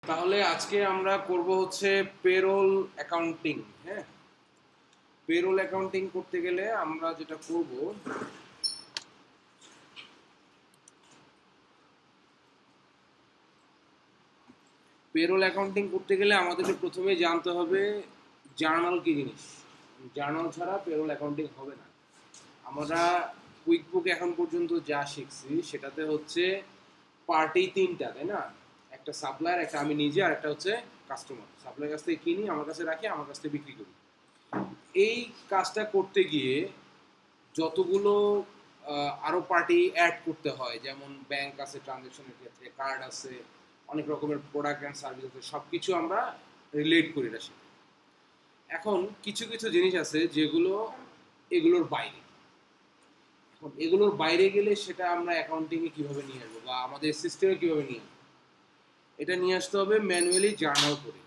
তাহলে আজকে আমরা করব হচ্ছে পেরোল অ্যাকাউন্টিং। হ্যাঁ, পেরোল অ্যাকাউন্টিং করতে গেলে আমরা যেটা করব, পেরোল অ্যাকাউন্টিং করতে গেলে আমাদেরকে প্রথমে জানতে হবে জার্নাল কি জিনিস। জার্নাল ছাড়া পেরোল অ্যাকাউন্টিং হবে না। আমরা কুইক বুক এখন পর্যন্ত যা শিখছি সেটাতে হচ্ছে পার্টি তিনটা, তাই না? একটা সাপ্লায়ার, একটা আমি নিজে, আর একটা হচ্ছে কাস্টমার। সাপ্লায়ার কাছ থেকে কিনি, আমার কাছে রাখি, আমার কাছ থেকে বিক্রি করি। এই কাজটা করতে গিয়ে যতগুলো আরো পার্টি অ্যাড করতে হয়, যেমন ব্যাংক আছে ট্রানজ্যাকশনের ক্ষেত্রে, কার্ড আছে, অনেক রকমের প্রোডাক্ট অ্যান্ড সার্ভিস আছে, সব কিছু আমরা রিলেট করি এটা সাথে। এখন কিছু কিছু জিনিস আছে যেগুলো এগুলোর বাইরে। এখন এগুলোর বাইরে গেলে সেটা আমরা অ্যাকাউন্টিংয়ে কীভাবে নিয়ে আসবো বা আমাদের সিস্টেমে কীভাবে নিয়ে আসবো, এটা নিয়ে আসতে হবে ম্যানুয়ালি জার্নাল করে।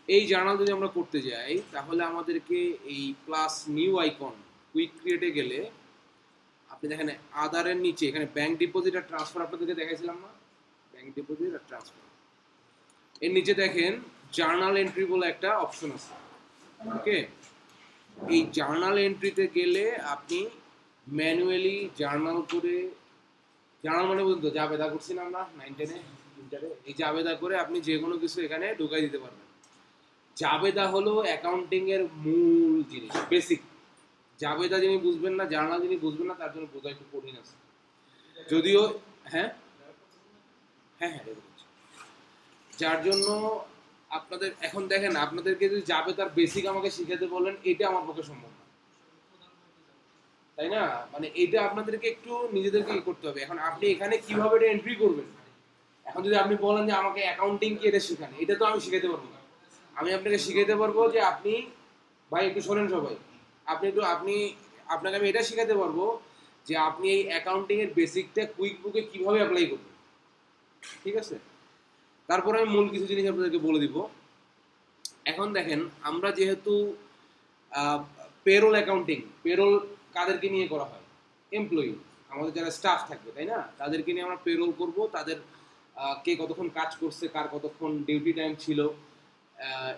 এই জার্নাল যদি আমরা করতে যাই তাহলে আমাদেরকে এই প্লাস নিউ আইকন কুইক ক্রিয়েটে গেলে আপনি দেখেন আদারের নিচে এখানে ব্যাংক ডিপোজিট আর ট্রান্সফার আপনাদেরকে দেখাইছিলাম না, ব্যাংক ডিপোজিট আর ট্রান্সফার, এর নিচে দেখেন জার্নাল এন্ট্রি বলে একটা অপশন আছে। ওকে, এই জার্নাল এন্ট্রিতে গেলে আপনি ম্যানুয়ালি জার্নাল করে, জার্নাল মানে বলুন তো জাবেদা করছি না আমরা 9-10-এ ইন্টারে, এই জাবেদা করে আপনি যে কোনো কিছু এখানে ঢুকাই দিতে পারবেন। জাবেদা হলো অ্যাকাউন্টিং এর মূল জিনিস, বেসিক। জাবেদা যিনি বুঝবেন না, জার্নাল যিনি বুঝবেন না, তার জন্য বোঝা একটু কঠিন আছে যদিও। হ্যাঁ হ্যাঁ হ্যাঁ, যার জন্য আপনাদের এখন দেখেন, আপনাদেরকে যদি জাবেদার বেসিক আমাকে শিখাতে বলেন, এটা আমার পক্ষে সম্ভব না, তাই না? মানে এটা আপনাদেরকে একটু নিজেদেরকে করতে হবে। এখন আপনি এখানে কিভাবে এটা এন্ট্রি করবেন, এখন যদি আপনি বলেন যে আমাকে অ্যাকাউন্টিং কি এটা শেখান, এটা তো আমি শিখাতে পারবো না। আমি আপনাকে শিখাতে পারবো যে আপনি, ভাই একটু শোনেন সবাই, আপনাকে আমি এটা শেখাতে পারবো যে আপনি এই অ্যাকাউন্টিং এর বেসিকটা কুইক বুকে কিভাবে অ্যাপ্লাই করবেন, ঠিক আছে? তারপরে আমি মূল কিছু জিনিস আপনাদেরকে বলে দিব। এখন দেখেন, আমরা যেহেতু পেরোল অ্যাকাউন্টিং, পেরোল কাদেরকে নিয়ে করা হয়? এমপ্লয়ি, আমাদের যারা স্টাফ থাকবে, তাই না? তাদেরকে নিয়ে আমরা পেরোল করব। তাদের কে কতক্ষণ কাজ করছে, কার কতক্ষণ ডিউটি টাইম ছিল।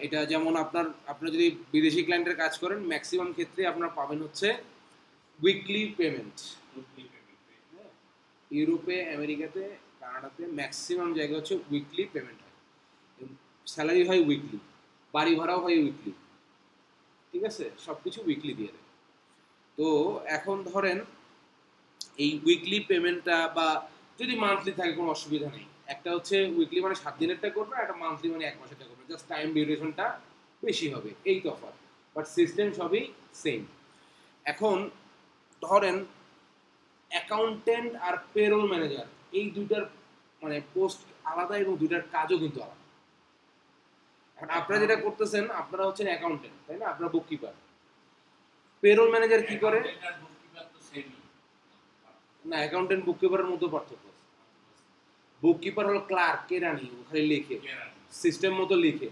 এটা যেমন আপনার যদি বিদেশি ক্লায়েন্টের কাজ করেন, ম্যাক্সিমাম ক্ষেত্রে আপনার পাবেন হচ্ছে উইকলি পেমেন্ট। ইউরোপে, আমেরিকাতে, কানাডাতে ম্যাক্সিমাম জায়গায় হচ্ছে উইকলি পেমেন্ট হয়, স্যালারি হয় উইকলি, বাড়ি ভাড়াও হয় উইকলি, ঠিক আছে? সব কিছু উইকলি দিয়ে দেয়। তো এখন ধরেন এই উইকলি পেমেন্টটা, বা যদি মান্থলি থাকে কোনো অসুবিধা নেই। একটা হচ্ছে উইকলি মানে 7 দিনেরটা করবে, একটা মান্থলি মানে 1 মাসেরটা করবে, জাস্ট টাইম ডিউরেশনটা বেশি হবে, এই তফাৎ, বাট সিস্টেম সবই সেম। এখন ধরেন অ্যাকাউন্টেন্ট আর পেরোল ম্যানেজার, এই দুইটার মানে পোস্ট আলাদা এবং দুইটার কাজও কিন্তু আলাদা। এখন আপনারা যেটা করতেছেন, আপনারা হচ্ছেন অ্যাকাউন্টেন্ট, তাই না? আপনারা বুককিপার। পেরোল ম্যানেজার কি করে? না, অ্যাকাউন্টেন্ট বুককিপারের মধ্যে পার্থক্য আছে। বুককিপার হলো ক্লার্ক, কেরানি, ও খালি লিখে, সিস্টেম মতো লিখে।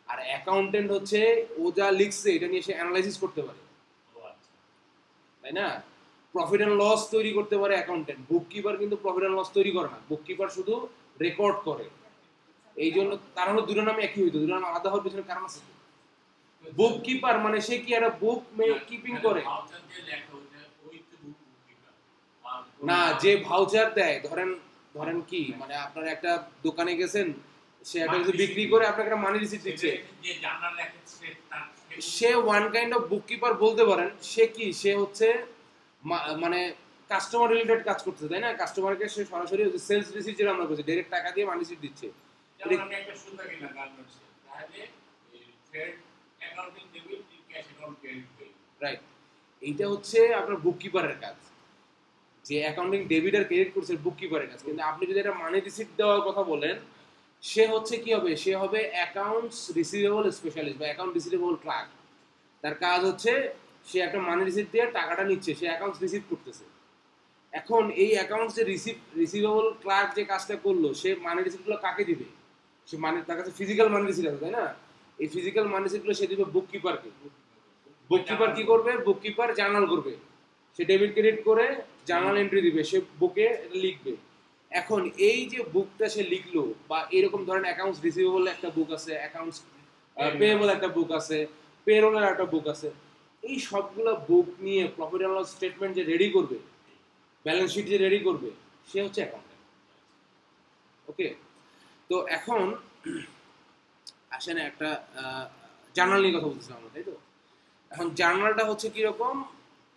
আর অ্যাকাউন্টেন্ট হচ্ছে ও যা লিখছে এটা নিয়ে সে অ্যানালাইসিস করতে পারে, তাই না? প্রফিট অ্যান্ড লস তৈরি করতে পারে অ্যাকাউন্টেন্ট। বুককিপার কিন্তু প্রফিট অ্যান্ড লস তৈরি করে না, বুককিপার শুধু রেকর্ড করে। এই জন্য তার হলো দুটো নাম একই হইতো, দুটো নাম আলাদা হওয়ার পিছনে কারণ আছে। বুককিপার মানে সে কি একটা বুক কিপিং করে না, যে ভাউচার দেয়, ধরেন ধরেন কি মানে আপনারা একটা দোকানে গেছেন, সে একটা কিছু বিক্রি করে আপনাকে একটা মানি রিসিপ্ট দিচ্ছে, সে ওয়ান কাইন্ড অফ বুককিপার বলতে পারেন। সে কি, সে হচ্ছে মানে কাস্টমার রিলেটেড কাজ করছে, তাই না? কাস্টমারকে সে সরাসরি সেলস রিসিপ্ট, যেটা আমরা বলছি ডাইরেক্ট টাকা দিয়ে মানি রিসিপ্ট দিচ্ছে। রাইট, এইটা হচ্ছে আপনার বুককিপারের কাজ, যে অ্যাকাউন্টিং ডেবিট আর ক্রেডিট করছে বুককিপারের কাজ। কিন্তু আপনি যদি একটা মানি রিসিপ্ট দেওয়ার কথা বলেন, সে হচ্ছে কি হবে, সে হবে অ্যাকাউন্টস রিসিভেবল স্পেশালিস্ট বা অ্যাকাউন্ট রিসিভেবল ক্লার্ক। তার কাজ হচ্ছে সে একটা মানি রিসিপ্ট দিয়ে টাকাটা নিচ্ছে, সে অ্যাকাউন্টস রিসিভ করতেছে। এখন এই অ্যাকাউন্টস যে রিসিভেবল ক্লার্ক যে কাজটা করলো, সে মানি রিসিপ্টগুলো কাকে দিবে? সে মানি, তার কাছে ফিজিক্যাল মানি রিসিপ্ট আছে, তাই না? এই ফিজিক্যাল মানি রিসিপ্টগুলো সে দিবে বুককিপারকে। বুককিপার কি করবে? বুককিপার জার্নাল করবে, সে ডেবিট ক্রেডিট করে জার্নাল এন্ট্রি দিবে, সে বুকে এটা লিখবে। এখন এই যে বুকটা সে লিখলো, বা এরকম ধরেন অ্যাকাউন্টস রিসিভেবল একটা বুক আছে, অ্যাকাউন্টস পেয়েবল একটা বুক আছে, পেরোলের একটা বুক আছে, এই সবগুলো বুক নিয়ে প্রফিট অ্যান্ড লস স্টেটমেন্ট যে রেডি করবে, ব্যালেন্স শিট যে রেডি করবে, সে হচ্ছে অ্যাকাউন্টেন্ট। ওকে, তো এখন আসেন একটা জার্নাল নিয়ে কথা বলতেছিলাম আমরা, তাই তো? এখন জার্নালটা হচ্ছে কিরকম,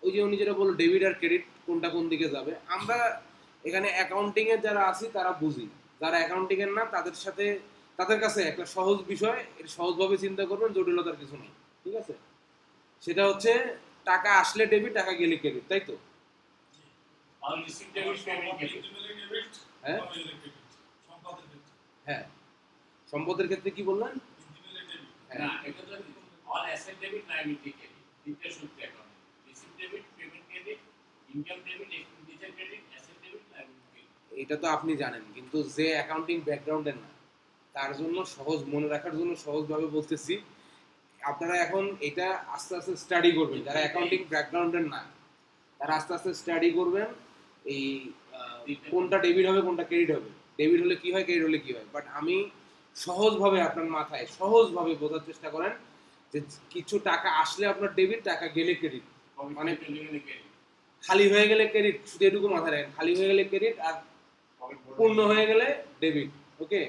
ওই যে উনি যেটা বললো ডেবিট আর ক্রেডিট কোনটা কোন দিকে যাবে, আমরা এখানে অ্যাকাউন্টিং এর যারা আছি তারা বুঝি, যারা অ্যাকাউন্টিং এর না তাদের সাথে, তাদের কাছে একটা সহজ বিষয়, এটা সহজভাবে চিন্তা করবেন, জটিলতার কিছু নেই, ঠিক আছে? সেটা হচ্ছে টাকা আসলে ডেবিট, টাকা গেলে ক্রেডিট, তাই তো? হ্যাঁ হ্যাঁ, সম্পদের ক্ষেত্রে কি বললেন? হ্যাঁ, এটা তো আপনি জানেন, কিন্তু যে অ্যাকাউন্টিং ব্যাকগ্রাউন্ডের না তার জন্য সহজ মনে রাখার জন্য সহজভাবে বলতেছি। আপনারা এখন এটা আস্তে আস্তে স্টাডি করবেন, যারা অ্যাকাউন্টিং ব্যাকগ্রাউন্ডের না তারা আস্তে আস্তে স্টাডি করবেন এই কোনটা ডেবিট হবে কোনটা ক্রেডিট হবে, ডেবিট হলে কি হয় ক্রেডিট হলে কি হয়। বাট আমি সহজভাবে আপনার মাথায় সহজভাবে বোঝার চেষ্টা করেন যে কিছু টাকা আসলে আপনার ডেবিট, টাকা গেলে ক্রেডিট, মানে খালি হয়ে গেলে ক্রেডিট, শুধু এটুকু মাথায় রাখেন, খালি হয়ে গেলে ক্রেডিট আর পূর্ণ হয়ে গেলে ডেবিট। ওকে,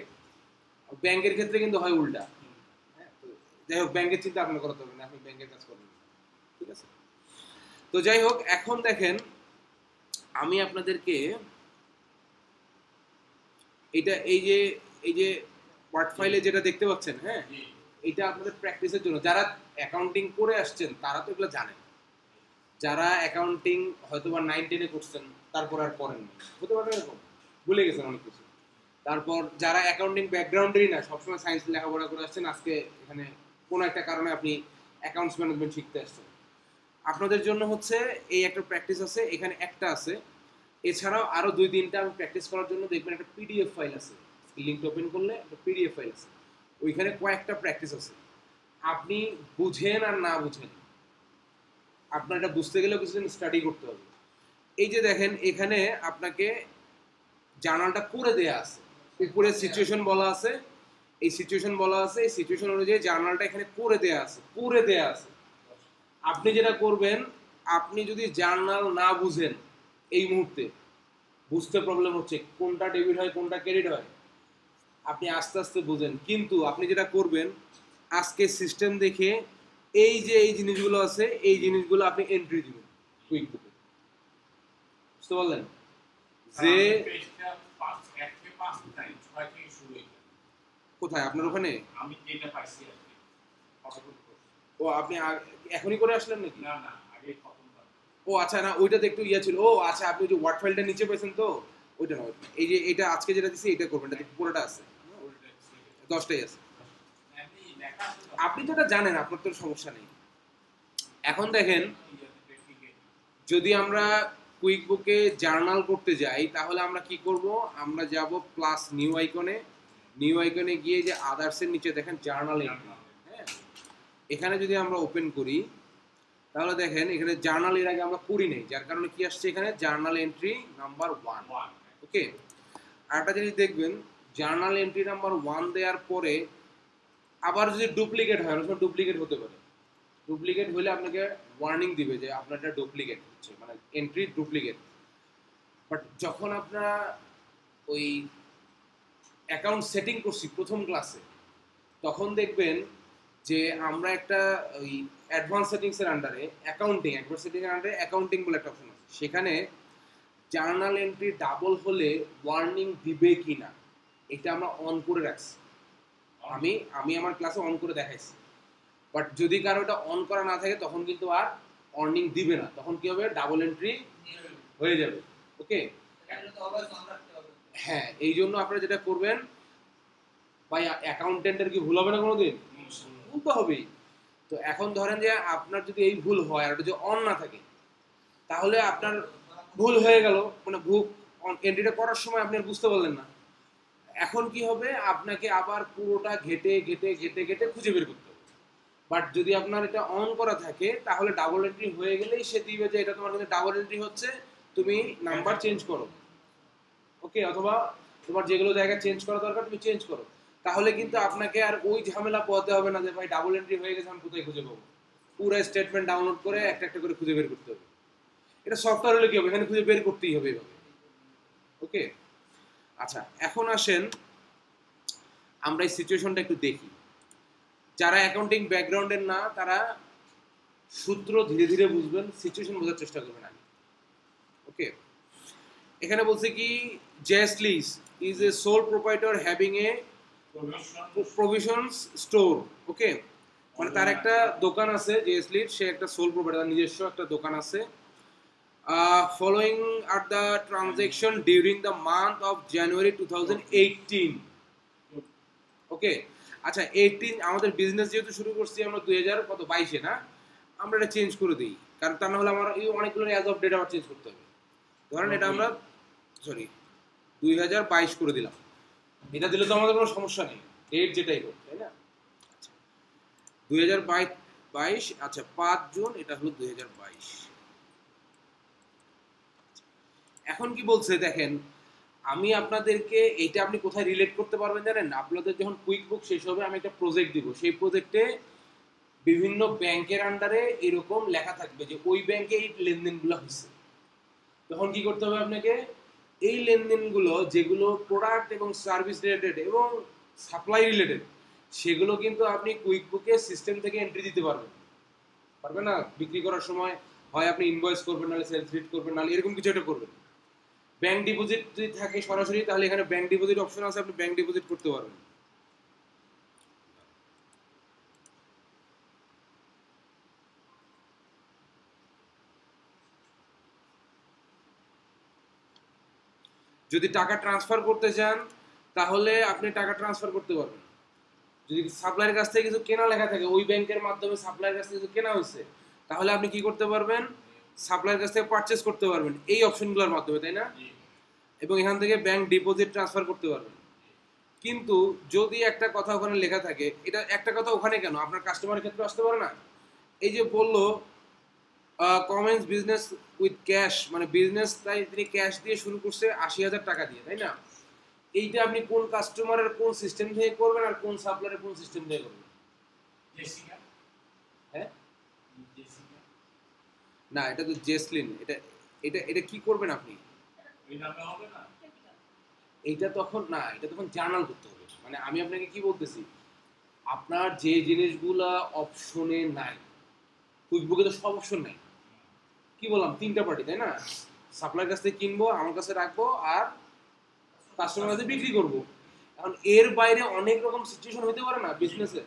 ব্যাংকের ক্ষেত্রে কিন্তু হয় উল্টা। যাই হোক, ব্যাংকের চিন্তা আপনার করতে হবে না, আপনি ব্যাংকের কাজ করবেন, ঠিক আছে? তো যাই হোক, এখন দেখেন আমি আপনাদেরকে এটা এই যে ওয়ার্ড ফাইলে যেটা দেখতে পাচ্ছেন, হ্যাঁ, এটা আপনাদের প্র্যাকটিসের জন্য, যারা অ্যাকাউন্টিং করে আসছেন তারা তো এগুলো জানেন, যারা অ্যাকাউন্টিং হয়তো বা 9-10-এ করছেন তারপর আর করেন না, হতে পারে এরকম ভুলে গেছেন অনেক কিছু। তারপর যারা অ্যাকাউন্টিং ব্যাকগ্রাউন্ডেরই না, সবসময় সায়েন্স লেখাপড়া করে আসছেন, আজকে এখানে কোনো একটা কারণে আপনি অ্যাকাউন্টস ম্যানেজমেন্ট শিখতে আসছেন, আপনাদের জন্য হচ্ছে এই একটা প্র্যাকটিস আছে, এখানে একটা আছে, এছাড়াও আরো 2-3টা আমি প্র্যাকটিস করার জন্য দেখবেন একটা পিডিএফ ফাইল আছে, লিঙ্কটা ওপেন করলে একটা পিডিএফ ফাইল আছে, ওইখানে কয়েকটা প্র্যাকটিস আছে। আপনি বুঝেন আর না বুঝেন, আপনার এটা বুঝতে গেলেও কিছুদিন স্টাডি করতে হবে। এই যে দেখেন এখানে আপনাকে জার্নালটা করে দেয়া আছে, উপরে সিচুয়েশন বলা আছে, এই সিচুয়েশন বলা আছে, এই সিচুয়েশন অনুযায়ী জার্নালটা এখানে করে দেয়া আছে, করে দেয়া আছে। আপনি যেটা করবেন, আপনি যদি জার্নাল না বুঝেন, এই মুহূর্তে বুঝতে প্রবলেম হচ্ছে কোনটা ডেবিট হয় কোনটা ক্রেডিট হয়, আপনি আস্তে আস্তে বুঝেন, কিন্তু আপনি যেটা করবেন আজকে সিস্টেম দেখে এই যে এই জিনিসগুলো আছে এই জিনিসগুলো আপনি এন্ট্রি দিবেন কুইক বুকে, বুঝতে পারলেন? যে কোথায় আপনার ওখানে? আমি যেটা পাইছি ও আপনি এখনই করে আসলেন নাকি? না না, আগে খতম। ও আচ্ছা, না ওইটাতে একটু ইয়া ছিল। ও আচ্ছা, আপনি যে ওয়ার্ড ফাইলটা নিচে পেয়েছেন তো ওইটা না, এই যে এটা আজকে যেটা দিছি এটা করবেন, এটা পুরোটা আছে, 10টাই আছে। আপনি তো এটা জানেন, আপনার তো সমস্যা নেই। এখন দেখেন, যদি আমরা কুইক বুকে জার্নাল করতে যাই তাহলে আমরা কি করব, আমরা যাব প্লাস নিউ আইকনে, নিউ আইকনে গিয়ে যে আদার্সের নিচে দেখেন জার্নাল এন্ট্রি, হ্যাঁ, এখানে যদি আমরা ওপেন করি তাহলে দেখেন এখানে জার্নাল এর আগে আমরা করি নাই, যার কারণে কি আসছে এখানে জার্নাল এন্ট্রি নাম্বার 1। ওকে, আরেকটা জিনিস দেখবেন, জার্নাল এন্ট্রি নাম্বার 1 দেওয়ার পরে আবার যদি ডুপ্লিকেট হয়, অনেক সময় ডুপ্লিকেট হতে পারে, ডুপ্লিকেট হলে আপনাকে ওয়ার্নিং দিবে যে আপনার এটা ডুপ্লিকেট হচ্ছে, মানে এন্ট্রি ডুপ্লিকেট। বাট যখন আপনারা ওই অ্যাকাউন্ট সেটিং করছি প্রথম ক্লাসে, তখন দেখবেন যে আমরা একটা ওই অ্যাডভান্স সেটিংসের আন্ডারে অ্যাডভান্স সেটিংয়ের আন্ডারে অ্যাকাউন্টিং বলে একটা অপশন আছে, সেখানে জার্নাল এন্ট্রি ডাবল হলে ওয়ার্নিং দিবে কি না এটা আমরা অন করে রাখছি, আমি আমার ক্লাসে অন করে দেখাইছি। বাট যদি কারো এটা অন করা না থাকে তখন কিন্তু আর ওয়ার্নিং দিবে না, তখন কি হবে, ডাবল এন্ট্রি হয়ে যাবে। ওকে, হ্যাঁ, এই জন্য আপনারা যেটা করবেন, ভাই অ্যাকাউন্টেন্টের কি ভুল হবে না কোনোদিন? ভুল তো হবেই। তো এখন ধরেন যে আপনার যদি এই ভুল হয় আর যদি অন না থাকে তাহলে আপনার ভুল হয়ে গেল, মানে ভুল এন্ট্রিটা করার সময় আপনি আর বুঝতে পারলেন না, এখন কি হবে, আপনাকে আবার পুরোটা ঘেটে ঘেটে ঘেটে ঘেটে খুঁজে বের করতে হবে। বাট যদি আপনার এটা অন করা থাকে তাহলে ডাবল এন্ট্রি হয়ে গেলেই সে দিবে যে এটা তোমার কিন্তু ডাবল এন্ট্রি হচ্ছে, তুমি নাম্বার চেঞ্জ করো। ওকে, অথবা তোমার যেগুলো জায়গা চেঞ্জ করা দরকার তুমি চেঞ্জ করো, তাহলে কিন্তু আপনাকে আর ওই ঝামেলা পোহাতে হবে না যে ভাই ডাবল এন্ট্রি হয়ে গেছে আমি কোথায় খুঁজে পাবো, পুরো স্টেটমেন্ট ডাউনলোড করে একটা একটা করে খুঁজে বের করতে হবে। এটা সফটওয়্যার হলে কি হবে, এখানে খুঁজে বের করতেই হবে এভাবে। ওকে, আচ্ছা এখন আসেন আমরা এই সিচুয়েশনটা একটু দেখি। যারা অ্যাকাউন্টিং ব্যাকগ্রাউন্ডের না তারা সূত্র ধীরে ধীরে বুঝবেন, সিচুয়েশন বোঝার চেষ্টা করবেন আগে। ওকে, এখানে বলছে কি জেসলিস is a sole proprietor having a provisions store. Okay, মানে তার একটা দোকান আছে জেসলির, সে একটা সোল প্রোপাইটর, নিজস্ব একটা দোকান আছে। Following are the transaction during the month of January 2018। ওকে, আচ্ছা 18 আমাদের বিজনেস যেহেতু শুরু করছি আমরা 2022 না, আমরা এটা চেঞ্জ করে দিই, কারণ তা না হলে আমার এই অনেকগুলো অ্যাজ অফ ডেট আবার চেঞ্জ করতে হবে। ধরেন এটা আমরা 2022 করে দিলাম, এটা দিলে তো আমাদের কোনো সমস্যা নেই, ডেট যেটাই হোক, তাই না? 2022, আচ্ছা 5 জুন এটা হলো 2022। এখন কি বলছে দেখেন, আমি আপনাদেরকে এইটা আপনি কোথায় রিলেট করতে পারবেন জানেন? আপনাদের যখন কুইক বুক শেষ হবে আমি একটা প্রজেক্ট দিব, সেই প্রজেক্টে বিভিন্ন ব্যাংকের আন্ডারে এরকম লেখা থাকবে যে ওই ব্যাংকে এই লেনদেনগুলো হয়েছে। তখন কি করতে হবে আপনাকে, এই লেনদেনগুলো যেগুলো প্রোডাক্ট এবং সার্ভিস রিলেটেড এবং সাপ্লাই রিলেটেড সেগুলো কিন্তু আপনি কুইক বুকে সিস্টেম থেকে এন্ট্রি দিতে পারবেন না? বিক্রি করার সময় হয় আপনি ইনভয়েস করবেন, নাহলে সেলস রিড করবেন, নাহলে এরকম কিছু একটা করবেন। ব্যাংক ডিপোজিট যদি থাকে সরাসরি, তাহলে এখানে ব্যাংক ডিপোজিট অপশন আছে, আপনি ব্যাংক ডিপোজিট করতে পারবেন। যদি টাকা ট্রান্সফার করতে চান তাহলে আপনি টাকা ট্রান্সফার করতে পারবেন। যদি সাপ্লাইয়ের কাছ থেকে কিছু কেনা লেখা থাকে, ওই ব্যাংকের মাধ্যমে সাপ্লাইয়ের কাছ থেকে কিছু কেনা হয়েছে, তাহলে আপনি কি করতে পারবেন, সাপ্লাইয়ের কাছ থেকে পারচেস করতে পারবেন এই অপশনগুলোর মাধ্যমে, তাই না? এবং এখান থেকে ব্যাংক ডিপোজিট ট্রান্সফার করতে পারবেন। কিন্তু যদি একটা কথা ওখানে লেখা থাকে, এটা একটা কথা ওখানে কেন আপনার কাস্টমারের ক্ষেত্রে আসতে পারে না? এই যে বললো কমেন্স বিজনেস উইথ ক্যাশ, মানে বিজনেস তাই তিনি ক্যাশ দিয়ে শুরু করছে 80,000 টাকা দিয়ে, তাই না? এইটা আপনি কোন কাস্টমারের কোন সিস্টেম থেকে করবেন আর কোন সাপ্লায়ারের কোন সিস্টেম থেকে করবেন? হ্যাঁ, না এটা তো জেসলিন, এটা এটা এটা কি করবেন আপনি? এইটা তখন না, এটা তখন জার্নাল করতে হবে। মানে আমি আপনাকে কি বলতেছি, আপনার যে জিনিসগুলা অপশনে নাই, কুইকবুকে তো সব অপশন নাই। কি বললাম, তিনটা পার্টি, তাই না? সাপ্লাইয়ের কাছ থেকে কিনবো, আমার কাছে রাখবো, আর কাস্টমার কাছে বিক্রি করবো। এখন এর বাইরে অনেক রকম সিচুয়েশন হতে পারে না বিজনেসে।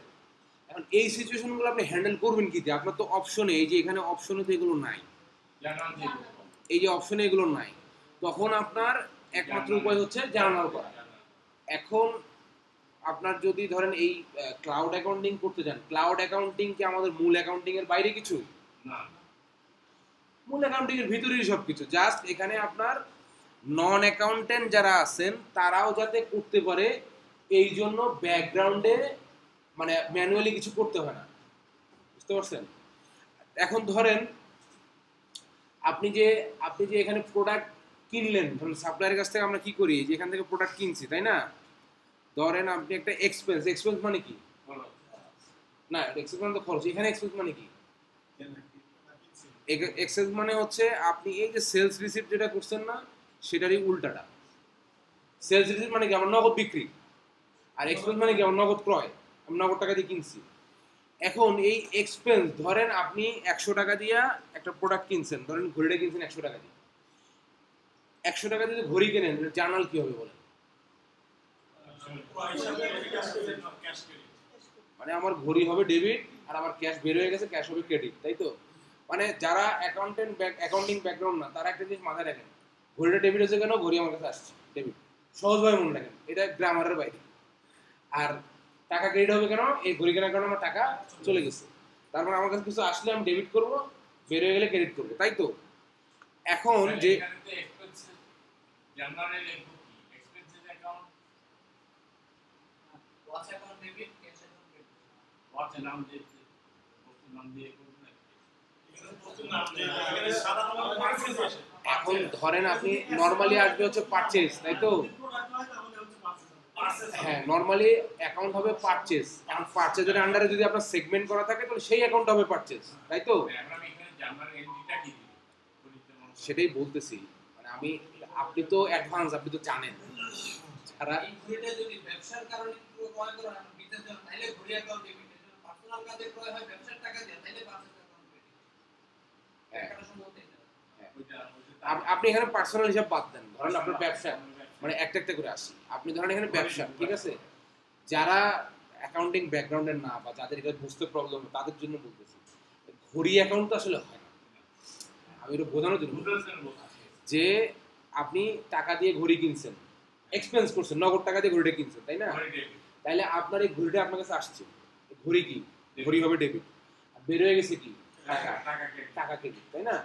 এখন এই সিচুয়েশনগুলো আপনি হ্যান্ডেল করবেন কি দিয়ে? আপনার তো অপশনে, এই যে এখানে অপশনে তো এগুলো নাই, এই যে অপশনে এগুলো নাই, তখন আপনার একমাত্র উপায় হচ্ছে জার্নাল করা। এখন আপনার যদি ধরেন এই ক্লাউড অ্যাকাউন্টিং করতে চান, ক্লাউড অ্যাকাউন্টিং কি আমাদের মূল অ্যাকাউন্টিং এর বাইরে কিছু না, মূল অ্যাকাউন্টিং এর ভিতরেই সবকিছু। জাস্ট এখানে আপনার নন অ্যাকাউন্টেন্ট যারা আছেন তারাও যাতে করতে পারে, এই জন্য ব্যাকগ্রাউন্ডে মানে ম্যানুয়ালি কিছু করতে হয় না, বুঝতে পারছেন? এখন ধরেন আপনি যে এখানে প্রোডাক্ট কিনলেন, ধরুন সাপ্লায়ারের কাছ থেকে আমরা কি করি, যে এখান থেকে প্রোডাক্ট কিনছি, তাই না? ধরেন আপনি একটা এক্সপেন্স মানে কি, না এক্সপেন্স মানে তো খরচ, এখানে এক্সপেন্স মানে কি? এক্সপেন্স মানে হচ্ছে আপনি এই যে সেলস রিসিপ্ট যেটা করছেন না, সেটারই উল্টাটা। সেলস রিসিপ্ট মানে কি আমার নগদ বিক্রি, আর এক্সপেন্স মানে কি আমার নগদ ক্রয়, আমি নগদ টাকা দিয়ে কিনছি। এখন এই এক্সপেন্স, ধরেন আপনি 100 টাকা দিয়ে একটা প্রোডাক্ট কিনছেন, ধরেন ঘড়িটা কিনছেন 100 টাকা দিয়ে। 100 টাকা দিয়ে ঘড়ি কেনেন, জার্নাল কি হবে বলেন? মানে আমার ঘড়ি হবে ডেবিট, আর আমার ক্যাশ বের হয়ে গেছে, ক্যাশ হবে ক্রেডিট, তাই তো? মানে যারা অ্যাকাউন্টিং ব্যাকগ্রাউন্ড না, তারা একটা জিনিস মাথায় রাখেন, ঘড়িটা ডেবিট হচ্ছে কেন, ঘড়ি আমার কাছে আসছে ডেবিট, সহজভাবে মনে রাখেন, এটা গ্রামারের বাইরে। আর টাকা ক্রেডিট হবে কেন, এই ঘড়ি কেনার কারণে আমার টাকা চলে গেছে, তারপর আমার কাছে কিছু আসলে আমি ডেবিট করব, বের হয়ে গেলে ক্রেডিট করবো, তাই তো? এখন যে এখন ধরেন আপনি নরমালি আসবে হচ্ছে পারচেজ, তাই তো? হ্যাঁ, নরমালি অ্যাকাউন্ট হবে পারচেজ। এখন পারচেজের আন্ডারে যদি আপনার সেগমেন্ট করা থাকে তাহলে সেই অ্যাকাউন্ট হবে পারচেজ, তাই তো? সেটাই বলতেছি, মানে আমি, আপনি তো অ্যাডভান্স, আপনি তো জানেন যারা এই ঘড়িটা যদি ব্যবসার কারণে ক্রয় করা হয়, বিজনেস জন্য, তাহলে ঘড়ি অ্যাকাউন্ট ডেবিট, পার্সোনাল কাজে ক্রয় হয় ব্যবসার টাকা দিয়ে, তাহলে পার্সোনাল অ্যাকাউন্ট ক্রেডিট। হ্যাঁ, একটা সম্ভবত এটা। আপনি এখানে পার্সোনাল হিসাব বাদ দেন, ধরেন আপনার ব্যবসা, মানে একটা একটা করে আসি। আপনি ধরেন এখানে ব্যবসা, ঠিক আছে? যারা অ্যাকাউন্টিং ব্যাকগ্রাউন্ডের না বা যাদের এটা বুঝতে প্রবলেম তাদের জন্য বলতেছি, ঘড়ি অ্যাকাউন্ট তো আসলে হয় না। আমি এটা বোঝানোর জন্য যে আপনি টাকা দিয়ে ঘড়ি কিনছেন, এক্সপেন্স করছেন, নগদ টাকা দিয়ে ঘড়িটা কিনছেন, তাই না? তাইলে আপনার এই ঘড়িটা আপনার কাছে আসছে, ঘড়ি কি? ঘড়ি হবে ডেবিট। বের হয়ে গেছে কি? টাকা ক্রেডিট, তাই না?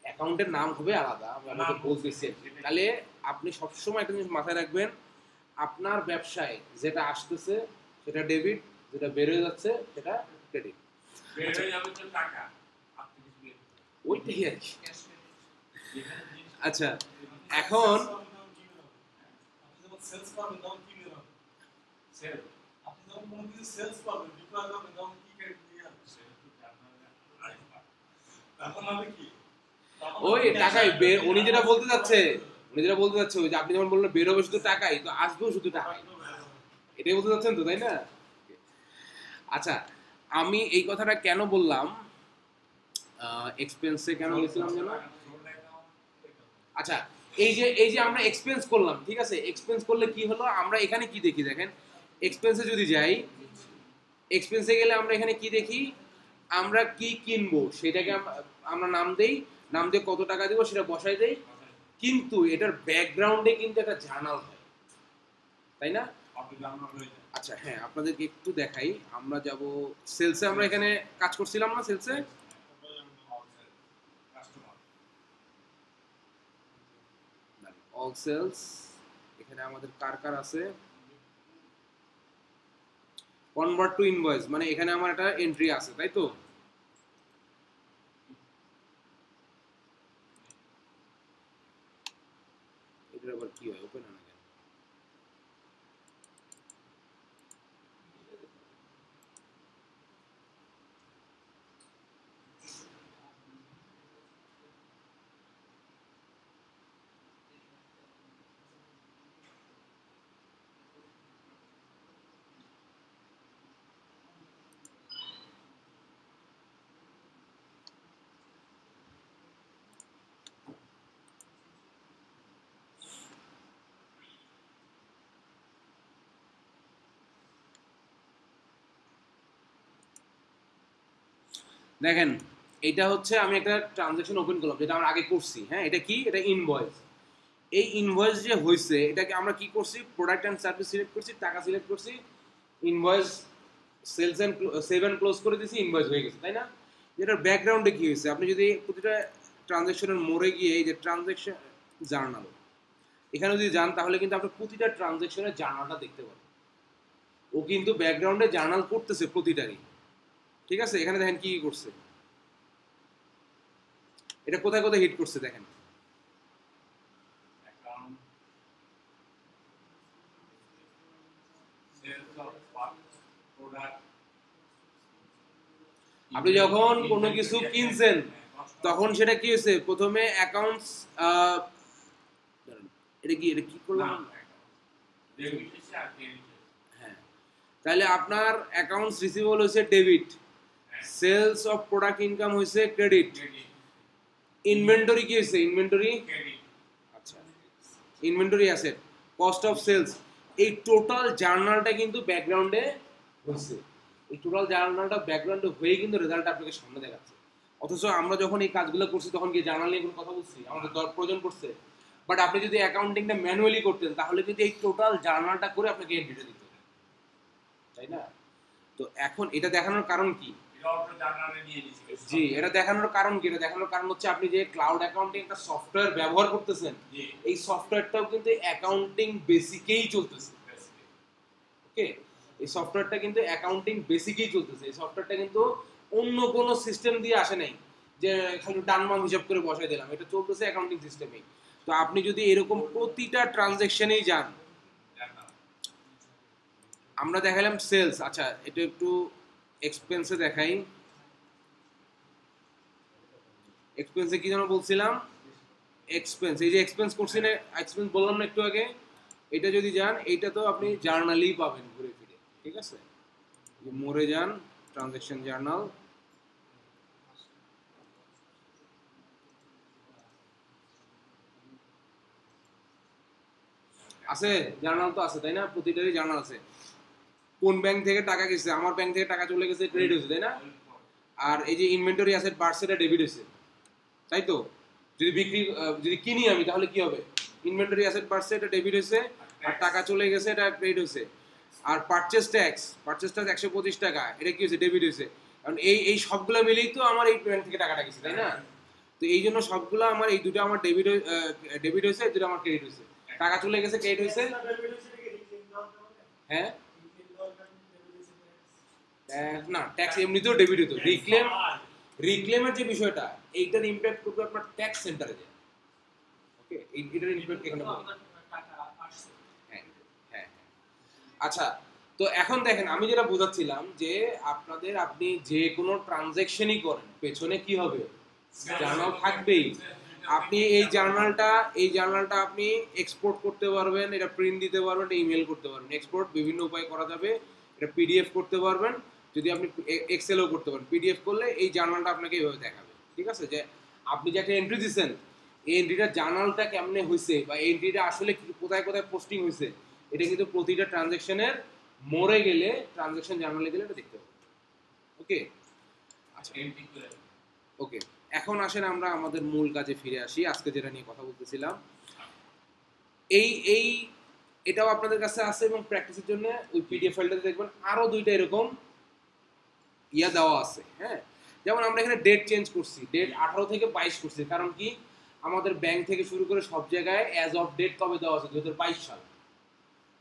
অ্যাকাউন্টের নাম হবে আলাদা, আমি আপনাকে বলতেছি। তাহলে আপনি সবসময় একটা জিনিস মাথায় রাখবেন, আপনার ব্যবসায় যেটা আসতেছে সেটা ডেবিট, যেটা বের হয়ে যাচ্ছে সেটা ক্রেডিট। ওইটাই আর কি। আচ্ছা, এখন ওই টাকাই উনি যেটা বলতে যাচ্ছে, ওই যে আপনি যেমন বললেন বের হবে শুধু টাকাই, তো আসবেও শুধু টাকাই, এটাই বলতে চাচ্ছেন তো, তাই না? আচ্ছা, আমি এই কথাটা কেন বললাম, এক্সপেন্সে কেন গেছিলাম যেন? আচ্ছা, এই যে আমরা এক্সপেন্স করলাম, ঠিক আছে? এক্সপেন্স করলে কি হলো, আমরা এখানে কি দেখি দেখেন, এক্সপেন্সে যদি যাই, এক্সপেন্সে গেলে আমরা এখানে কি দেখি, আমরা কি কিনবো সেটাকে আমরা নাম দেই, নাম দিয়ে কত টাকা দিব সেটা বসাই দেই, কিন্তু এটার ব্যাকগ্রাউন্ডে কিন্তু একটা জার্নাল হয়, তাই না? আচ্ছা, হ্যাঁ, আপনাদেরকে একটু দেখাই। আমরা যাব সেলসে, আমরা এখানে কাজ করছিলাম না সেলসে? অল সেলস, এখানে আমাদের কার কার আছে, কনভার্ট টু ইনভয়েস, মানে এখানে আমার একটা এন্ট্রি আছে, তাই তো? এটার আবার কি হয়, ওপেন হয় না কেন? দেখেন, এটা হচ্ছে আমি একটা ট্রানজাকশন ওপেন করলাম যেটা আমরা আগে করছি, হ্যাঁ? এটা কি? এটা ইনভয়েস। এই ইনভয়েস যে হয়েছে এটাকে আমরা কি করছি, প্রোডাক্ট অ্যান্ড সার্ভিস সিলেক্ট করছি, টাকা সিলেক্ট করছি, invoice sales and save and close করে দিয়েছি, ইনভয়েস হয়ে গেছে, তাই না? এটার ব্যাকগ্রাউন্ডে কি হয়েছে, আপনি যদি প্রতিটা ট্রানজাকশনের মোড়ে গিয়ে এই যে ট্রানজাকশন জার্নাল, এখানে যদি যান তাহলে কিন্তু আপনি প্রতিটা ট্রানজাকশনের জার্নালটা দেখতে পাবেন। ও কিন্তু ব্যাকগ্রাউন্ডে জার্নাল করতেছে প্রতিটারই, ঠিক আছে? এখানে দেখেন কি করছে, এটা কোথায় কোথায় হিট করছে দেখেন। আপনি যখন কোনো কিছু কিনছেন তখন সেটা কি হয়েছে, প্রথমে অ্যাকাউন্টস, এটা কি করলাম, হ্যাঁ, তাহলে আপনার অ্যাকাউন্টস রিসিভেবল হয়েছে debit, sales of product income হয়েছে ক্রেডিট, ইনভেন্টরি কি হয়েছে, ইনভেন্টরি, আচ্ছা, inventory asset, cost of sales, এই টোটাল জার্নালটা কিন্তু ব্যাকগ্রাউন্ডে হয়েছে। এই টোটাল জার্নালটা ব্যাকগ্রাউন্ডে হয়ে কিন্তু রেজাল্ট আপনাকে সামনে দেখাচ্ছে। অথচ আমরা যখন এই কাজগুলো করছি তখন কি জার্নাল নিয়ে কোনো কথা বলছি, আমাদের প্রয়োজন পড়ছে? বাট আপনি যদি অ্যাকাউন্টিংটা ম্যানুয়ালি করতেন তাহলে কিন্তু এই টোটাল জার্নালটা করে আপনাকে এন্ট্রিটা দিতে হবে, তাই না? তো এখন এটা দেখানোর কারণ কি? জি, এটা দেখানোর কারণ কি? এটা দেখানোর কারণ হচ্ছে আপনি যে ক্লাউড অ্যাকাউন্টিং একটা সফটওয়্যার ব্যবহার করতেছেন, এই সফটওয়্যারটাও কিন্তু অ্যাকাউন্টিং বেসিকেই চলতেছে। ওকে, এই সফটওয়্যারটা কিন্তু অ্যাকাউন্টিং বেসিকেই চলতেছে। এই সফটওয়্যারটা কিন্তু অন্য কোনো সিস্টেম দিয়ে আসে নাই। যে খালি ডান বাম হিসাব করে বসাই দিলাম, এটা চলতেছে অ্যাকাউন্টিং সিস্টেমেই। তো আপনি যদি এরকম প্রতিটা ট্রানজ্যাকশনেই যান, আমরা দেখালাম সেলস, আচ্ছা এটা একটু এক্সপেন্সে দেখাই। এক্সপেন্সে কি যেন বলছিলাম, এক্সপেন্স, এই যে এক্সপেন্স করছি না, এক্সপেন্স বললাম না একটু আগে, এটা যদি যান এইটা তো আপনি জার্নালেই পাবেন ঘুরে ফিরে, ঠিক আছে? মোরে যান, ট্রানজ্যাকশন জার্নাল, আছে জার্নাল তো আছে তাই না, প্রতিটারই জার্নাল আছে। কোন ব্যাংক থেকে টাকা গেছে, আমার ব্যাংক থেকে টাকা চলে গেছে, ক্রেডিট হয়েছে তাই না? আর এই যে ইনভেন্টরি অ্যাসেট বাড়ছে, এটা ডেবিট হয়েছে, তাই তো? যদি বিক্রি যদি কিনি আমি তাহলে কি হবে, ইনভেন্টরি অ্যাসেট বাড়ছে, এটা ডেবিট হয়েছে, আর টাকা চলে গেছে, এটা ক্রেডিট হয়েছে। আর পারচেজ ট্যাক্স 125 টাকা, এটা কি হয়েছে, ডেবিট হয়েছে। কারণ এই সবগুলো মিলেই তো আমার এই ব্যাংক থেকে টাকাটা গেছে তাই না? তো এই জন্য সবগুলো আমার এই দুটো আমার ডেবিট হয়েছে, এই দুটো আমার ক্রেডিট হয়েছে, টাকা চলে গেছে, ক্রেডিট হয়েছে। হ্যাঁ না, ট্যাক্স এমনিতেও ডেবিট হতো, রিক্লেমের যে বিষয়টা, এইটার ইমপ্যাক্ট করবে আপনার ট্যাক্স সেন্টারে যায়। ওকে, এটার ইমপ্যাক্ট এখানে পড়ে। হ্যাঁ হ্যাঁ। আচ্ছা, তো এখন দেখেন আমি যেটা বোঝাচ্ছিলাম যে আপনি যে কোনো ট্রানজ্যাকশনই করেন পেছনে কি হবে, জার্নাল থাকবেই। আপনি এই জার্নালটা আপনি এক্সপোর্ট করতে পারবেন, এটা প্রিন্ট দিতে পারবেন, ইমেল করতে পারবেন। এক্সপোর্ট বিভিন্ন উপায়ে করা যাবে, এটা পিডিএফ করতে পারবেন, যদি আপনি এক্সেলও করতে পারেন। পিডিএফ করলে এই জার্নালটা আপনাকে এইভাবে দেখাবে, ঠিক আছে? যে আপনি যে একটা এন্ট্রি দিচ্ছেন, এই এন্ট্রিটা জার্নালটা কেমনে হয়েছে, বা এই এন্ট্রিটা আসলে কোথায় কোথায় পোস্টিং হয়েছে, এটা কিন্তু প্রতিটা ট্রানজ্যাকশনের মোড়ে গেলে, ট্রানজ্যাকশন জার্নালে গেলে এটা দেখতে হবে। ওকে আচ্ছা, ওকে এখন আসেন আমরা আমাদের মূল কাজে ফিরে আসি, আজকে যেটা নিয়ে কথা বলতেছিলাম। এই এই এটাও আপনাদের কাছে আছে, এবং প্র্যাকটিসের জন্য ওই পিডিএফ ফাইলটাতে দেখবেন আরো দুইটা এরকম দেওয়া আছে। হ্যাঁ, যেমন আমরা এখানে ডেট চেঞ্জ করছি, ডেট 18 থেকে 22 করছি, কারণ কি আমাদের ব্যাংক থেকে শুরু করে সব জায়গায় অ্যাজ অফ ডেট কবে দেওয়া আছে, 2022 সাল।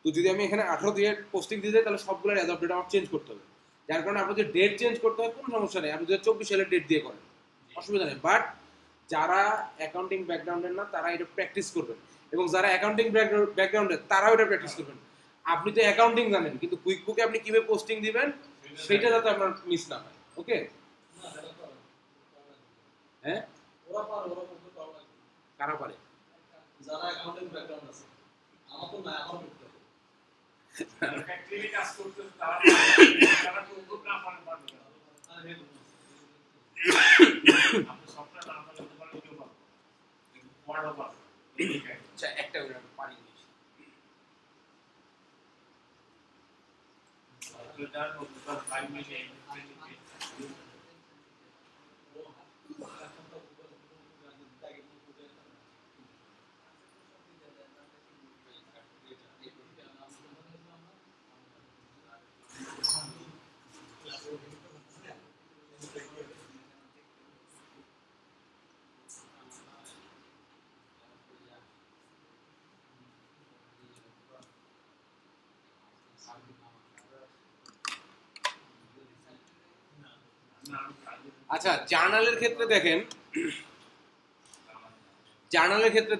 তো যদি আমি এখানে 18 দিয়ে পোস্টিং দিতে তাহলে সবগুলোর অ্যাজ অফ ডেট আমার চেঞ্জ করতে হবে। যার কারণে আপনার যে ডেট চেঞ্জ করতে হয় কোনো সমস্যা নেই, আপনি 2024 সালের ডেট দিয়ে করেন, অসুবিধা নেই। বাট যারা অ্যাকাউন্টিং ব্যাকগ্রাউন্ডের না তারা এটা প্র্যাকটিস করবেন, এবং যারা অ্যাকাউন্টিং ব্যাকগ্রাউন্ডের তারাও এটা প্র্যাকটিস করবেন। আপনি তো অ্যাকাউন্টিং জানেন, কিন্তু কুইক বুকে আপনি কিভাবে পোস্টিং দিবেন সেটা যাতে আপনার মিস না হয়। ওকে, হ্যাঁ কারা পারে, যারা অ্যাকাউন্টিং ব্যাকগ্রাউন্ড আছে, আমার তো না, আমার করতে হবে। ফ্যাক্টরি কাজ করতে তারা তো উদ্যোগ না পারবে না। আপনি সফটওয়্যার না পারলে তো পারলে কেউ পারবে, ওয়ার্ড অফ পারবে। আচ্ছা একটা পারি Return of the 5 million. আচ্ছা, জার্নালের ক্ষেত্রে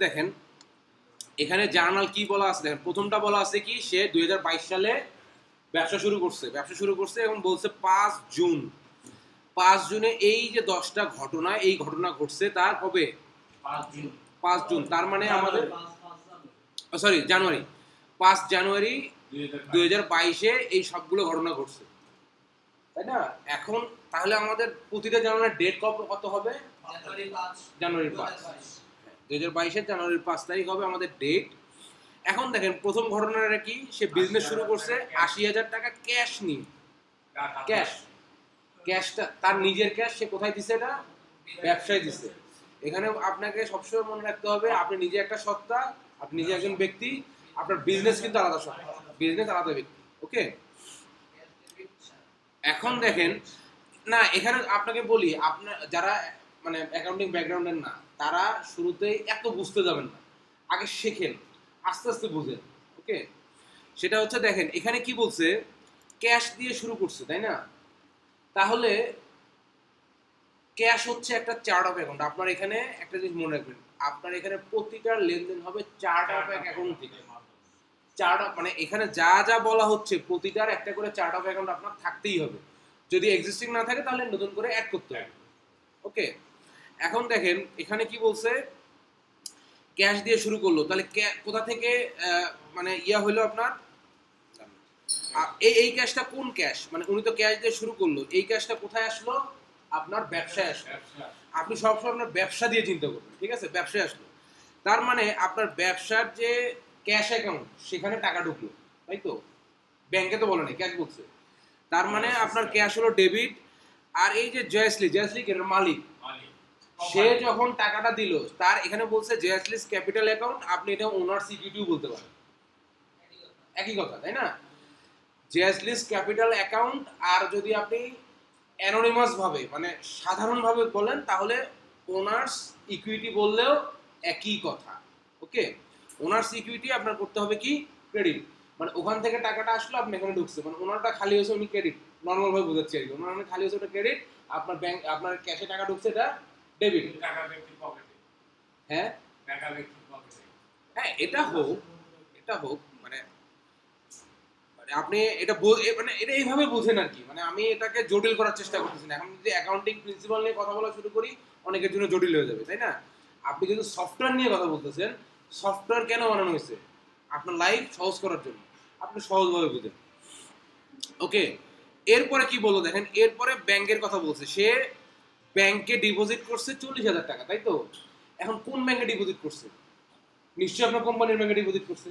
দেখেন এখানে জার্নাল কি বলা আছে দেখেন। প্রথমটা বলা আছে কি, সে 2022 সালে ব্যবসা শুরু করছে এবং বলছে 5 জুনে এই যে 10টা ঘটনা, এই ঘটনা ঘটছে তার কবে, 5 জুন। তার মানে আমাদের সরি জানুয়ারি, 5 জানুয়ারি 2022-এ এই সবগুলো ঘটনা ঘটছে, তাই না? এখন তাহলে আমাদের প্রতিটা জানুয়ারির ডেট কত হবে, জানুয়ারি 5, 2022-এর জানুয়ারির 5 তারিখ হবে আমাদের ডেট। এখন দেখেন প্রথম ঘটনাটা কি, সে বিজনেস শুরু করছে 80,000 টাকা ক্যাশ নিয়ে। ক্যাশটা তার নিজের ক্যাশ, সে কোথায় দিছে, এটা ব্যবসায় দিছে। এখানে আপনাকে সবসময় মনে রাখতে হবে, আপনি নিজে একটা সত্তা, আপনি নিজে একজন ব্যক্তি, আপনার বিজনেস কিন্তু আলাদা সত্তা, বিজনেস আলাদা ব্যক্তি। ওকে, এখন দেখেন না, এখানে আপনাকে বলি, আপনার যারা মানে অ্যাকাউন্টিং ব্যাকগ্রাউন্ডের না তারা শুরুতেই এত বুঝতে যাবেন না, আগে শেখেন, আস্তে আস্তে বুঝেন। ওকে, সেটা হচ্ছে দেখেন এখানে কি বলছে, ক্যাশ দিয়ে শুরু করছে তাই না? তাহলে ক্যাশ হচ্ছে একটা চার্ট অফ অ্যাকাউন্ট। আপনার এখানে একটা জিনিস মনে রাখবেন, আপনার এখানে প্রতিটা লেনদেন হবে চার্ট অফ অ্যাকাউন্ট থেকে। চার্ট অফ মানে এখানে যা যা বলা হচ্ছে প্রতিটার একটা করে চার্ট অফ অ্যাকাউন্ট আপনার থাকতেই হবে। যদি এক্সিস্টিং না থাকে তাহলে নতুন করে অ্যাড করতে হবে। ওকে, এখন দেখেন এখানে কি বলছে, ক্যাশ দিয়ে শুরু করলো, তাহলে কোথা থেকে মানে ইয়া হইলো আপনার, এই ক্যাশটা কোন ক্যাশ, মানে উনি তো ক্যাশ দিয়ে শুরু করলো, এই ক্যাশটা কোথায় আসলো, আপনার ব্যবসায় আসলো। আপনি সবসময় আপনার ব্যবসা দিয়ে চিন্তা করবেন, ঠিক আছে, ব্যবসায় আসলো, তার মানে আপনার ব্যবসার যে ক্যাশ অ্যাকাউন্ট সেখানে টাকা ঢুকলো, তাই তো, ব্যাংকে তো বলে নাই, ক্যাশ বলছে, তার মানে আপনার ক্যাশ হলো ডেবিট। আর এই যে জয়শ্রী এর মালিক, সে যখন টাকাটা দিল, তার এখানে বলছে জেএসলিস ক্যাপিটাল অ্যাকাউন্ট, আপনি এটা ওনার সিকিউরিটিও বলতে পারেন, একই কথা তাই না, জেএসলিস ক্যাপিটাল অ্যাকাউন্ট। আর যদি আপনি অ্যানোনিমাস ভাবে মানে সাধারণ ভাবে বলেন তাহলে ওনার্স ইকুইটি বললেও একই কথা। ওকে, ওনার্স ইকুইটি আপনার করতে হবে কি ক্রেডিট, মানে ওখান থেকে টাকাটা আসলো আপনি এখানে ঢুকছে, মানে ওনারটা খালি হয়েছে উনি ক্রেডিট, নর্মাল ভাবে বোঝাচ্ছি আর কি, ওনার খালি হয়েছে ওটা ক্রেডিট, আপনার ব্যাংক আপনার ক্যাশে টাকা ঢুকছে এটা ডেবিট। টাকা ব্যক্তির পকেটে, হ্যাঁ টাকা ব্যক্তির পকেটে, হ্যাঁ এটা হোক, এটা হোক, মানে মানে আপনি এটা মানে এটা এইভাবে বোঝেন আর কি, মানে আমি এটাকে জটিল করার চেষ্টা করতেছি না। এখন যদি অ্যাকাউন্টিং প্রিন্সিপাল নিয়ে কথা বলা শুরু করি অনেকের জন্য জটিল হয়ে যাবে, তাই না। আপনি যদি সফটওয়্যার নিয়ে কথা বলতেছেন, সফটওয়্যার কেন বানানো হয়েছে, আপনার লাইফ সহজ করার জন্য, আপনি সহজভাবে বুঝেন। ওকে, এরপরে কি বলবো দেখেন, এরপরে ব্যাংকের কথা বলছে, সে ব্যাংকে ডিপোজিট করছে 40,000 টাকা, তাই তো। এখন কোন ব্যাংকে ডিপোজিট করছে, নিশ্চয়ই আপনার কোম্পানির ব্যাংকে ডিপোজিট করছে।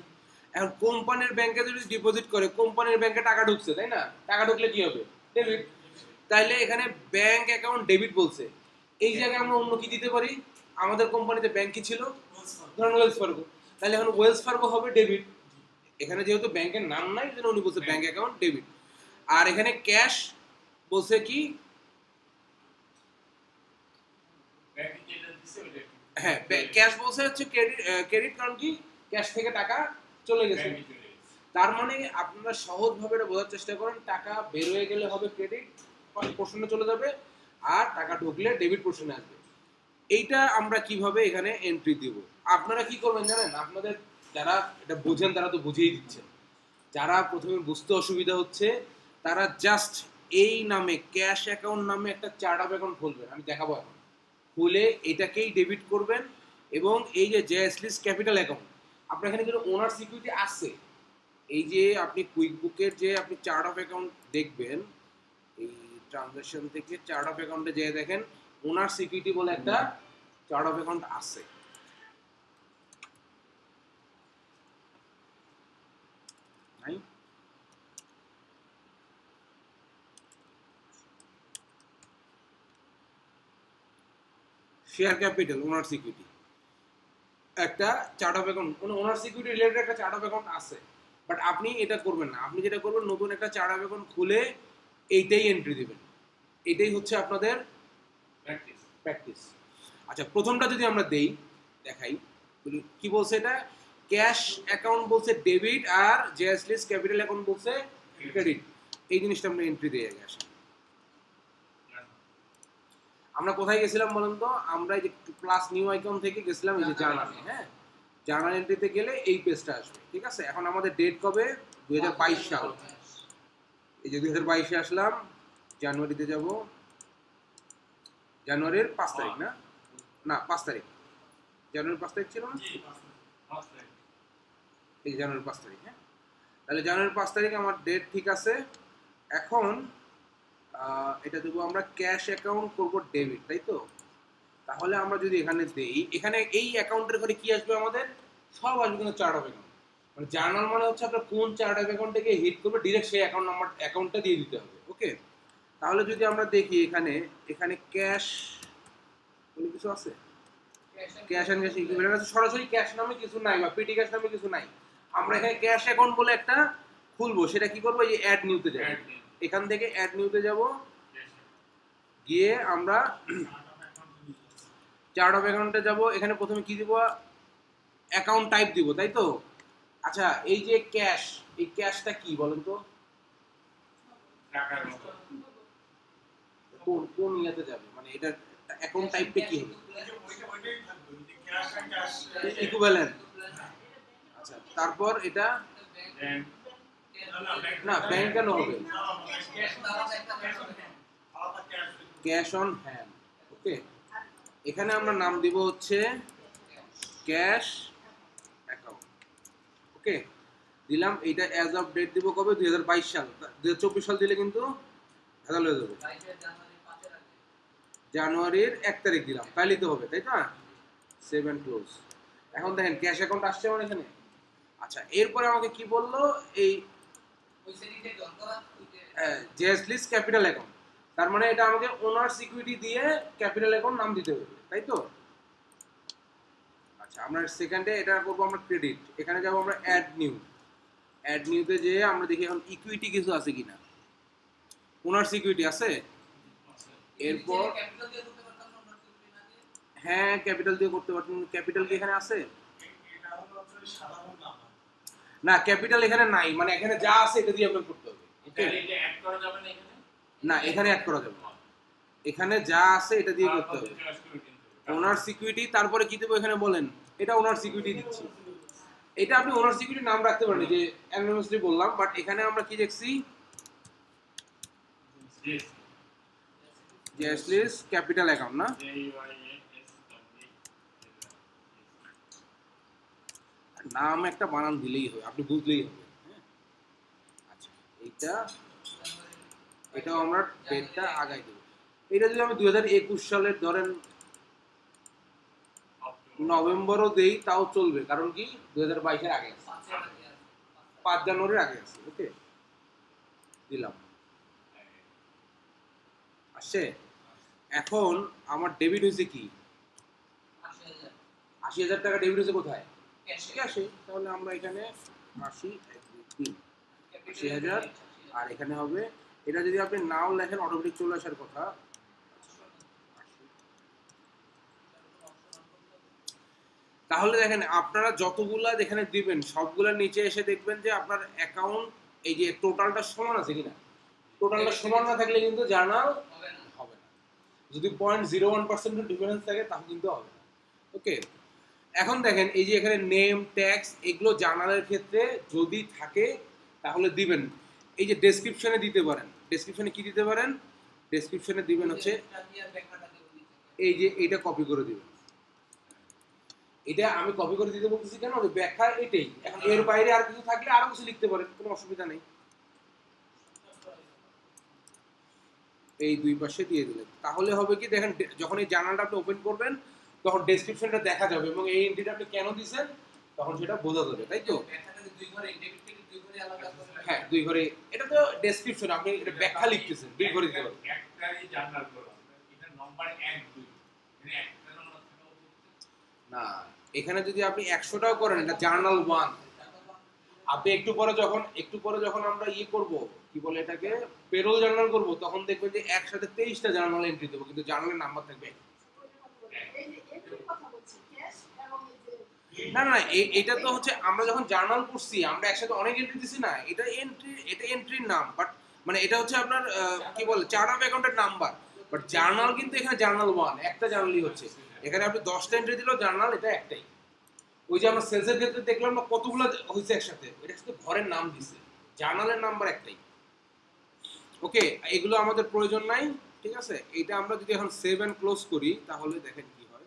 এখন কোম্পানির ব্যাংকে যদি ডিপোজিট করে, কোম্পানির ব্যাংকে টাকা ঢুকছে, তাই না, টাকা ঢুকলে কি হবে, ডেবিট। তাইলে এখানে ব্যাংক অ্যাকাউন্ট ডেবিট বলছে, এই জায়গায় আমরা অন্য কি দিতে পারি, আমাদের কোম্পানিতে ব্যাংক কি ছিল, ধরুন ওয়েলস ফার্গো, তাহলে এখন ওয়েলস ফার্গো হবে ডেবিট। এখানে যেহেতু ব্যাংকের নাম নাই সেজন্য উনি বলছে ব্যাংক অ্যাকাউন্ট ডেবিট। আর এখানে ক্যাশ বলছে কি, ব্যাংকে যেটা দিছে ওইটা হ্যাঁ ক্যাশ বলছে হচ্ছে ক্রেডিট, ক্রেডিট কারণ কি ক্যাশ থেকে টাকা চলে গেছে। ব্যাংকে চলে গেছে। তার মানে আপনারা সহজভাবে এটা বোঝার চেষ্টা করেন, টাকা বের হয়ে গেলে হবে ক্রেডিট পোর্শনে চলে যাবে, আর টাকা ঢুকলে ডেবিট পোর্শনে আসবে। এইটা আমরা কিভাবে এখানে এন্ট্রি দিব, আপনারা কি করবেন জানেন, আপনাদের যারা এটা বোঝেন তারা তো বুঝেই দিচ্ছেন, যারা প্রথমে বুঝতে অসুবিধা হচ্ছে তারা জাস্ট এই নামে ক্যাশ অ্যাকাউন্ট নামে একটা চার্ট অফ অ্যাকাউন্ট খুলবেন, আমি দেখাবো এখন, খুলে এটাকেই ডেবিট করবেন। এবং এই যে জেএসলিস ক্যাপিটাল অ্যাকাউন্ট, আপনার এখানে কিন্তু ওনার সিকিউরিটি আছে, এই যে আপনি কুইক বুকের যে আপনি চার্ট অফ অ্যাকাউন্ট দেখবেন, এই ট্রানজাকশন থেকে চার্ট অফ অ্যাকাউন্টে যেয়ে দেখেন ওনার সিকিউরিটি বলে একটা চার্ট অফ অ্যাকাউন্ট আছে, নাই, শেয়ার ক্যাপিটাল ওনার সিকিউরিটি একটা চার্ট অফ অ্যাকাউন্ট, মানে ওনার সিকিউরিটি রিলেটেড একটা চার্ট অফ অ্যাকাউন্ট আছে। বাট আপনি এটা করবেন না, আপনি যেটা করবেন নতুন একটা চার্ট অফ অ্যাকাউন্ট খুলে এইটাই এন্ট্রি দিবেন, এটাই হচ্ছে আপনাদের প্র্যাকটিস। প্র্যাকটিস। আচ্ছা প্রথমটা যদি আমরা দেই, দেখাই কি বলছে, এটা ক্যাশ অ্যাকাউন্ট বলছে ডেবিট, আর জেএসলিস ক্যাপিটাল অ্যাকাউন্ট বলছে ক্রেডিট। এই জিনিসটা আমরা এন্ট্রি দিয়ে আগে আসি। আমরা কোথায় গেছিলাম বলেন তো, আমরা এই যে প্লাস নিউ আইকন থেকে গেছিলাম এই যে জার্নালে, হ্যাঁ জার্নাল এন্ট্রিতে গেলে এই পেজটা আসবে, ঠিক আছে। এখন আমাদের ডেট কবে, 2022 সাল, এই যে 2022-এ আসলাম, জানুয়ারিতে যাব, জানুয়ারির 5 তারিখ না, না 5 তারিখ, জানুয়ারির 5 তারিখ ছিল না, এই জানুয়ারির 5 তারিখ, হ্যাঁ তাহলে জানুয়ারির 5 তারিখ আমার ডেট ঠিক আছে। এখন এটা দেবো আমরা ক্যাশ অ্যাকাউন্ট করবো ডেবিট, তাই তো। তাহলে আমরা যদি এখানে দেই, এখানে এই অ্যাকাউন্টের ঘরে কি আসবে আমাদের, সব আসবে কিন্তু চার্ট অফ অ্যাকাউন্ট, মানে জার্নাল মানে হচ্ছে আপনার কোন চার্ট অফ অ্যাকাউন্ট থেকে হিট করবে ডিরেক্ট সেই অ্যাকাউন্ট নাম্বার অ্যাকাউন্টটা দিয়ে দিতে হবে। ওকে, তাহলে যদি আমরা দেখি এখানে, এখানে ক্যাশ বলে কিছু আছে, ক্যাশ এন্ড ক্যাশ ইকুইভ্যালেন্ট আছে, সরাসরি ক্যাশ নামে কিছু নাই বা পিটি ক্যাশ নামে কিছু নাই, আমরা এখানে ক্যাশ অ্যাকাউন্ট বলে একটা খুলবো, সেটা কি করবো, এই যে অ্যাড নিউতে যাব, এখান থেকে অ্যাড নিউতে যাব, গিয়ে আমরা চার্ট অফ অ্যাকাউন্টে যাব, এখানে প্রথমে কি দিব, অ্যাকাউন্ট টাইপ দিব, তাই তো। আচ্ছা এই যে ক্যাশ, এই ক্যাশটা কি বলেন তো, টাকার মতো কোন কোন ইয়াতে যাবে, মানে এটা অ্যাকাউন্ট টাইপটা কি হবে? ওইটাই থাকবে যদি ক্যাশ আর ক্যাশ ইকুইভ্যালেন্ট। আচ্ছা, তারপর এটা না ব্যাংক কেন হবে? Cash on hand. ওকে, এখানে আমরা নাম দিব হচ্ছে ক্যাশ অ্যাকাউন্ট। ওকে, দিলাম। এইটা অ্যাজ অফ ডেট দিব কবে? 2022 সাল। 2024 সাল দিলে কিন্তু ভেজাল হয়ে যাবে। জানুয়ারির 1 তারিখ দিলাম, তাইলেই তো হবে, তাই না? Save and close. এখন দেখেন ক্যাশ অ্যাকাউন্ট আসছে আমার এখানে। আচ্ছা, এরপরে আমাকে কি বললো? এই জেএসলিস ক্যাপিটাল অ্যাকাউন্ট, তার মানে এটা আমাকে ওনার্স ইকুইটি দিয়ে ক্যাপিটাল অ্যাকাউন্ট নাম দিতে হবে, তাই তো? আচ্ছা, আমরা সেকেন্ডে এটা করবো আমরা ক্রেডিট। এখানে যাবো আমরা অ্যাড নিউ। অ্যাড নিউতে যেয়ে আমরা দেখি এখন ইকুইটি কিছু আছে কিনা। ওনার্স ইকুইটি আছে। এরপর হ্যাঁ, ক্যাপিটাল দিয়ে করতে পারতেন। ক্যাপিটাল কি এখানে আছে? এটা হলো আসলে সাধারণ নাম। না, ক্যাপিটাল এখানে নাই, মানে এখানে যা আছে এটা দিয়ে আপনাকে করতে হবে। এটা অ্যাড করা যাবে না এখানে? না, এখানে অ্যাড করা যাবে না। এখানে যা আছে এটা দিয়ে করতে হবে। ওনার সিকিউরিটি, তারপরে কি দেবো এখানে বলেন? এটা ওনার সিকিউরিটি দিচ্ছি। এটা আপনি ওনার সিকিউরিটি নাম রাখতে পারেন, যে অ্যানোনিমাসলি বললাম, বাট এখানে আমরা কি দেখছি? জেএসলিস ক্যাপিটাল অ্যাকাউন্ট না? নাম একটা বানান দিলেই হবে, আপনি বুঝলেই হবে। হ্যাঁ, আচ্ছা, এটাও আমরা ডেটটা আগাই দেবো। এটা যদি আমি 2021 সালের ধরেন নভেম্বরও দেই তাও চলবে, কারণ কি 2022-এর আগে আছে, 5 জানুয়ারির আগে আছে। ওকে, দিলাম, আসছে। এখন আমার ডেবিট হয়েছে কি? 80,000 টাকা ডেবিট হয়েছে কোথায়? ক্যাশে। তাহলে আমরা এখানে 80, 1, 2, 3, 80,000, আর এখানে হবে, এটা যদি আপনি নাও লেখেন অটোমেটিক চলে আসার কথা। তাহলে দেখেন আপনারা যতগুলা যেখানে দিবেন সবগুলোর নিচে এসে দেখবেন যে আপনার অ্যাকাউন্ট এই যে টোটালটা সমান আছে কিনা। টোটালটা সমান না থাকলে কিন্তু জার্নাল হবে না। যদি 0.01% ডিফারেন্স থাকে তাহলে কিন্তু হবে না। ওকে, এখন দেখেন এই যে এখানে নেম, ট্যাক্স, এগুলো জার্নালের ক্ষেত্রে যদি থাকে তাহলে দিবেন। এই যে ডেসক্রিপশনে দিতে পারেন। ডেসক্রিপশনে কি দিতে পারেন? ডেসক্রিপশনে দিবেন হচ্ছে এই যে এইটা কপি করে দিবেন। এটা আমি কপি করে দিতে বলতেছি কেন? ব্যাখ্যা এটাই। এখন এর বাইরে আর কিছু থাকলে আরো কিছু লিখতে পারেন, কোনো অসুবিধা নেই। এই দুই পাশে দিয়ে দিলেন, তাহলে হবে কি দেখেন, যখন এই জার্নালটা আপনি ওপেন করবেন তখন ডেসক্রিপশনটা দেখা যাবে এবং এই এন্ট্রিটা আপনি কেন দিয়েছেন তখন সেটা বোঝা যাবে, তাই তো? হ্যাঁ, 2 ঘরে। এটা তো ডেসক্রিপশন, আপনি এটা ব্যাখ্যা লিখতেছেন 2 ঘরে দিতে পারবেন। একটাই জার্নাল করো, এটা নাম্বার 1 2 মানে একটা নাম্বার থাকা উচিত না, এখানে যদি আপনি 100টাও করেন এটা জার্নাল 1। আপনি একটু পরে যখন আমরা করব, কি বলে এটাকে, পেরোল জার্নাল করব, তখন দেখবেন যে একসাথে 23টা জার্নাল এন্ট্রি দেবো, কিন্তু জার্নালের নাম্বার থাকবে। না না, এটা তো হচ্ছে আমরা যখন জার্নাল করছি আমরা একসাথে অনেক এন্ট্রি দিছি না, এটা এন্ট্রির নাম, বাট মানে এটা হচ্ছে আপনার কি বলে চার্ট অফ অ্যাকাউন্টের নাম্বার। বাট জার্নাল কিন্তু এখানে জার্নাল 1, একটা জার্নালই হচ্ছে। এখানে আপনি 10টা এন্ট্রি দিলেও জার্নাল এটা একটাই। ওই যে আমরা সেলসের ক্ষেত্রে দেখলাম না কতগুলো হয়েছে একসাথে, এটা শুধু ঘরের নাম দিছে, জার্নালের নাম্বার একটাই। ওকে, এগুলো আমাদের প্রয়োজন নাই, ঠিক আছে? এটা আমরা যদি এখন সেভ এন্ড ক্লোজ করি তাহলে দেখেন কি হয়।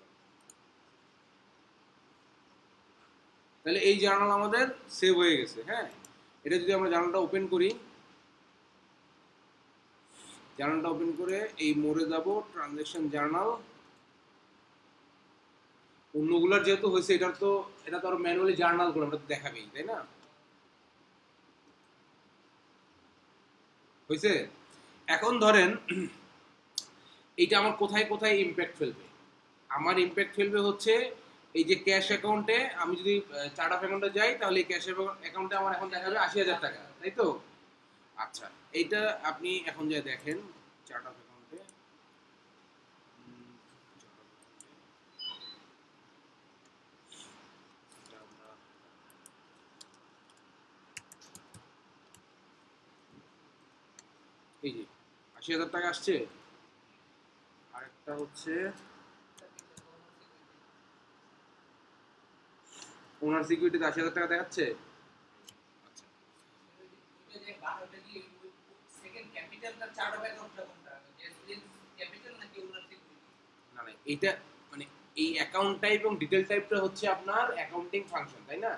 তাহলে এই জার্নাল আমাদের সেভ হয়ে গেছে। হ্যাঁ, এটা যদি আমরা জার্নালটা ওপেন করি, জার্নালটা ওপেন করে এই মোড়ে যাব, ট্রানজ্যাকশন জার্নাল। অন্যগুলোর যেহেতু হয়েছে এটা তো আরো ম্যানুয়ালি জার্নাল করে আমরা তো দেখাবেই, তাই না? হয়েছে। এখন ধরেন এইটা আমার কোথায় কোথায় ইমপ্যাক্ট ফেলবে? আমার ইমপ্যাক্ট ফেলবে হচ্ছে এই যে ক্যাশ অ্যাকাউন্টে। আমি যদি চার্ট অফ অ্যাকাউন্টে যাই তাহলে এই ক্যাশ অ্যাকাউন্টে আমার এখন দেখাবে 80,000 টাকা, তাই তো? আচ্ছা, এইটা আপনি এখন যা দেখেন চার্ট অফ অ্যাকাউন্টে, এই যে 80,000 টাকা আসছে। আরেকটা একটা হচ্ছে ওনার সিকিউরিটিতে ৮০,০০০ টাকা দেখাচ্ছে। আচ্ছা, না না, এইটা মানে এই অ্যাকাউন্ট টাইপ এবং ডিটেল টাইপটা হচ্ছে আপনার অ্যাকাউন্টিং ফাংশন, তাই না?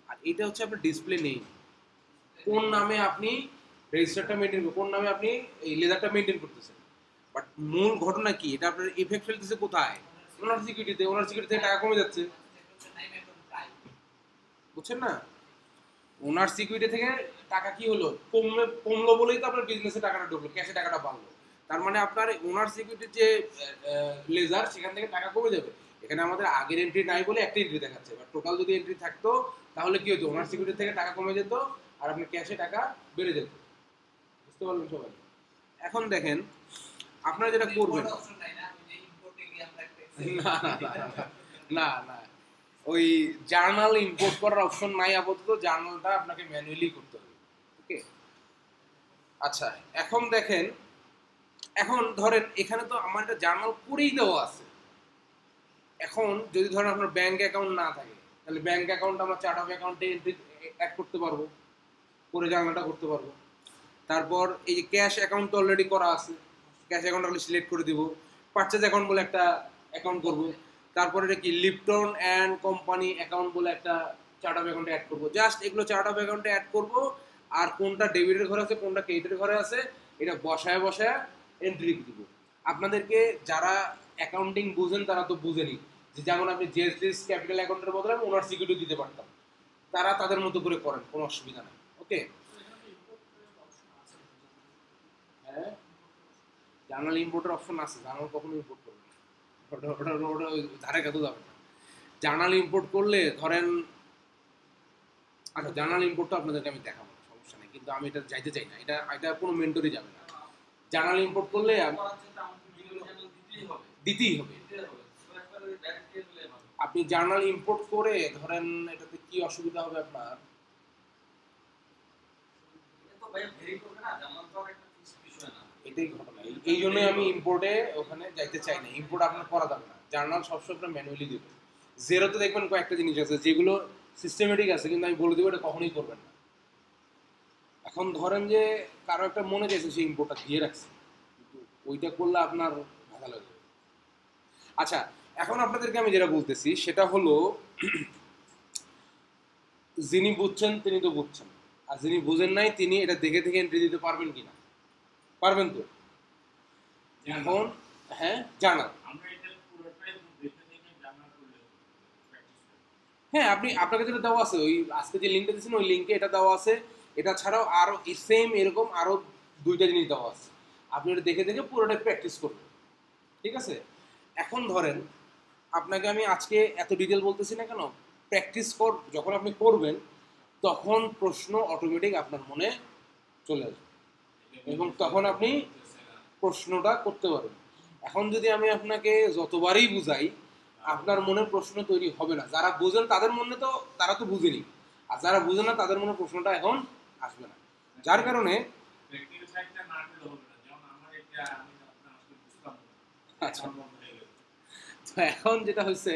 আর এটা হচ্ছে আপনার ডিসপ্লে নেই, কোন নামে আপনি রেজিস্টারটা মেনটেন করবেন, কোন নামে আপনি এই লেজারটা মেনটেন করতেছেন। বাট মূল ঘটনা কি, এটা আপনার ইফেক্ট ফেলতেছে কোথায়? ওনার সিকিউরিটিতে। ওনার সিকিউরিটি থেকে টাকা কমে যাচ্ছে, বুঝছেন না? ওনার সিকিউরিটি থেকে টাকা কি হলো, কমলো বলেই তো আপনার বিজনেসে টাকাটা ঢুকলো, ক্যাশে টাকাটা বাড়লো। তার মানে আপনার ওনার সিকিউরিটির যে লেজার, সেখান থেকে টাকা কমে যাবে। এখানে আমাদের আগের এন্ট্রি নাই বলে একটা এন্ট্রি দেখাচ্ছে, বাট টোটাল যদি এন্ট্রি থাকতো তাহলে কি হতো, ওনার সিকিউরিটি থেকে টাকা কমে যেত আর আপনার ক্যাশে টাকা বেড়ে যেত। বুঝতে পারলেন সবাই? এখন দেখেন আপনারা যেটা করবেন, না না না না না না, ওই জার্নাল ইম্পোর্ট করার অপশন নাই আপাতত, জার্নালটা আপনাকে ম্যানুয়ালি করতে হবে। ওকে, আচ্ছা এখন দেখেন, এখন ধরেন এখানে তো আমার একটা জার্নাল করেই দেওয়া আছে। এখন যদি ধরেন আপনার ব্যাংক অ্যাকাউন্ট না থাকে, তাহলে ব্যাংক অ্যাকাউন্ট আমরা চার্ট অফ অ্যাকাউন্টে এন্ট্রি অ্যাড করতে পারবো, করে জার্নালটা করতে পারবো। তারপর এই যে ক্যাশ অ্যাকাউন্ট তো অলরেডি করা আছে, ক্যাশ অ্যাকাউন্ট আপনি সিলেক্ট করে দিব। পারচেজ অ্যাকাউন্ট বলে একটা অ্যাকাউন্ট করব। তারপরে এটা কি লিপটন অ্যান্ড কোম্পানি অ্যাকাউন্ট বলে একটা চার্ট অফ অ্যাকাউন্টে অ্যাড করব। জাস্ট এগুলো চার্ট অফ অ্যাকাউন্টে অ্যাড করব, আর কোনটা ডেবিটের ঘরে আছে কোনটা ক্রেডিটের ঘরে আছে এটা বসায় বসায় এন্ট্রি দিব। আপনাদেরকে যারা অ্যাকাউন্টিং বুঝেন তারা তো বুঝেনি, যে যেমন আপনি জেএসডিএস ক্যাপিটাল অ্যাকাউন্টের বদলে আমি ওনার সিকিউরিটি দিতে পারতাম, তারা তাদের মতো করে করেন, কোনো অসুবিধা নেই। ওকে, হ্যাঁ, জার্নাল ইম্পোর্টের অপশন আছে, জার্নাল কখনো ইম্পোর্ট করবে না, ওটা ওই ধারে কাছেও যাবে না। জার্নাল ইম্পোর্ট করলে ধরেন, আচ্ছা জার্নাল ইম্পোর্টটা আপনাদেরকে আমি দেখাবো, সমস্যা নেই, কিন্তু আমি এটা যাইতে চাই না, এটা এটা কোনো মেন্টরই যাবে না। জার্নাল ইম্পোর্ট করলে দিতেই হবে। আপনি জার্নাল ইম্পোর্ট করে ধরেন এটাতে কি অসুবিধা হবে আপনার, এটাই ঘটনা। এই জন্যই আমি ইম্পোর্টে ওখানে যাইতে চাই না, ইম্পোর্ট আপনার করা যাবে না, জার্নাল সবসময় আপনার ম্যানুয়ালি দেবে। জেরোতে দেখবেন কয়েকটা জিনিস আছে যেগুলো সিস্টেমেটিক আছে, কিন্তু আমি বলে দেবো এটা কখনোই করবেন না। এখন ধরেন যে কারো একটা মনে চাইছে সেই ইম্পোর্টটা দিয়ে রাখছে, কিন্তু ওইটা করলে আপনার ভালো লাগবে। আচ্ছা, এখন আপনাদেরকে আমি যেটা বলতেছি সেটা হলো, যিনি বুঝছেন তিনি তো বুঝছেন, আর যিনি বুঝেন নাই তিনি এটা দেখে দেখে এন্ট্রি দিতে পারবেন কিনা, পারবেন তো? এখন হ্যাঁ, জানান। হ্যাঁ, আপনি আপনাকে যেটা দেওয়া আছে ওই আজকে যে লিঙ্কটা দিয়েছেন ওই লিঙ্কে এটা দেওয়া আছে। এটা ছাড়াও আরো সেম এরকম আরো দুইটা জিনিস দেওয়া আছে, আপনি এটা দেখে দেখে পুরোটা প্র্যাকটিস করবেন। ঠিক আছে, এখন ধরেন আপনাকে আমি আজকে এত ডিটেল বলতেছি না কেন, প্র্যাকটিস যখন আপনি করবেন তখন প্রশ্ন অটোমেটিক আপনার মনে চলে আসবে এবং তখন আপনি প্রশ্নটা করতে পারবেন। এখন যদি আমি আপনাকে যতবারই বুঝাই আপনার মনে প্রশ্ন তৈরি হবে না। যারা বোঝেন তাদের মনে তো, তারা তো বুঝেনি, আর যারা বুঝে না তাদের মনে প্রশ্নটা এখন আসবে না। যার কারণে আচ্ছা, তো এখন যেটা হচ্ছে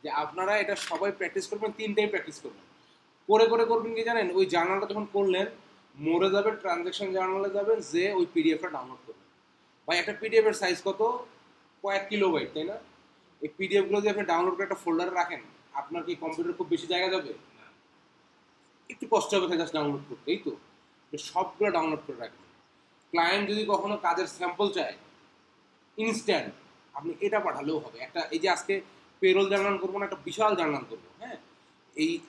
যে আপনারা এটা সবাই প্র্যাকটিস করবেন, 3 টাইম প্র্যাকটিস করবেন। করে করে করবেন কি জানেন, ওই জার্নালটা যখন করলেন মোড়ে যাবেন, ট্রানজ্যাকশন জার্নালে যাবেন, যে ওই পিডিএফটা ডাউনলোড করবেন। ভাই একটা পিডিএফ এর সাইজ কত, কয়েক কিলোবাইট, তাই না? এই পিডিএফ গুলো যদি আপনি ডাউনলোড করে একটা ফোল্ডারে রাখেন, আপনার কি কম্পিউটার খুব বেশি জায়গা যাবে? একটু কষ্ট হবে জাস্ট ডাউনলোড করতে, এই তো। সবগুলো ডাউনলোড করে রাখবেন। ক্লায়েন্ট যদি কখনো কাজের স্যাম্পল চায় ইনস্ট্যান্ট আপনি এটা পাঠালেও হবে। একটা এই যে আজকে পেরোল জার্নাল করবো না, একটা বিশাল জার্নাল করবো, হ্যাঁ,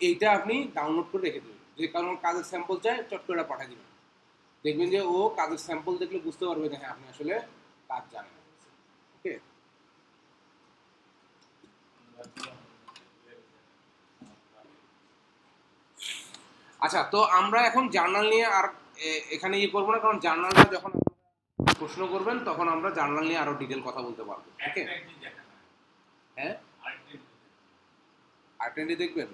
এইটা আপনি ডাউনলোড করে রেখে দেবেন, যে কারণ কাজের স্যাম্পল চায় চট করে পাঠিয়ে দেবেন। দেখবেন যে ও কাজের স্যাম্পল দেখলে বুঝতে পারবে যে হ্যাঁ আপনি আসলে কাজ জানেন। ওকে, আচ্ছা, তো আমরা এখন জার্নাল নিয়ে আর এখানে ইয়ে করবো না, কারণ জার্নালটা যখন প্রশ্ন করবেন তখন আমরা জার্নাল নিয়ে আরো ডিটেল কথা বলতে পারবো। ওকে, হ্যাঁ, আর্টেন্ডি দেখবেন।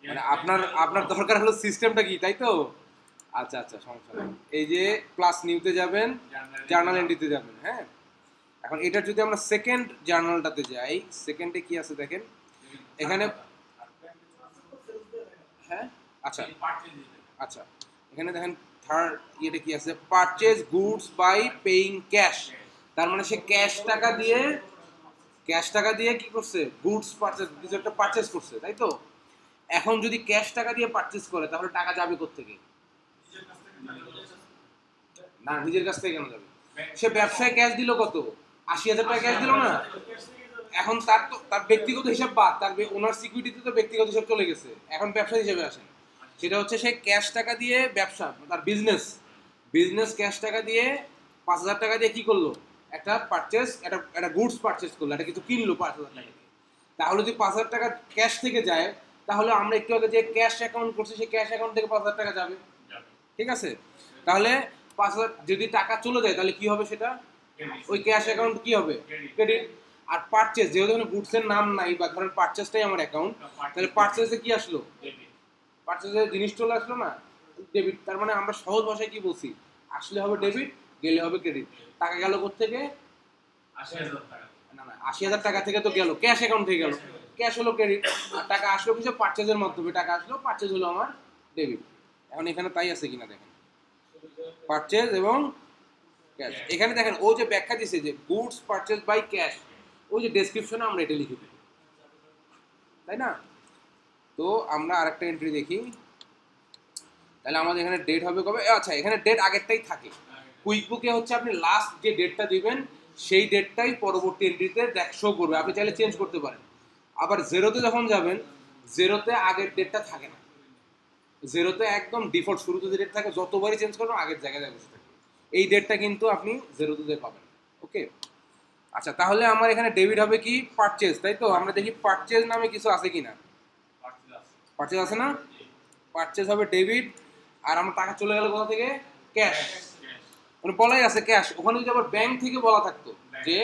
মানে আপনার আপনার দরকার হলো সিস্টেমটা কি, তাই তো? আচ্ছা আচ্ছা, সমস্যা নেই। এই যে প্লাস নিউতে যাবেন, জার্নাল এন্ট্রিতে যাবেন, হ্যাঁ। এখন এটা যদি আমরা সেকেন্ড জার্নালটাতে যাই, সেকেন্ডে কি আছে দেখেন এখানে, হ্যাঁ আচ্ছা আচ্ছা, এখানে দেখেন থার্ড ইয়েটা কি আছে, purchase goods by paying cash. তার মানে সে ক্যাশ টাকা দিয়ে কি করছে, গুডস পারচেজ, কিছু একটা পারচেজ করছে, তাই তো। এখন যদি ক্যাশ টাকা দিয়ে পারচেজ করে তাহলে টাকা যাবে কোত্থেকে? না, নিজের কাছ থেকে কেন যাবে? সে ব্যবসায় ক্যাশ দিল কত, ৮০,০০০ টাকা ক্যাশ দিল না। এখন তার ব্যক্তিগত হিসাব বাদ, তার ওনার সিকিউরিটিতে তো ব্যক্তিগত হিসাব চলে গেছে, এখন ব্যবসা হিসেবে আসেন। সেটা হচ্ছে সে ক্যাশ টাকা দিয়ে ব্যবসা, তার বিজনেস ক্যাশ টাকা দিয়ে ৫,০০০ টাকা দিয়ে কি করলো, একটা পারচেস, একটা গুডস পারচেস করলো, একটা কিছু কিনলো ৫,০০০ টাকা দিয়ে। তাহলে যদি ৫,০০০ টাকা ক্যাশ থেকে যায়, তাহলে আমরা একটু আগে যে ক্যাশ অ্যাকাউন্ট করছি সেই ক্যাশ অ্যাকাউন্ট থেকে ৫,০০০ টাকা যাবে, ঠিক আছে। তাহলে ৫,০০০ যদি টাকা চলে যায় তাহলে কি হবে, সেটা ওই ক্যাশ অ্যাকাউন্ট কি হবে, ক্রেডিট। আর পারচেজ, যেহেতু এখানে গুডসের নাম নাই, বা ধরেন পারচেজটাই আমার অ্যাকাউন্ট, তাহলে পারচেজে কি আসলো, পারচেজে জিনিস চলে আসলো না, ডেবিট। তার মানে আমরা সহজ ভাষায় কি বলছি, আসলে হবে ডেবিট, গেলে হবে ক্রেডিট। টাকা গেল কোত্থেকে, ৮০,০০০ টাকা। না না, ৮০,০০০ টাকা থেকে তো গেল, ক্যাশ অ্যাকাউন্ট থেকে গেল, ক্যাশ হলো ক্রেডিট। আর টাকা আসলো কিছু পারচেজের মাধ্যমে, টাকা আসলো, পারচেজ হলো আমার ডেবিট। এখন এখানে তাই আছে কিনা দেখেন, পারচেজ এবং ক্যাশ। এখানে দেখেন ও যে ব্যাখ্যা দিছে যে গুডস পারচেজ বাই ক্যাশ, ওই যে ডেসক্রিপশনে আমরা এটা লিখে দিই, তাই না। তো আমরা আরেকটা এন্ট্রি দেখি, তাহলে আমাদের এখানে ডেট হবে কবে, আচ্ছা এখানে ডেট আগেরটাই থাকে। কুইক বুকে হচ্ছে আপনি লাস্ট যে ডেটটা দিবেন সেই ডেটটাই পরবর্তী এন্ট্রিতে শো করবে, আপনি চাইলে চেঞ্জ করতে পারেন। আবার জেরোতে যখন যাবেন, জেরোতে আগের ডেটটা থাকে না, জেরোতে একদম ডিফল্ট শুরুতে যে ডেট থাকে যতবারই চেঞ্জ করবেন আগের জায়গায় বসে থাকে, এই ডেটটা কিন্তু আপনি জেরোতে পাবেন। ওকে, আচ্ছা তাহলে আমার এখানে ডেবিট হবে কি, পারচেজ, তাই তো। আমরা দেখি পারচেজ নামে কিছু আছে কিনা, পারচেজ আছে না, পারচেজ হবে ডেবিট। আর আমার টাকা চলে গেল কোথা থেকে, ক্যাশ, মানে বলাই আছে ক্যাশ। ওখানে যদি আবার ব্যাংক থেকে বলা থাকতো যে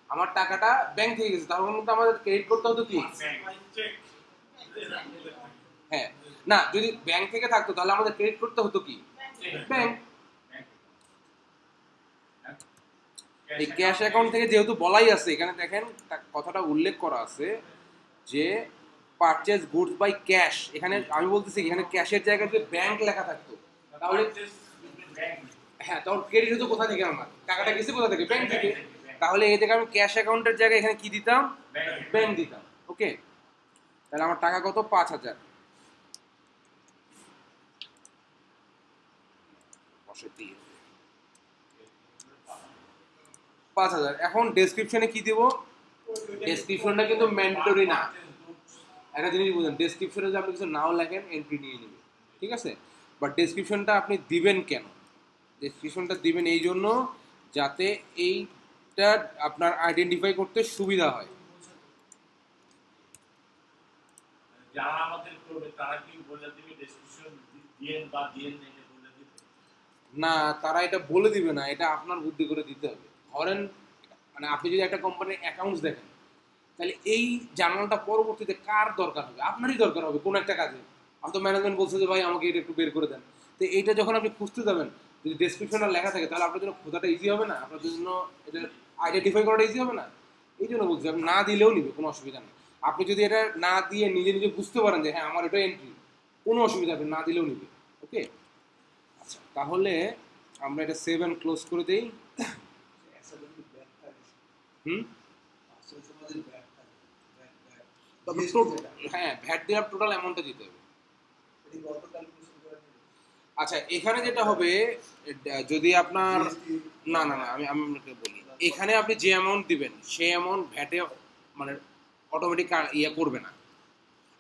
আমার টাকাটা ব্যাংক থেকে গেছে, তাহলে কিন্তু আমাদের ক্রেডিট করতে হতো কি, হ্যাঁ না, যদি ব্যাংক থেকে থাকতো তাহলে আমাদের ক্রেডিট করতে হতো কি, ব্যাংক। এই ক্যাশ অ্যাকাউন্ট থেকে যেহেতু বলাই আছে, এখানে দেখেন কথাটা উল্লেখ করা আছে যে পারচেজ গুডস বাই ক্যাশ। এখানে আমি বলতেছি এখানে ক্যাশের জায়গায় যদি ব্যাংক লেখা থাকতো তাহলে, হ্যাঁ তখন ক্রেডিট হতো কোথা থেকে, আমার টাকাটা গেছে কোথা থেকে, ব্যাংক থেকে। তাহলে এই থেকে আমি ক্যাশ অ্যাকাউন্টের জায়গায় এখানে কি দিতাম, ব্যাংক দিতাম। ওকে, তাহলে আমার টাকা কত, ৫,০০০, ৫,০০০। এখন ডেসক্রিপশনে কি দিব, ডেসক্রিপশনটা কিন্তু ম্যান্ডেটরি না। একটা জিনিস বুঝুন, ডেসক্রিপশনে যদি আপনি কিছু নাও লেখেন এন্ট্রি নিয়ে নেবে, ঠিক আছে। বাট ডেসক্রিপশনটা আপনি দিবেন কেন, ডেসক্রিপশনটা দিবেন এই জন্য যাতে এইটা আপনার আইডেন্টিফাই করতে সুবিধা হয়। যারা আমাদের করবে তারা কি বলে দিবে ডেসক্রিপশন দিয়েন বা দিয়েন না, এটা বলে দিবে না, তারা এটা বলে দিবে না, এটা আপনার বুদ্ধি করে দিতে হবে। ধরেন মানে আপনি যদি একটা কোম্পানির অ্যাকাউন্টস দেখেন, তাহলে এই জার্নালটা পরবর্তীতে কার দরকার হবে, আপনারই দরকার হবে কোনো একটা কাজে। তো ম্যানেজমেন্ট বলছে যে ভাই আমাকে এটা একটু বের করে দেন, তো এইটা যখন আপনি খুঁজতে যাবেন যদি ডেসক্রিপশনটা লেখা থাকে তাহলে আপনার জন্য খোঁজাটা ইজি হবে না, আপনার জন্য এটা আইডেন্টিফাই করাটা ইজি হবে না। এই জন্য বলছি আপনি না দিলেও নিবে, কোনো অসুবিধা নেই। আপনি যদি এটা না দিয়ে নিজে নিজে বুঝতে পারেন যে হ্যাঁ আমার এটা এন্ট্রি, কোনো অসুবিধা হবে না দিলেও নিবে। ওকে, আচ্ছা তাহলে আমরা এটা সেভ অ্যান্ড ক্লোজ করে দেই। হুম, হ্যাঁ ভ্যাট দেওয়ার টোটাল অ্যামাউন্টটা দিতে হবে। আচ্ছা এখানে যেটা হবে, যদি আপনার, না না না, আমি আপনাকে বলি, এখানে আপনি যে অ্যামাউন্ট দিবেন সেই অ্যামাউন্ট ভ্যাটে মানে অটোমেটিক ইয়ে করবে না,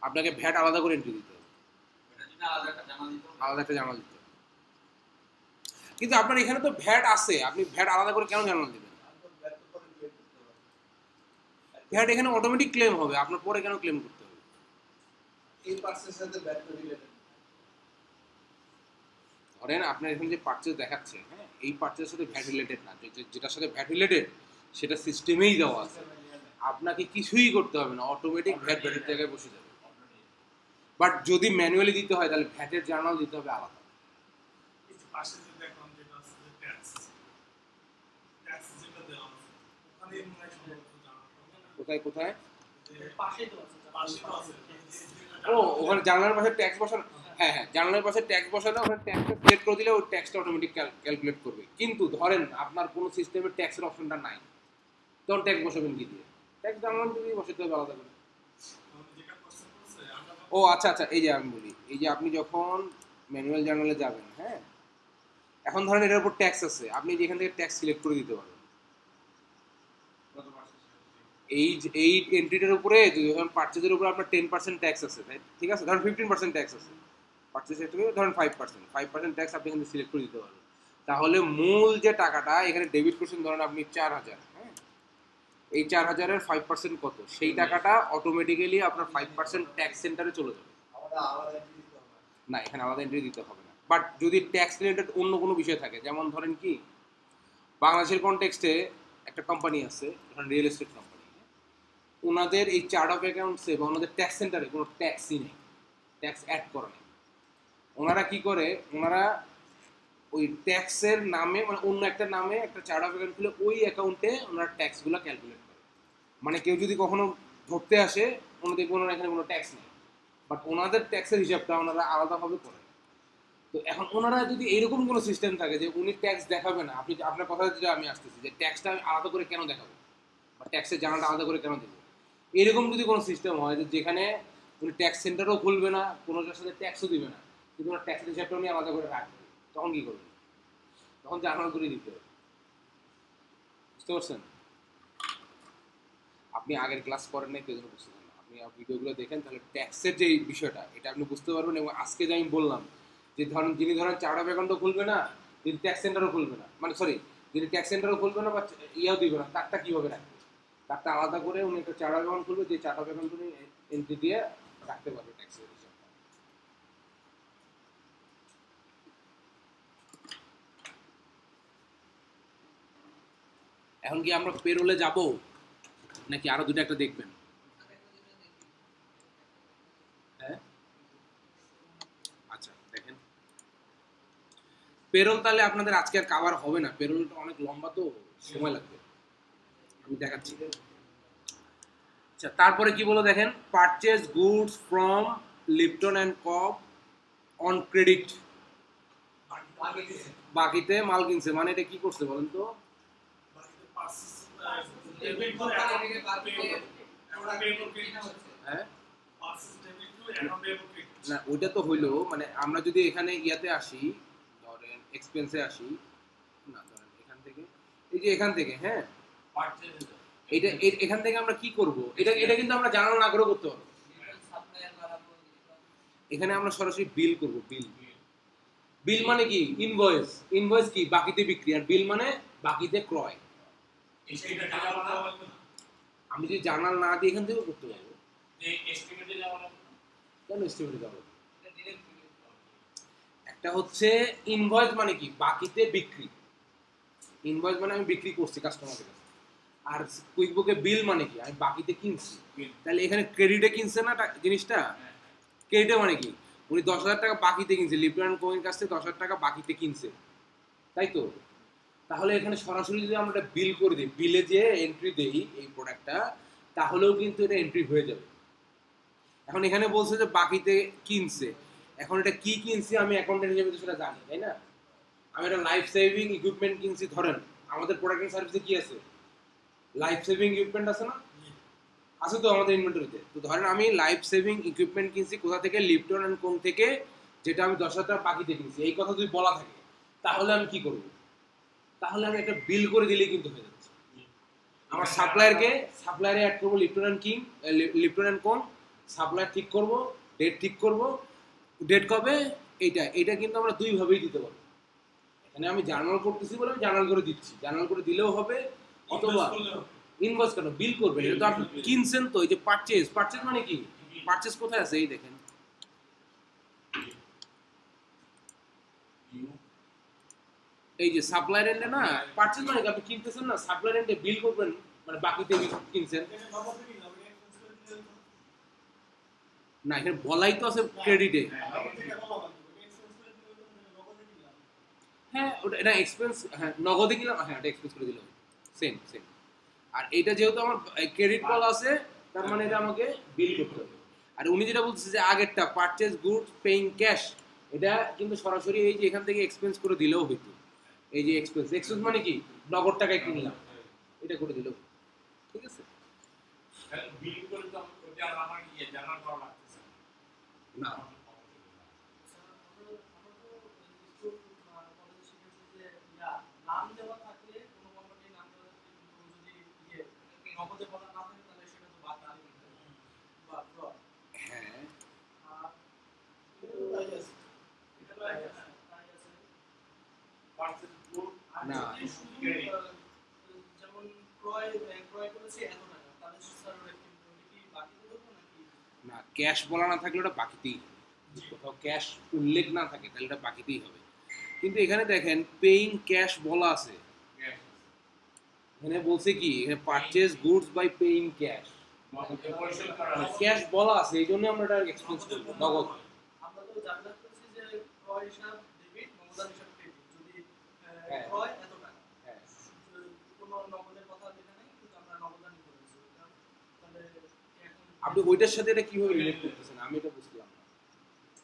আপনাকে ভ্যাট আলাদা করে এন্ট্রি দিতে হবে, আলাদা একটা জার্নাল দিতে হবে। কিন্তু আপনার এখানে তো ভ্যাট আছে, আপনি ভ্যাট আলাদা করে কেন জার্নাল দিবেন, ভ্যাট এখানে অটোমেটিক ক্লেম হবে, আপনার পরে কেন ক্লেম করতে হবে। ধরেন আপনার এখানে যে পারচেজ দেখাচ্ছে, হ্যাঁ এই পারচেজের সাথে ভ্যাট রিলেটেড না, যেটার সাথে ভ্যাট রিলেটেড সেটা সিস্টেমেই দেওয়া আছে, আপনাকে কিছুই করতে হবে না, অটোমেটিক ভ্যাট ভ্যাটের জায়গায় বসে যাবে। বাট যদি ম্যানুয়ালি দিতে হয় তাহলে ভ্যাটের জার্নাল দিতে হবে আলাদা। পাশে যে দেখলাম যেটা আছে যে ট্যাক্স যেটা দেওয়া আছে ওখানে মনে হয় সম্ভবত জানাতে হবে না। কোথায় কোথায়? পাশেই তো আছে, পাশে তো আছে। ও ওখানে জানলার পাশে ট্যাক্স বসানো, হ্যাঁ হ্যাঁ জানলার পাশে ট্যাক্স বসানো, ওখানে ট্যাক্সটা সিলেক্ট করে দিলে ওই ট্যাক্সটা অটোমেটিক ক্যালকুলেট করবে। কিন্তু ধরেন আপনার কোনো সিস্টেমে ট্যাক্সের অপশনটা নাই, তখন ট্যাক্স বসাবেন কি দিয়ে? ট্যাক্স জানলার দিয়ে বসাতে হবে আলাদা করে। যেটা কোশ্চেন করছে আমরা ও আচ্ছা আচ্ছা, এই যে আমি বলি, এই যে আপনি যখন ম্যানুয়াল জার্নালে যাবেন, হ্যাঁ, এখন ধরেন এটার উপর ট্যাক্স আছে, আপনি যেখান থেকে ট্যাক্স সিলেক্ট করে দিতে পারবেন। এই এন্ট্রিটার উপরে ধরেন পার্চেজের উপরে আপনার 10% ট্যাক্স আছে, তাই ঠিক আছে, ধরেন 15% ট্যাক্স আছে পার্চেজের থেকে, ধরেন 5% ট্যাক্স আপনি এখানে সিলেক্ট করে দিতে পারবেন। তাহলে মূল যে টাকাটা এখানে ডেবিট করছেন, ধরেন আপনি 4000, হ্যাঁ, এই 4000-এর 5% কত, সেই টাকাটা অটোমেটিক্যালি আপনার 5% ট্যাক্স সেন্টারে চলে যাবে। না, এখানে আলাদা এন্ট্রি দিতে হবে না। বাট যদি ট্যাক্স রিলেটেড অন্য কোনো বিষয় থাকে, যেমন ধরেন কি বাংলাদেশের কনটেক্সটে একটা কোম্পানি আছে, ধরেন রিয়েল এস্টেট কোম্পানি, ওনাদের এই চার্ট অফ অ্যাকাউন্টসে বা ওনাদের ট্যাক্স সেন্টারে কোনো ট্যাক্সই নেই, ট্যাক্স অ্যাড করে নেই। ওনারা কি করে, ওনারা ওই ট্যাক্সের নামে মানে অন্য একটা নামে একটা চার্ট অফ অ্যাকাউন্ট খুলে ওই অ্যাকাউন্টে ওনারা ট্যাক্সগুলো ক্যালকুলেট করে। মানে কেউ যদি কখনো ধরতে আসে, ওনাদের দেখবো ওনারা এখানে কোনো ট্যাক্স নেই, বাট ওনাদের ট্যাক্সের হিসাবটা ওনারা আলাদাভাবে করে। তো এখন ওনারা যদি এইরকম কোনো সিস্টেম থাকে যে উনি ট্যাক্স দেখাবে না, আপনি আপনার কথা যেটা আমি আসতেছি যে ট্যাক্সটা আমি আলাদা করে কেন দেখাবো বা ট্যাক্সের জানাটা আলাদা করে কেন দেবো, এরকম যদি কোনো সিস্টেম হয় যে যেখানে উনি ট্যাক্স সেন্টারও খুলবে না, কোনোটার সাথে ট্যাক্সও দিবে না, কিন্তু ওনার ট্যাক্সের হিসাবটা উনি আলাদা করে রাখবে, তখন কি করবেন? তখন জার্নাল করে দিতে হবে। বুঝতে পারছেন? আপনি আগের ক্লাস করেন নাই, কেউ বুঝতে পারেন না, আপনি ভিডিওগুলো দেখেন, তাহলে ট্যাক্সের যে বিষয়টা এটা আপনি বুঝতে পারবেন। এবং আজকে যে আমি বললাম যে ধরেন যিনি ধরেন চার্ট অফ অ্যাকাউন্টও খুলবে না, তিনি ট্যাক্স সেন্টারও খুলবে না, মানে সরি, যিনি ট্যাক্স সেন্টারও খুলবে না বা ইয়াও দিবে না, তারটা কীভাবে রাখবে? তারটা আলাদা করে উনি একটা চার্ট অফ অ্যাকাউন্ট খুলবে, যে চার্ট অফ অ্যাকাউন্ট উনি এন্ট্রি দিয়ে রাখতে পারবে ট্যাক্সের হিসাবটা। এখন কি আমরা পেরোলে যাব নাকি আরো দুটো একটা দেখবেন? হ্যাঁ আচ্ছা দেখেন, পেরোল তাহলে আপনাদের আজকে আর কাভার হবে না, পেরোলটা অনেক লম্বা তো সময় লাগবে, আমি দেখাচ্ছি। আচ্ছা তারপরে কি বলো দেখেন, purchase goods from Lipton and co on credit, বাকিতে মাল কিনছে, মানে এটা কি করছে বলেন তো? হ্যাঁ না ওইটা তো হইলো, মানে আমরা যদি এখানে ইয়াতে আসি, ধরেন এক্সপেন্সে আসি, না ধরেন এখান থেকে, এই যে এখান থেকে, হ্যাঁ, এটা এখান থেকে আমরা কি করব, এটা এটা কিন্তু আমরা জানানো না করেও করতে পারবো। এখানে আমরা সরাসরি বিল করব, বিল। বিল মানে কি? ইনভয়েস। ইনভয়েস কি? বাকিতে বিক্রি, আর বিল মানে বাকিতে ক্রয়। আমি যদি জার্নাল না দিয়ে এখান থেকে করতে পারবো। কেন এস্টিমেটে যাবো? একটা হচ্ছে ইনভয়েস মানে কি? বাকিতে বিক্রি। ইনভয়েস মানে আমি বিক্রি করছি কাস্টমারের কাছে। আর কুইকবুকে বিল মানে কি? আমি বাকিতে কিনছি। তাহলে এখানে ক্রেডিটে কিনছে না জিনিসটা? ক্রেডিটে মানে কি? উনি 10,000 টাকা বাকিতে কিনছে, লিপটন কোয়ের কাছ থেকে 10,000 টাকা বাকিতে কিনছে, তাই তো? তাহলে এখানে সরাসরি যদি আমরা বিল করে দিই, বিলে যে এন্ট্রি দেই এই প্রোডাক্টটা, তাহলেও কিন্তু এটা এন্ট্রি হয়ে যাবে। এখন এখানে বলছে যে বাকিতে কিনছে, এখন এটা কি কিনছি আমি অ্যাকাউন্টেন্ট হিসেবে তো সেটা জানি, তাই না? আমি একটা লাইফ সেভিং ইকুইপমেন্ট কিনছি, ধরেন আমাদের প্রোডাক্ট সার্ভিসে কি আছে, লাইফ সেভিং ইকুইপমেন্ট আছে না? আছে তো আমাদের ইনভেন্টরিতে। তো ধরেন আমি লাইফ সেভিং ইকুইপমেন্ট কিনছি কোথা থেকে? লিপটন অ্যান্ড কোং থেকে, যেটা আমি 10,000 টাকা বাকিতে কিনছি, এই কথা যদি বলা থাকে, তাহলে আমি কি করব? তাহলে আমি একটা বিল করে দিলেই কিন্তু হয়ে যাচ্ছে। আমার সাপ্লায়ারে অ্যাড করবো Lipton and king, Lipton and co, supplier ঠিক করব, ডেট ঠিক করব, ডেট কবে, এইটা কিন্তু আমরা দুই ভাবেই দিতে পারবো। এখানে আমি জার্নাল করতেছি বলে আমি জার্নাল করে দিচ্ছি, জার্নাল করে দিলেও হবে, অথবা ইনভয়েস কেন, বিল করবেন, এটা তো আপনি কিনছেন। তো এই যে পারচেজ মানে কি? পারচেজ কোথায় আছে? এই দেখেন, এই যে সাপ্লায়ার এন্ডে না, পারচেজ মানে কি? আপনি কিনতেছেন না, সাপ্লায়ার এন্ডে বিল করবেন, মানে বাকিতে কিনছেন না, এখানে বলাই তো আছে ক্রেডিটে। হ্যাঁ ওটা এটা এক্সপেন্স, হ্যাঁ নগদে কিনলাম, হ্যাঁ এটা এক্সপেন্স করে দিলাম, সেম সেম। আর এটা যেহেতু আমার ক্রেডিট বলা আছে, তার মানে এটা আমাকে বিল করতে হবে। আর উনি যেটা বলছে যে আগেরটা পারচেজ গুডস পেইং ক্যাশ, এটা কিন্তু সরাসরি এই যে এখান থেকে এক্সপেন্স করে দিলেও হইতো। এই যে এক্সপেন্স, এক্সপেন্স মানে কি নগদ টাকায় কিনলাম, এটা করে দিলেও, ঠিক আছে। বিল করে তো ওটা আর আমার জানার করা লাগতেছে না নাম দেওয়া থাকলে কোনো কোম্পানির নাম দেওয়া থাকলে কিন্তু যদি নগদে বলা না থাকে তাহলে সেটা তো বাদ দিতে হবে বা ফ্রড। হ্যাঁ আর এটা তাই আছে পার্সেন্ট গুড না যদি শুধু যেমন ক্রয় করেছি এত টাকা তাহলে স্যার কিন্তু কি বাকি দেবো নাকি? না, ক্যাশ বলা না থাকলে ওটা বাকিতেই হবে। কোথাও ক্যাশ উল্লেখ না থাকে তাহলে এটা বাকিতেই হবে। কিন্তু এখানে দেখেন পেইং ক্যাশ বলা আছে, এখানে বলছে কি এখানে purchase goods by paying cash, পরিশোধ করা ক্যাশ বলা আছে এই জন্য আমরা এটা এক্সপেন্স করবো নগদ। আমরা তো জানতে পারছি যে ক্রয় হিসাব ডেবিট নগদান হিসাব ক্রেডিট যদি হ্যাঁ। ক্রয় এত টাকা হ্যাঁ কোনো নগদের কথা লেখা নেই কিন্তু আমরা নগদানি করেছি তাহলে এখন আপনি ওইটার সাথে এটা কিভাবে রিলেট করতেছেন আমি এটা বুঝলাম না।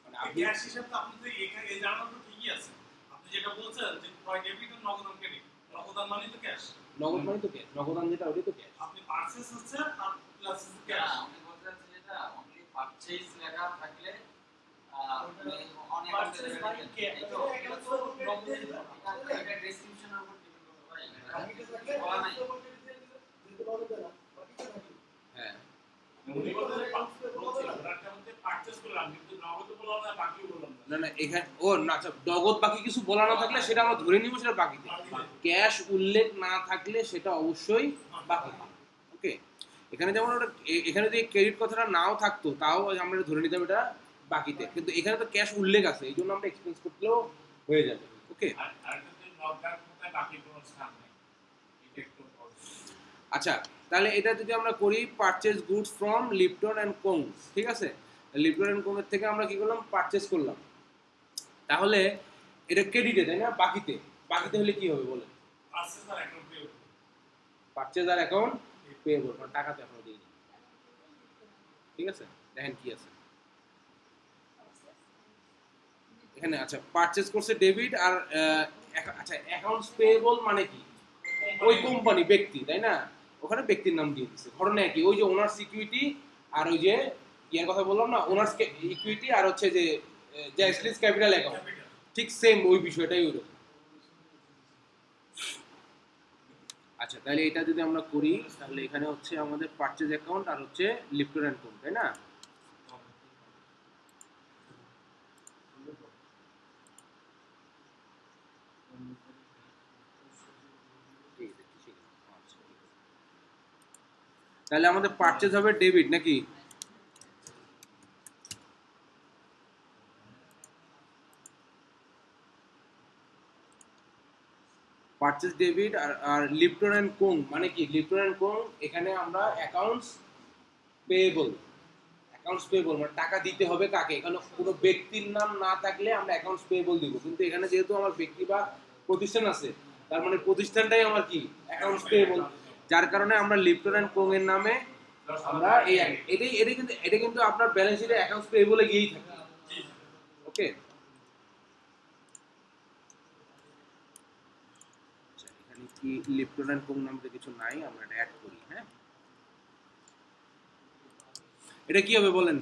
মানে আপনি ক্যাশ হিসাব তো আপনি তো এখানে এই জানানো তো ঠিকই আছে। আপনি যেটা বলছেন যে ক্রয় ডেবিট আর নগদান ক্রেডিট, নগদান মানে তো ক্যাশ, নগদ মানে তো ক্যাশ, নগদান যেটা ওটাই তো ক্যাশ। আপনি পারচেজ হচ্ছে আর প্লাস ক্যাশ। আমি বলতে চাচ্ছি যেটা অনলি পারচেজ লেখা থাকলে অনেক পারচেজ বাই এটা তো নগদে দিতে হবে এটা ডেসক্রিপশনের উপর ডিপেন্ড করতে পারে আমি তো বলা নাই যেতে পারবে না বাকি তো নাকি হ্যাঁ উনি বলতে ওনারটা মধ্যে পারচেজ করলাম কিন্তু নগদে বললাম না, বাকিও বললাম না। না না এখানে ও না আচ্ছা, নগদ বাকি কিছু বলা না থাকলে সেটা আমরা ধরে নিব সেটা বাকিতে, ক্যাশ উল্লেখ না থাকলে সেটা অবশ্যই বাকিতে। ওকে, এখানে যেমন ওটা এখানে যদি ক্রেডিট কথাটা নাও থাকতো তাও আমরা ধরে নিতাম এটা বাকিতে, কিন্তু এখানে তো ক্যাশ উল্লেখ আছে এই জন্য আমরা এক্সপেন্স করলেও হয়ে যাবে। ওকে আর আরেকটা নগদান কোথায় বাকি কোনো স্থান নেই, এটা একটু আচ্ছা, তাহলে এটা যদি আমরা করি purchase goods from Lipton and co, ঠিক আছে, লিপটন অ্যান্ড কোং এর থেকে আমরা কি করলাম পারচেজ করলাম, তাহলে এটা ক্রেডিটে তাই না, বাকিতে, বাকিতে হলে কি হবে বলেন, পারচেজ আর অ্যাকাউন্ট পেয়ে পারচেজ আর অ্যাকাউন্ট পেয়েবল, মানে টাকা তো এখনো দিইনি, ঠিক আছে। দেখেন কি আছে এখানে, আচ্ছা পারচেজ করছে ডেবিট আর আচ্ছা অ্যাকাউন্টস পেয়েবল মানে কি, ওই কোম্পানি ব্যক্তি তাই না, ওখানে ব্যক্তির নাম দিয়ে দিচ্ছে, ঘটনা একই, ওই যে ওনার সিকিউরিটি আর ওই যে ইয়ার কথা বললাম না ওনার্স ইকুইটি আর হচ্ছে যে জ্যাসলিস ক্যাপিটাল অ্যাকাউন্ট, ঠিক সেম ওই বিষয়টাই ওইরকম। আচ্ছা তাহলে এটা যদি আমরা করি তাহলে এখানে হচ্ছে আমাদের পারচেজ অ্যাকাউন্ট আর হচ্ছে লিপটন অ্যান্ড কোং তাই না, তাহলে আমাদের পারচেজ হবে ডেবিট নাকি, পারচেজ ডেবিট আর লিপটন অ্যান্ড কোং মানে কি, লিপটন অ্যান্ড কোং এখানে আমরা অ্যাকাউন্টস পেয়েবল, অ্যাকাউন্টস পেয়েবল মানে টাকা দিতে হবে কাকে, এখানে কোনো ব্যক্তির নাম না থাকলে আমরা অ্যাকাউন্টস পেয়েবল দিব, কিন্তু এখানে যেহেতু আমার ব্যক্তি বা প্রতিষ্ঠান আছে তার মানে প্রতিষ্ঠানটাই আমার কি অ্যাকাউন্টস পেয়েবল, যার কারণে আমরা লিপটন অ্যান্ড কোং এর নামে আমরা এই এটা কিন্তু আপনার ব্যালেন্স শিটে অ্যাকাউন্টস পেয়েবলে গিয়েই থাকে। ওকে, এখানে কি লিপটন অ্যান্ড কোং নামে কিছু নাই, আমরা এটা অ্যাড করি। হ্যাঁ এটা কি হবে বলেন,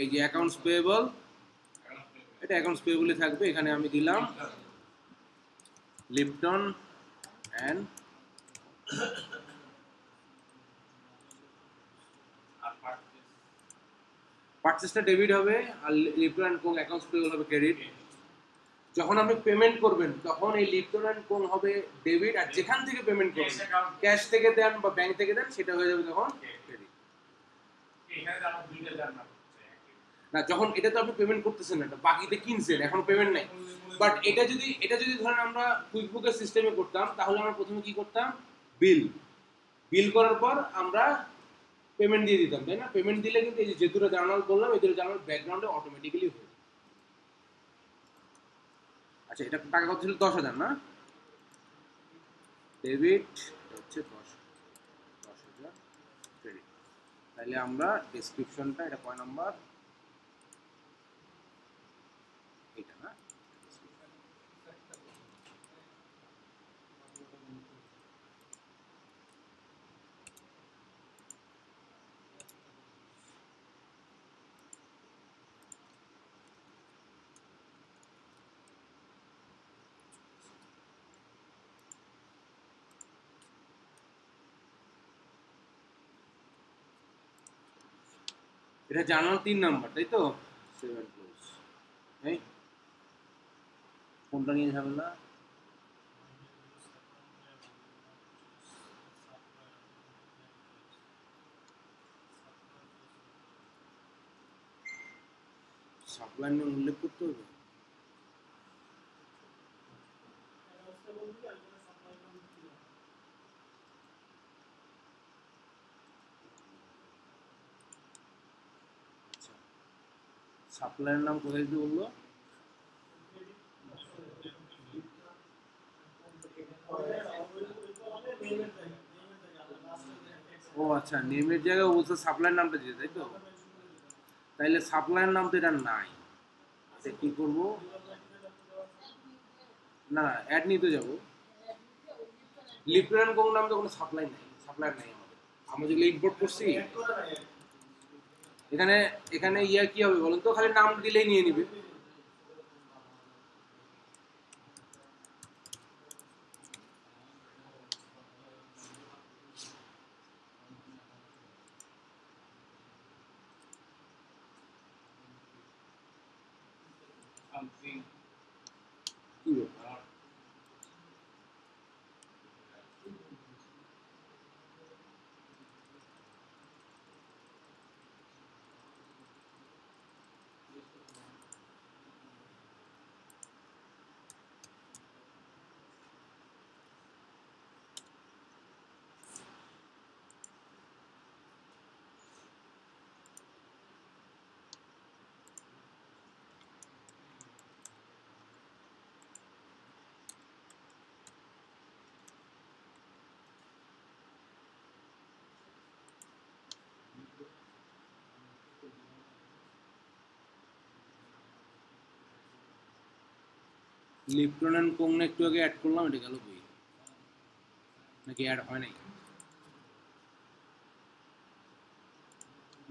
এই যে অ্যাকাউন্টস পেয়েবল, এটা অ্যাকাউন্টস পেয়েবলই থাকবে, এখানে আমি দিলাম লিপটন অ্যান্ড পারচেজটা ডেবিট হবে আর Lipton and co accounts payable হবে ক্রেডিট। যখন আপনি পেমেন্ট করবেন তখন এই লিপটন অ্যান্ড কোং হবে ডেবিট, আর যেখান থেকে পেমেন্ট করবেন ক্যাশ থেকে দেন বা ব্যাংক থেকে দেন সেটা হয়ে যাবে তখন ক্রেডিট। এখানে আমরা দুইটা জানা না যখন এটা তো আপনি পেমেন্ট করতেছেন না, এটা বাকিতে কিনছেন এখন পেমেন্ট নাই, বাট এটা যদি ধরেন আমরা কুইকবুকের সিস্টেমে করতাম তাহলে আমরা প্রথমে কি করতাম, বিল করার পর আমরা পেমেন্ট দিয়ে দিতাম তাই না, পেমেন্ট দিলে কিন্তু এই যে দুটো জার্নাল বললাম এই দুটো জার্নাল ব্যাকগ্রাউন্ডে অটোমেটিক্যালি হয়ে যায়। আচ্ছা, এটা টাকা কত ছিল? 10,000 না? ডেবিট হচ্ছে 10,000 ক্রেডিট। তাহলে আমরা ডেসক্রিপশনটা, এটা কয় নাম্বার? এটা না? এটা জার্নাল 3 নাম্বার, তাই তো? 7 ক্লোজ, তাই? কোনটা নিয়ে ঝামেলা? সাপ্লাই নিয়ে উল্লেখ করতে হবে। আচ্ছা, সাপ্লাইয়ের নাম কোথায় দিতে বললো? ও আচ্ছা, নেমের জায়গায় ও বলছে সাপ্লাইয়ের নামটা দিতে, তাই তো? তাইলে সাপ্লাইয়ের নাম তো এটা নাই, এটা কি করব? না, অ্যাড নিতে যাব। লিপ্টন কোন নাম তো কোনো সাপ্লাই নাই, সাপ্লায়ার নাই আমাদের। আমরা যেগুলো ইম্পোর্ট করছি এখানে, এখানে ইয়া কি হবে বলুন তো? খালি নাম দিলেই নিয়ে নিবে। সামথিং কি ব্যাপার? লিপ্টন অ্যান্ড কোং একটু আগে অ্যাড করলাম, এটা গেল বই নাকি অ্যাড হয় নাই?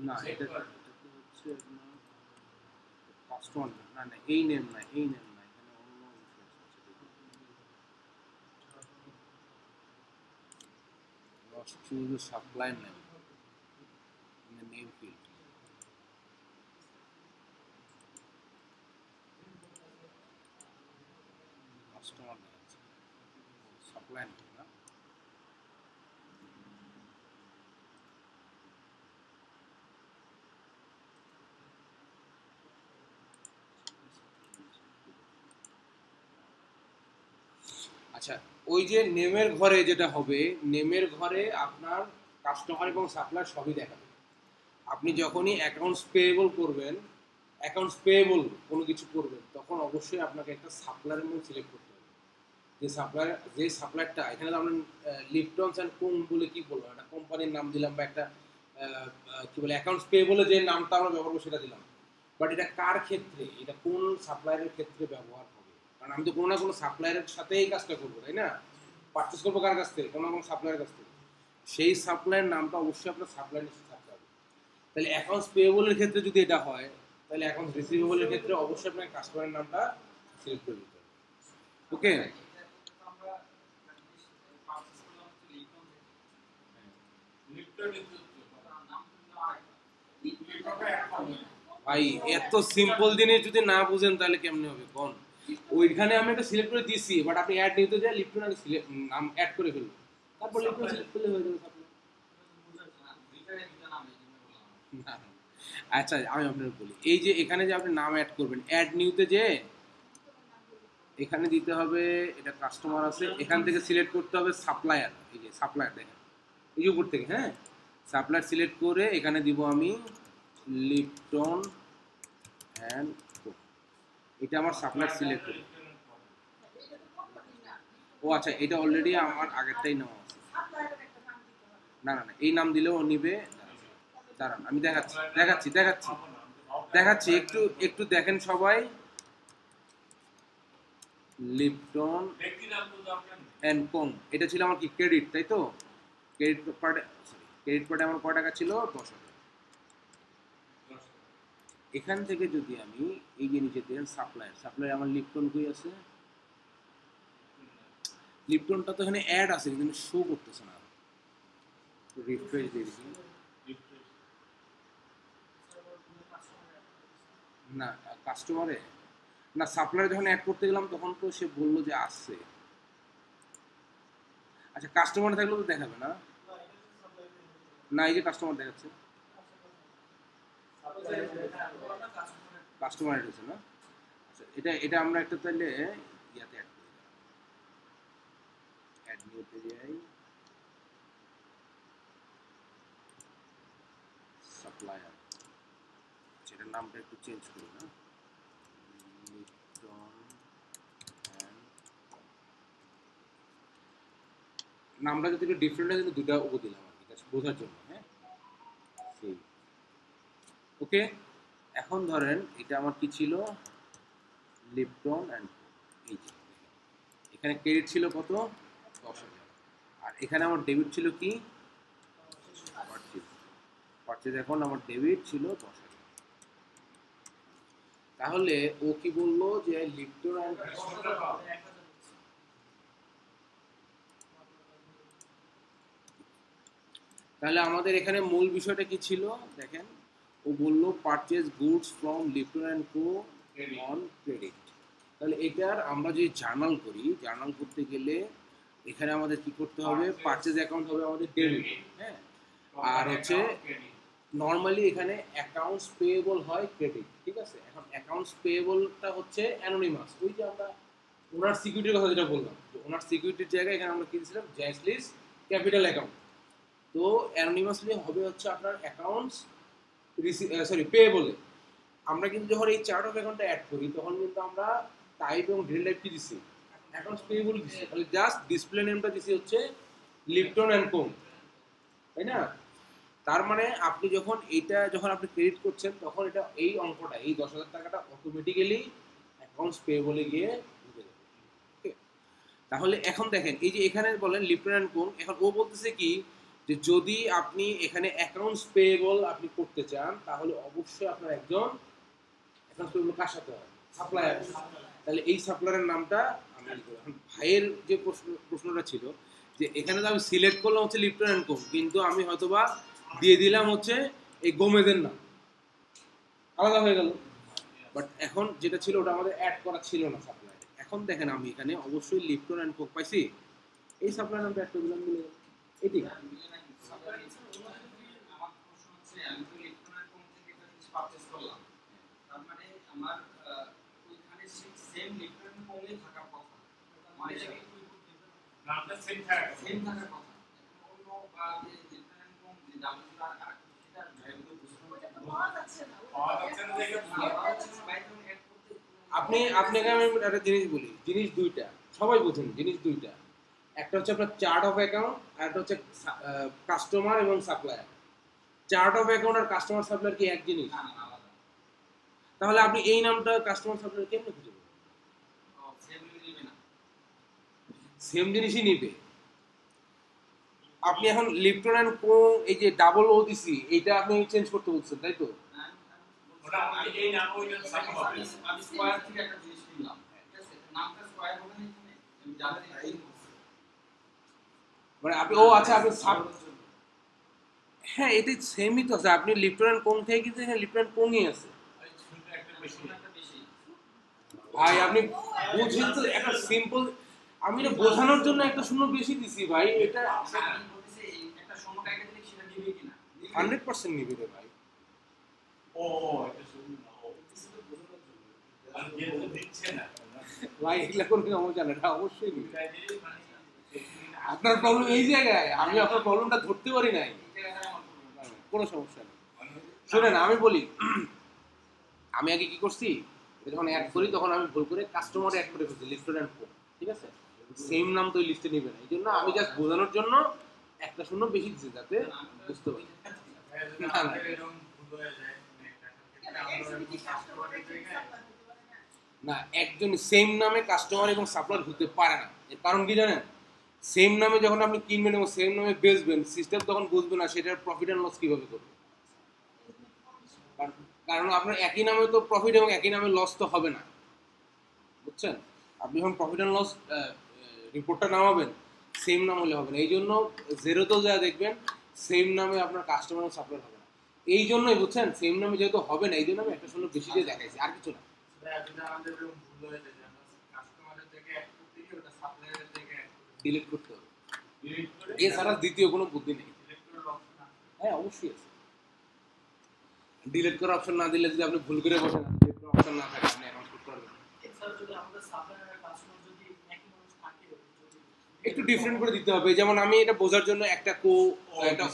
না, এটা হচ্ছে কাস্টমার না, না এই নেম না, এই নেম না, এখানে অন্য কিছু আছে। choose the supply name in the name field. Customer name, supply name না? আচ্ছা, ওই যে নেমের ঘরে যেটা হবে, নেমের ঘরে আপনার কাস্টমার এবং সাপ্লায়ার সবই দেখাবে। আপনি যখনই অ্যাকাউন্টস পেয়েবল করবেন, অ্যাকাউন্টস পেয়েবল কোনো কিছু করবেন, তখন অবশ্যই আপনাকে একটা সাপ্লায়ারের মধ্যে সিলেক্ট করতে হবে। যে সাপ্লায়ারটা, এখানে তো আমরা লিপটনস অ্যান্ড কোং বলে কি বলবো, একটা কোম্পানির নাম দিলাম বা একটা কি বলে অ্যাকাউন্টস পেয়েবলে যে নামটা আমরা ব্যবহার করবো সেটা দিলাম। বাট এটা কার ক্ষেত্রে, এটা কোন সাপ্লায়ারের ক্ষেত্রে ব্যবহার হবে? কারণ আমি তো কোনো না কোনো সাপ্লায়ারের সাথে এই কাজটা করবো, তাই না? পারচেস করবো কার কাছ থেকে? কোনো না কোনো সাপ্লায়ারের কাছ থেকে। সেই সাপ্লায়ার নামটা অবশ্যই আপনার সাপ্লায়ার লিস্টে থাকতে হবে। তাহলে অ্যাকাউন্টস পেয়েবলের ক্ষেত্রে যদি এটা হয়, তাহলে অ্যাকাউন্টস রিসিভেবলের ক্ষেত্রে অবশ্যই আপনাকে কাস্টমারের নামটা সিলেক্ট করে দিতে হবে। ওকে, ভাই এত সিম্পল জিনিস যদি না বুঝেন তাহলে কেমনে হবে কোন? ওইখানে আমি একটা সিলেক্ট করে দিছি, বাট আপনি অ্যাড নিতে যায় লিপ্টন আগে সিলেক্ট নাম অ্যাড করে ফেলবেন, তারপর লিপ্টন সিলেক্ট করলে হয়ে যাবে আপনার। না, আচ্ছা আমি আপনাকে বলি, এই যে এখানে যে আপনি নাম অ্যাড করবেন, অ্যাড নিউতে যে এখানে দিতে হবে, এটা কাস্টমার আছে, এখান থেকে সিলেক্ট করতে হবে সাপ্লায়ার। এই যে সাপ্লায়ার দেখেন, এই যে উপর থেকে, হ্যাঁ সাপ্লায়ার সিলেক্ট করে এখানে দিব আমি লিপটন অ্যান্ড কোক। এটা আমার সাপ্লায়ার সিলেক্ট করি। ও আচ্ছা, এটা অলরেডি আমার আগেরটাই নেওয়া আছে। না না না, এই নাম দিলেও ও নিবে। দাঁড়ান আমি দেখাচ্ছি দেখাচ্ছি দেখাচ্ছি দেখাচ্ছি, একটু একটু দেখেন সবাই। লিপটন ব্যক্তি নাম তো দরকার নেই। অ্যান্ড কোং, এটা ছিল আমার কি ক্রেডিট, তাই তো? ক্রেডিট কার্ডে, ক্রেডিট কার্ডে আমার কয় টাকা ছিল? 10,000। এখান থেকে যদি আমি এই যে নিচে দেন সাপ্লায়ার, সাপ্লায়ার আমার লিপটন কই আছে? লিপটনটা তো এখানে অ্যাড আছে কিন্তু শো করতেছে না। রিফ্রেশ দিয়ে দিচ্ছি। না কাস্টমারে না, সাপ্লায়ার যখন অ্যাড করতে গেলাম তখন তো সে বললো যে আসছে। আচ্ছা কাস্টমার থাকলে তো দেখাবে না? না এই যে কাস্টমার দেখাচ্ছে, কাস্টমার অ্যাড হয়েছে না? আচ্ছা এটা এটা আমরা একটা তাহলে ইয়াতে অ্যাড করি, অ্যাড নিউতে যাই, সাপ্লায়ার, সেটার নামটা একটু চেঞ্জ করি না, লিপটন অ্যান্ড, নামটা যদি একটু ডিফারেন্ট হয় কিন্তু দুটা ও দিলাম আর কি, জাস্ট বোঝার জন্য। হ্যাঁ সেই ওকে। এখন ধরেন এটা আমার কি ছিল? লিপটন অ্যান্ড, এই যে এখানে ক্রেডিট ছিল কত? 10,000। আর এখানে আমার ডেবিট ছিল কি? পারচেজ। পারচেজ এখন আমার ডেবিট ছিল 10,000। তাহলে ও কি বললো যে লিপটন অ্যান্ড, তাহলে আমাদের এখানে মূল বিষয়টা কি ছিল দেখেন, ও বললো purchase goods from Lipton and co on credit. তাহলে এটার আমরা যদি জার্নাল করি, জার্নাল করতে গেলে এখানে আমাদের কি করতে হবে? পারচেজ অ্যাকাউন্ট হবে আমাদের ডেবিট, হ্যাঁ, আর হচ্ছে নর্মালি এখানে অ্যাকাউন্টস পেয়েবল হয় ক্রেডিট, ঠিক আছে? এখন অ্যাকাউন্টস পেয়েবলটা হচ্ছে অ্যানোনিমাস, ওই যে আমরা ওনার সিকিউরিটির কথা যেটা বললাম, ওনার সিকিউরিটির জায়গায় এখানে আমরা কি দিয়েছিলাম? জ্যাসলিস ক্যাপিটাল অ্যাকাউন্ট। তো অ্যানোনিমাসলি হবে হচ্ছে আপনার অ্যাকাউন্টস সরি পেয়েবলে। আমরা কিন্তু যখন এই চার্ট অফ অ্যাকাউন্টটা অ্যাড করি তখন কিন্তু আমরা টাইপ এবং ডেল টাইপ কি দিছি? অ্যাকাউন্টস পেয়েবল দিছি। তাহলে জাস্ট ডিসপ্লে নেমটা দিছি হচ্ছে লিপটন অ্যান্ড কোং, তাই না? তার মানে আপনি যখন এইটা যখন আপনি ক্রেডিট করছেন তখন এটা এই অঙ্কটা, এই 10,000 টাকাটা অটোমেটিক্যালি অ্যাকাউন্টস পেয়েবলে গিয়ে ঢুকে যাবে। ওকে, তাহলে এখন দেখেন এই যে এখানে বলেন লিপটন অ্যান্ড কোং, এখন ও বলতেছে কি যে যদি আপনি এখানে অ্যাকাউন্টস পেয়েবল আপনি করতে চান তাহলে অবশ্যই আপনার একজন অ্যাকাউন্টস পেয়েবল কার সাথে হয়? সাপ্লায়ার। তাহলে এই সাপ্লায়ারের নামটা আমি লিখব। এখন ভাইয়ের যে প্রশ্নটা ছিল যে এখানে তো আমি সিলেক্ট করলাম হচ্ছে লিপটন অ্যান্ড কোং, কিন্তু আমি হয়তোবা দিয়ে দিলাম হচ্ছে এই গোমেদের নাম, আলাদা হয়ে গেল। বাট এখন যেটা ছিল ওটা আমাদের অ্যাড করা ছিল না সাপ্লায়ারে। এখন দেখেন আমি এখানে অবশ্যই লিপটন অ্যান্ড কোক পাইছি, এই সাপ্লায়ার নামটা অ্যাড করে দিলাম, মিলে গেল। এটি আমার প্রশ্ন হচ্ছে আমি তো ইলেকট্রনিক কোম্পানি থেকে একটা জিনিস পারচেজ করলাম, তার মানে আমার ওইখানে সেম ইলেকট্রনিক কোম্পানি থাকার কথা, মানে নামটা সেম থাকার কথা। সেম থাকার কথা। অন্য বা যে ইলেকট্রনিক কোম্পানি দাম যেটা আর সেটা ভ্যালু বুঝতে পাওয়া যাচ্ছে না দেখে আপনি আপনাকে আমি একটা জিনিস বলি, জিনিস দুইটা, সবাই বোঝেন জিনিস দুইটা। একটা হচ্ছে আপনার চার্ট অফ অ্যাকাউন্ট, আর একটা হচ্ছে কাস্টমার এবং সাপ্লায়ার। চার্ট অফ অ্যাকাউন্ট আর কাস্টমার সাপ্লায়ার কি এক জিনিস? তাহলে আপনি এই নামটা কাস্টমার সাপ্লায়ার কেমনে খুঁজে পাবেন? সেম জিনিসই নিবে। আপনি এখন লিপটন অ্যান্ড কো এই যে ডাবল ও দিছি এইটা আপনি চেঞ্জ করতে বলছেন, তাই তো? ওটা আমি এই নাম ওইটা সাথে হবে। আমি স্কয়ার থেকে একটা জিনিস কিনলাম, ঠিক আছে? নামটা স্কয়ার হবে না এখানে, আমি জানি না এই মানে আপনি ও আচ্ছা আপনি হ্যাঁ এটা সেমই তো আছে। আপনি লিপটন অ্যান্ড কোং থেকে কিন্তু এখানে লিপটন অ্যান্ড কোংই আছে একটা বেশি একটা বেশি। ভাই। আপনি বুঝছেন তো, একটা সিম্পল, আমি এটা বোঝানোর জন্য একটা শূন্য বেশি দিছি ভাই। এটা আমি বলতেছি এই একটা শূন্য কাইটা দিলে সেটা দিবে কিনা? 100% নিবে রে ভাই। ও এটা শুনুন না, ও আর যেহেতু দিচ্ছে না ভাই এগুলা কোনো সমস্যা না, এটা অবশ্যই নিবে। তাই যে মানে আপনার প্রবলেম এই জায়গায়, আমি আপনার প্রবলেমটা ধরতে পারি নাই। এই জায়গাটা আমার প্রবলেম। কোনো সমস্যা নেই। শুনেন আমি বলি, আমি আগে কি করছি, এটা যখন অ্যাড করি তখন আমি ভুল করে কাস্টমার অ্যাড করে ফেলছি লিপটন অ্যান্ড কো, ঠিক আছে? সেম নাম তো লিস্টে নেবে না, এই জন্য আমি জাস্ট বোঝানোর জন্য একটা শূন্য বেশি দিচ্ছি যাতে বুঝতে পারি। না না না, একজন সেম নামে কাস্টমার এবং সাপ্লায়ার হতে পারে না। এর কারণ কি জানেন? সেম নামে যখন আপনি কিনবেন এবং সেম নামে বেচবেন, সিস্টেম তখন বুঝবে না সেটার প্রফিট অ্যান্ড লস কিভাবে করবে। কারণ আপনার একই নামে তো প্রফিট এবং একই নামে লস তো হবে না, বুঝছেন? আপনি যখন প্রফিট অ্যান্ড লস রিপোর্টটা নামাবেন সেম নাম হলে হবে না। এই জন্য জেরোতেও যা দেখবেন সেম নামে আপনার কাস্টমার এবং সাপ্লায়ার হবে না। এই জন্যই বুঝছেন, সেম নামে যেহেতু হবে না এই জন্য আমি একটা শূন্য বেশি দিয়ে দেখাইছি, আর কিছু না। ডিলিট করতে হবে, এছাড়া দ্বিতীয় কোনো বুদ্ধি নেই। হ্যাঁ অবশ্যই আছে, ডিলিট করার অপশন না দিলে যদি আপনি ভুল করে বসেন, ডিলিট করার অপশন না থাকে আপনি অ্যাকাউন্ট করতে পারবেন না। এছাড়া যদি আমাদের সাপ্লায়ার আর কাস্টমার যদি একই মানুষ থাকে, যদি একটু ডিফারেন্ট করে দিতে হবে। যেমন আমি এটা বোঝার জন্য একটা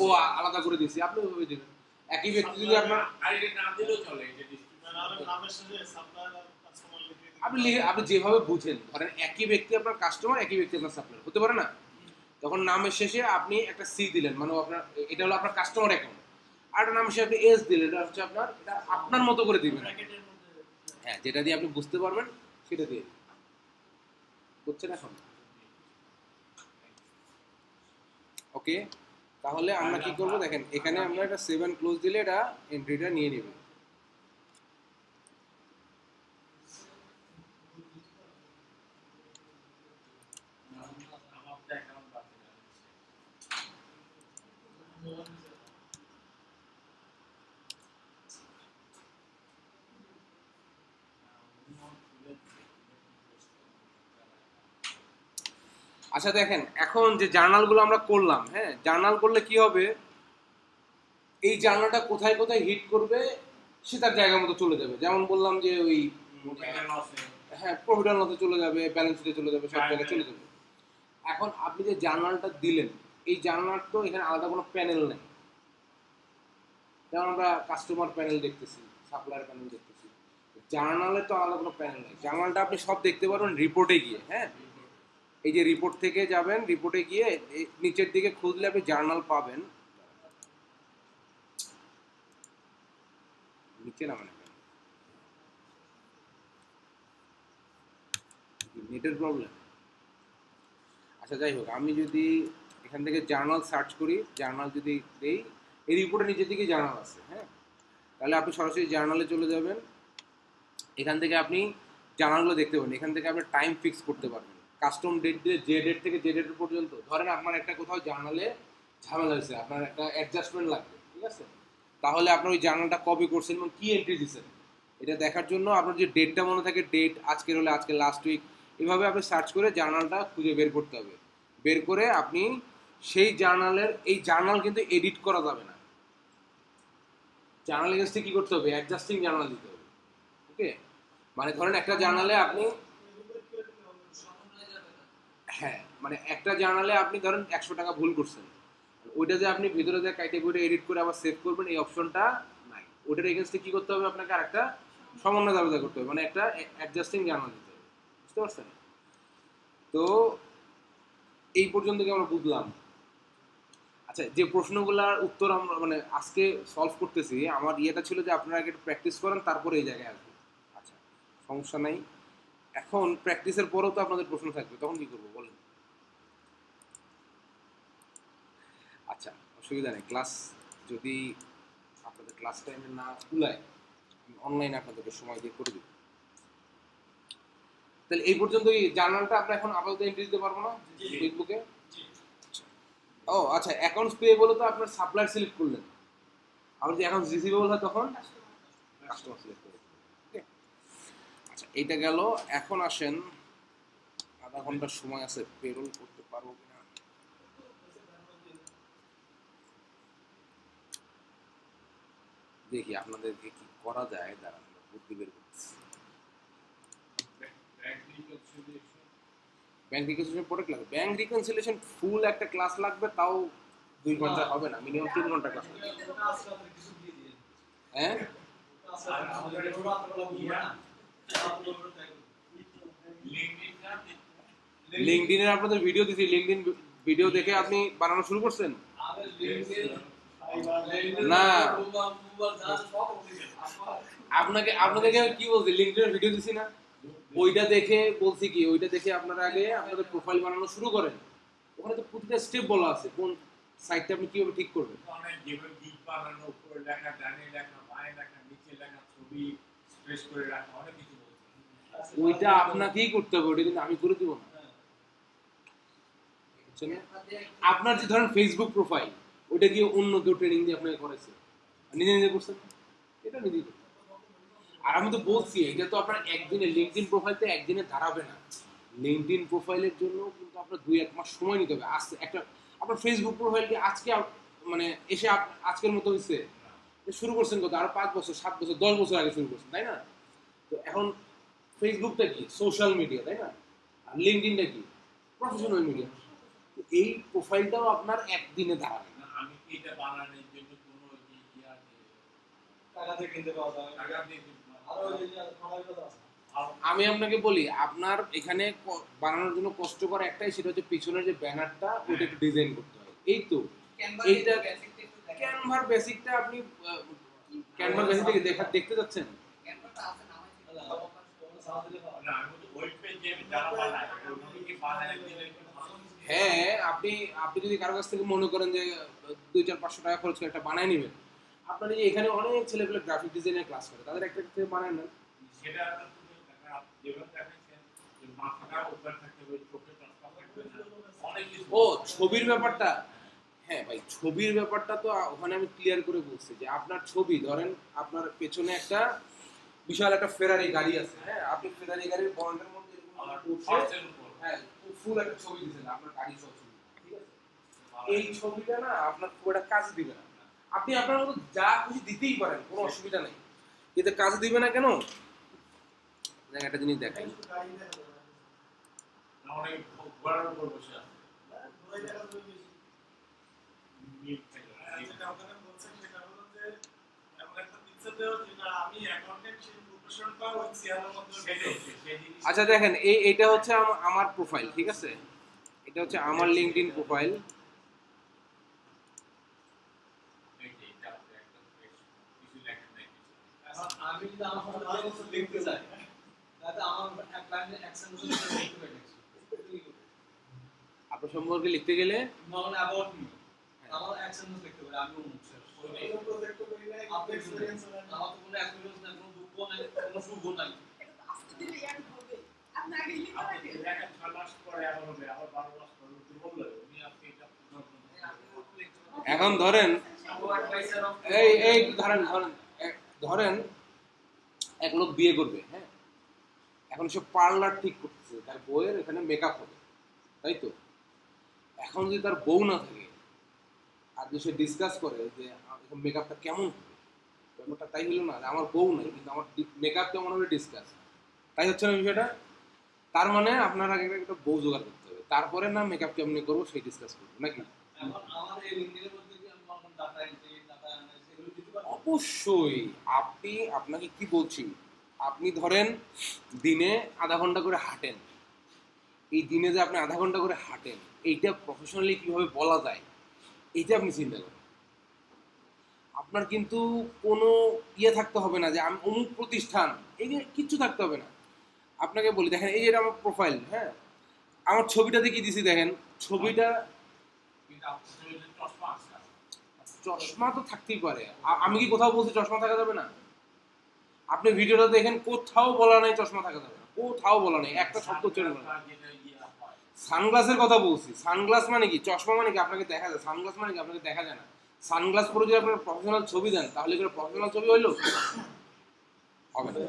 ও আলাদা করে দিয়েছি, আপনি ওইভাবে দেবেন। একই ব্যক্তি যদি আপনার আপনি যেভাবে বুঝেন, ধরেন একই ব্যক্তি আপনার কাস্টমার, একই ব্যক্তি আপনার সাপ্লায়ার হতে পারে না, তখন নামের শেষে আপনি একটা সি দিলেন, মানে আপনার এটা হলো আপনার কাস্টমার অ্যাকাউন্ট, আর একটা নামের শেষে আপনি এস দিলেন, এটা হচ্ছে আপনার, এটা আপনার মতো করে দিবেন। ব্র্যাকেটের মধ্যে হ্যাঁ, যেটা দিয়ে আপনি বুঝতে পারবেন সেটা দিয়ে বুঝছেন এখন? ওকে, তাহলে আমরা কি করব দেখেন, এখানে আমরা এটা 7 ক্লোজ দিলে এটা এন্ট্রিটা নিয়ে নেবে। আচ্ছা দেখেন, এখন যে জার্নালগুলো আমরা করলাম, হ্যাঁ জার্নাল করলে কি হবে, এই জার্নালটা কোথায় কোথায় হিট করবে সে তার জায়গা মতো চলে যাবে। যেমন বললাম যে ওই হ্যাঁ প্রফিট অ্যান্ড লসে চলে যাবে, ব্যালেন্স শিটে চলে যাবে, সব জায়গায় চলে যাবে। এখন আপনি যে জার্নালটা দিলেন, এই জার্নাল তো এখানে আলাদা কোনো প্যানেল নেই। যেমন আমরা কাস্টমার প্যানেল দেখতেছি, সাপ্লায়ার প্যানেল দেখতেছি, জার্নালে তো আলাদা কোনো প্যানেল নেই। জার্নালটা আপনি সব দেখতে পারবেন রিপোর্টে গিয়ে। হ্যাঁ, এই যে রিপোর্ট থেকে যাবেন, রিপোর্টে গিয়ে নিচের দিকে খুঁজলে আপনি জার্নাল পাবেন। নিচে নামেন, নেটের প্রবলেম। আচ্ছা যাই হোক, আমি যদি এখান থেকে জার্নাল সার্চ করি, জার্নাল যদি দেই, এই রিপোর্টের নিচের দিকে জার্নাল আছে। হ্যাঁ, তাহলে আপনি সরাসরি জার্নালে চলে যাবেন, এখান থেকে আপনি জার্নালগুলো দেখতে পাবেন। এখান থেকে আপনি টাইম ফিক্স করতে পারবেন, কাস্টম ডেট দিয়ে যে ডেট থেকে যে ডেট পর্যন্ত। ধরেন আপনার একটা কোথাও জার্নালে ঝামেলা হয়েছে, আপনার একটা অ্যাডজাস্টমেন্ট লাগবে, ঠিক আছে, তাহলে আপনার ওই জার্নালটা কবে করছেন এবং কী এন্ট্রি দিচ্ছেন এটা দেখার জন্য আপনার যে ডেটটা মনে থাকে, ডেট আজকের হলে আজকে, লাস্ট উইক, এভাবে আপনি সার্চ করে জার্নালটা খুঁজে বের করতে হবে। বের করে আপনি সেই জার্নালের, এই জার্নাল কিন্তু এডিট করা যাবে না, জার্নাল এগেন্সটে কী করতে হবে, অ্যাডজাস্টিং জার্নাল দিতে হবে। ওকে, মানে ধরেন একটা জার্নালে আপনি, হ্যাঁ মানে একটা জার্নালে আপনি ধরেন 100 টাকা ভুল করছেন, ওইটা যে আপনি ভিতরে যে ক্যাটাগরি এডিট করে আবার সেভ করবেন এই অপশনটা নাই। ওটার এগেন্সটে কি করতে হবে, আপনাকে আরেকটা সমন্বয় দাবিদা করতে হবে, মানে একটা অ্যাডজাস্টিং জার্নাল দিতে হবে। বুঝতে পারছেন? তো এই পর্যন্ত কি আমরা বুঝলাম? আচ্ছা, যে প্রশ্নগুলোর উত্তর আমরা মানে আজকে সলভ করতেছি, আমার ইয়েটা ছিল যে আপনারা আগে প্র্যাকটিস করেন তারপরে এই জায়গায় আসবেন। আচ্ছা সমস্যা নাই, এখন প্র্যাকটিসের পরেও তো আপনাদের প্রশ্ন থাকবে, তখন কি করবো বলেন? আচ্ছা অসুবিধা নেই, ক্লাস যদি আপনাদের ক্লাস টাইমে না কুলায় আমি অনলাইনে আপনাদেরকে সময় দিয়ে করে দেব। তাহলে এই পর্যন্ত জার্নালটা আমরা এখন আপাতত এন্ট্রি দিতে পারবো না ফেসবুকে। ও আচ্ছা, অ্যাকাউন্টস পেয়েবল তো আপনার সাপ্লায়ার সিলেক্ট করলেন, আবার যদি অ্যাকাউন্টস রিসিভেবল হয় তখন কাস্টমার সিলেক্ট করবেন। আচ্ছা এইটা গেল। এখন আসেন, আধা ঘন্টার সময় আছে, পেরোল করতে পারবো কিনা দেখি, আপনাদেরকে কি করা যায় দাঁড়ান বুদ্ধি বের করতেছি। ব্যাংক রিকনসিলিয়েশন পরে ক্লাস, ব্যাংক রিকনসিলিয়েশন ফুল একটা ক্লাস লাগবে, তাও 2 ঘন্টা হবে না, মিনিমাম 3 ঘন্টা ক্লাস লাগবে। হ্যাঁ লিঙ্কডইনের আপনাদের ভিডিও দিছি, লিঙ্কডইন ভিডিও দেখে আপনি বানানো শুরু করছেন? আরে লিঙ্কডইন না। যা সব ওদিকে আপনাদেরকে আমি কি বলছি, লিঙ্কডইনের ভিডিও দিছি না, ওইটা দেখে বলছি কি, ওইটা দেখে আপনারা আগে আপনাদের প্রোফাইল বানানো শুরু করেন। ওখানে তো প্রতিটা স্টেপ বলা আছে কোন সাইটটা আপনি কিভাবে ঠিক করবেন। অনেক যেভাবে গিগ বানানো, উপরে লেখা, ডানে লেখা, বাঁয়ে লেখা, নিচে লেখা, ছবি স্ট্রেস করে রাখা, অনেক কিছু বলছে। ওইটা আপনাকেই করতে হবে, ওইটা কিন্তু আমি করে দিব না, বুঝছেন? আপনার যে ধরেন ফেসবুক প্রোফাইল, ওইটা কি অন্য কেউ ট্রেনিং দিয়ে আপনাকে করেছে, নিজে নিজে করছেন? এটা নিজেই করতে হবে। আর আমি তো বলছি এটা তো আপনার একদিনে লিঙ্কডইন প্রোফাইল তো একদিনে দাঁড়াবে না। লিঙ্কডইন প্রোফাইলের জন্য কিন্তু আপনার 2-1 মাস সময় নিতে হবে। আজকে একটা আপনার ফেসবুক প্রোফাইল কি আজকে মানে এসে আজকের মতো হয়েছে? শুরু করছেন কত, আরো 5 বছর 7 বছর 10 বছর আগে শুরু করছেন, তাই না? তো এখন ফেসবুকটা কি সোশ্যাল মিডিয়া, তাই না? আর লিঙ্কডইনটা কি প্রফেশনাল মিডিয়া। তো এই প্রোফাইলটাও আপনার একদিনে দাঁড়াবে না। আমি কি এটা বানানোর জন্য কোনো ইয়া টাকা দিয়ে কিনতে পাওয়া যায় টাকা দিয়ে আরো ওই যে খাবার কথা আছে আমি আপনাকে বলি, আপনার এখানে বানানোর জন্য কষ্ট করা একটাই, সেটা হচ্ছে পিছনের যে ব্যানারটা ওটা একটু ডিজাইন করতে হয়। এই তো এইটা ক্যানভার বেসিকটা আপনি ক্যানভার বেসিক থেকে দেখতে যাচ্ছেন। না, আমি তো ওয়েব পেজ যে যারা বানায়, ওইভাবে কি বানায় দিলে একটু ভালো হতো। হ্যাঁ, আপনি যদি কারো কাছ থেকে মনে করেন যে 200-500 টাকা খরচ করে একটা বানায় নেবেন, আপনার এই এখানে অনেক ছেলেপেলে গ্রাফিক ডিজাইনের ক্লাস করে, তাদের একটা থেকে বানায় নেন। সেটা তুমি যেভাবে দেখাচ্ছেন যে মাথাটা উপরে থাকতে হবে, চোখে চশমা থাকবে না, অনেক কিছু। ও ছবির ব্যাপারটা, হ্যাঁ ভাই, ছবির ব্যাপারটা তো ওখানে আমি ক্লিয়ার করে বলছি যে আপনার ছবি ধরেন, আপনার পেছনে একটা বিশাল একটা ফেরারি গাড়ি আছে, হ্যাঁ, আপনি ফেরারি গাড়ির বন্ডের মধ্যে এরকম আমার করছে, ফার্স্টের উপর হ্যাঁ, ফুল একটা ছবি দিয়েছেন আপনার গাড়ি সহ ছবি, ঠিক আছে? এই ছবিটা না আপনার খুব একটা কাজ দিবে না। আপনি আপনার মতো যা খুশি দিতেই পারেন, কোনো অসুবিধা নেই, কিন্তু কাজ দিবে না কেন? দেখেন একটা জিনিস দেখাই, অনেক ঘোড়ার উপর বসে আছে। মিট থেকে। যেটা আপনারা বলছেন সেটা হলো যে এমন একটা পিকচার দেওয়া যেটা আমি অ্যাকাউন্টেন্ট সেই প্রফেশনটা ওই চেয়ারের মধ্যে সেটাই, সেই জিনিস। আচ্ছা দেখেন, এইটা হচ্ছে আমার প্রোফাইল, ঠিক আছে? এটা হচ্ছে আমার লিঙ্কডইন প্রোফাইল। এই যে এটা একটা কিছু লেখা নাই কিছু। এখন আমি যদি আমার ফটো কিছু লিখতে চাই তাহলে আমার এক লাইনে অ্যাকশন লিখতে পারি আপনার সম্পর্কে লিখতে গেলে নট অ্যাবাউট মি আমার অ্যাকশন লিখতে পারি আমি অমুক ওইটাই। প্রজেক্ট করিলে আপনি এক্সপেরিয়েন্স আমার তো কোনো এক্সপেরিয়েন্স নাই কোনো দুঃখ নাই কোনো সুখ নাই আপনি দেখেন 6 মাস পরে আবার হবে, আবার 12 মাস পরে দুর্বল লাগে। উনি আজকে এটা এখন ধরেন এই ধরেন ধরেন এক লোক বিয়ে করবে, হ্যাঁ, এখন সে পার্লার ঠিক করতেছে, তার বউয়ের এখানে মেকআপ হবে, তাই তো? এখন যদি তার বউ না থাকে আর যদি সে ডিসকাস করে যে মেকআপটা কেমন হবে, ব্যাপারটা তাই হলো না যে আমার বউ নাই কিন্তু আমার মেকআপ কেমন হবে ডিসকাস, তাই হচ্ছে না বিষয়টা? তার মানে আপনার আগে একটা বউ জোগাড় করতে হবে, তারপরে না মেকআপ কেমনি করবো সেই ডিসকাস করবো নাকি? এখন আমার এই লিঙ্কডইনের মধ্যে কি আমি আমার ডাটা এন্ট্রি ডাটা অ্যানালাইসিস এগুলো দিতে পারবো অবশ্যই। আপনাকে কি বলছি, আপনি ধরেন দিনে আধা ঘন্টা করে হাঁটেন, এই দিনে যে আপনি আধা ঘন্টা করে হাঁটেন, এইটা প্রফেশনালি কিভাবে বলা যায় এইটা আপনি চিন্তা করেন। আপনার কিন্তু কোনো ইয়ে থাকতে হবে না যে আমি অমুক প্রতিষ্ঠান, এই যে কিচ্ছু থাকতে হবে না। আপনাকে বলি দেখেন, এই যে এটা আমার প্রোফাইল, হ্যাঁ, আমার ছবিটা দেখে দিছি, দেখেন ছবিটা, কিন্তু আপনার যদি চশমা আছে, চশমা তো থাকতেই পারে, আমি কি কোথাও বলছি চশমা থাকা যাবে না? আপনি ভিডিওটা দেখেন, কোথাও বলা নাই চশমা থাকা যাবে না, কোথাও বলা নেই, একটা শব্দ উচ্চারণ করা নেই। যেটা ইয়া হয়, সানগ্লাসের কথা বলছি, সানগ্লাস মানে কি? চশমা মানে কি আপনাকে দেখা যায়, সানগ্লাস মানে কি আপনাকে দেখা যায় না? সানগ্লাস পরে যদি আপনার প্রফেশনাল ছবি দেন তাহলে কি প্রফেশনাল ছবি হইলো? হবে না।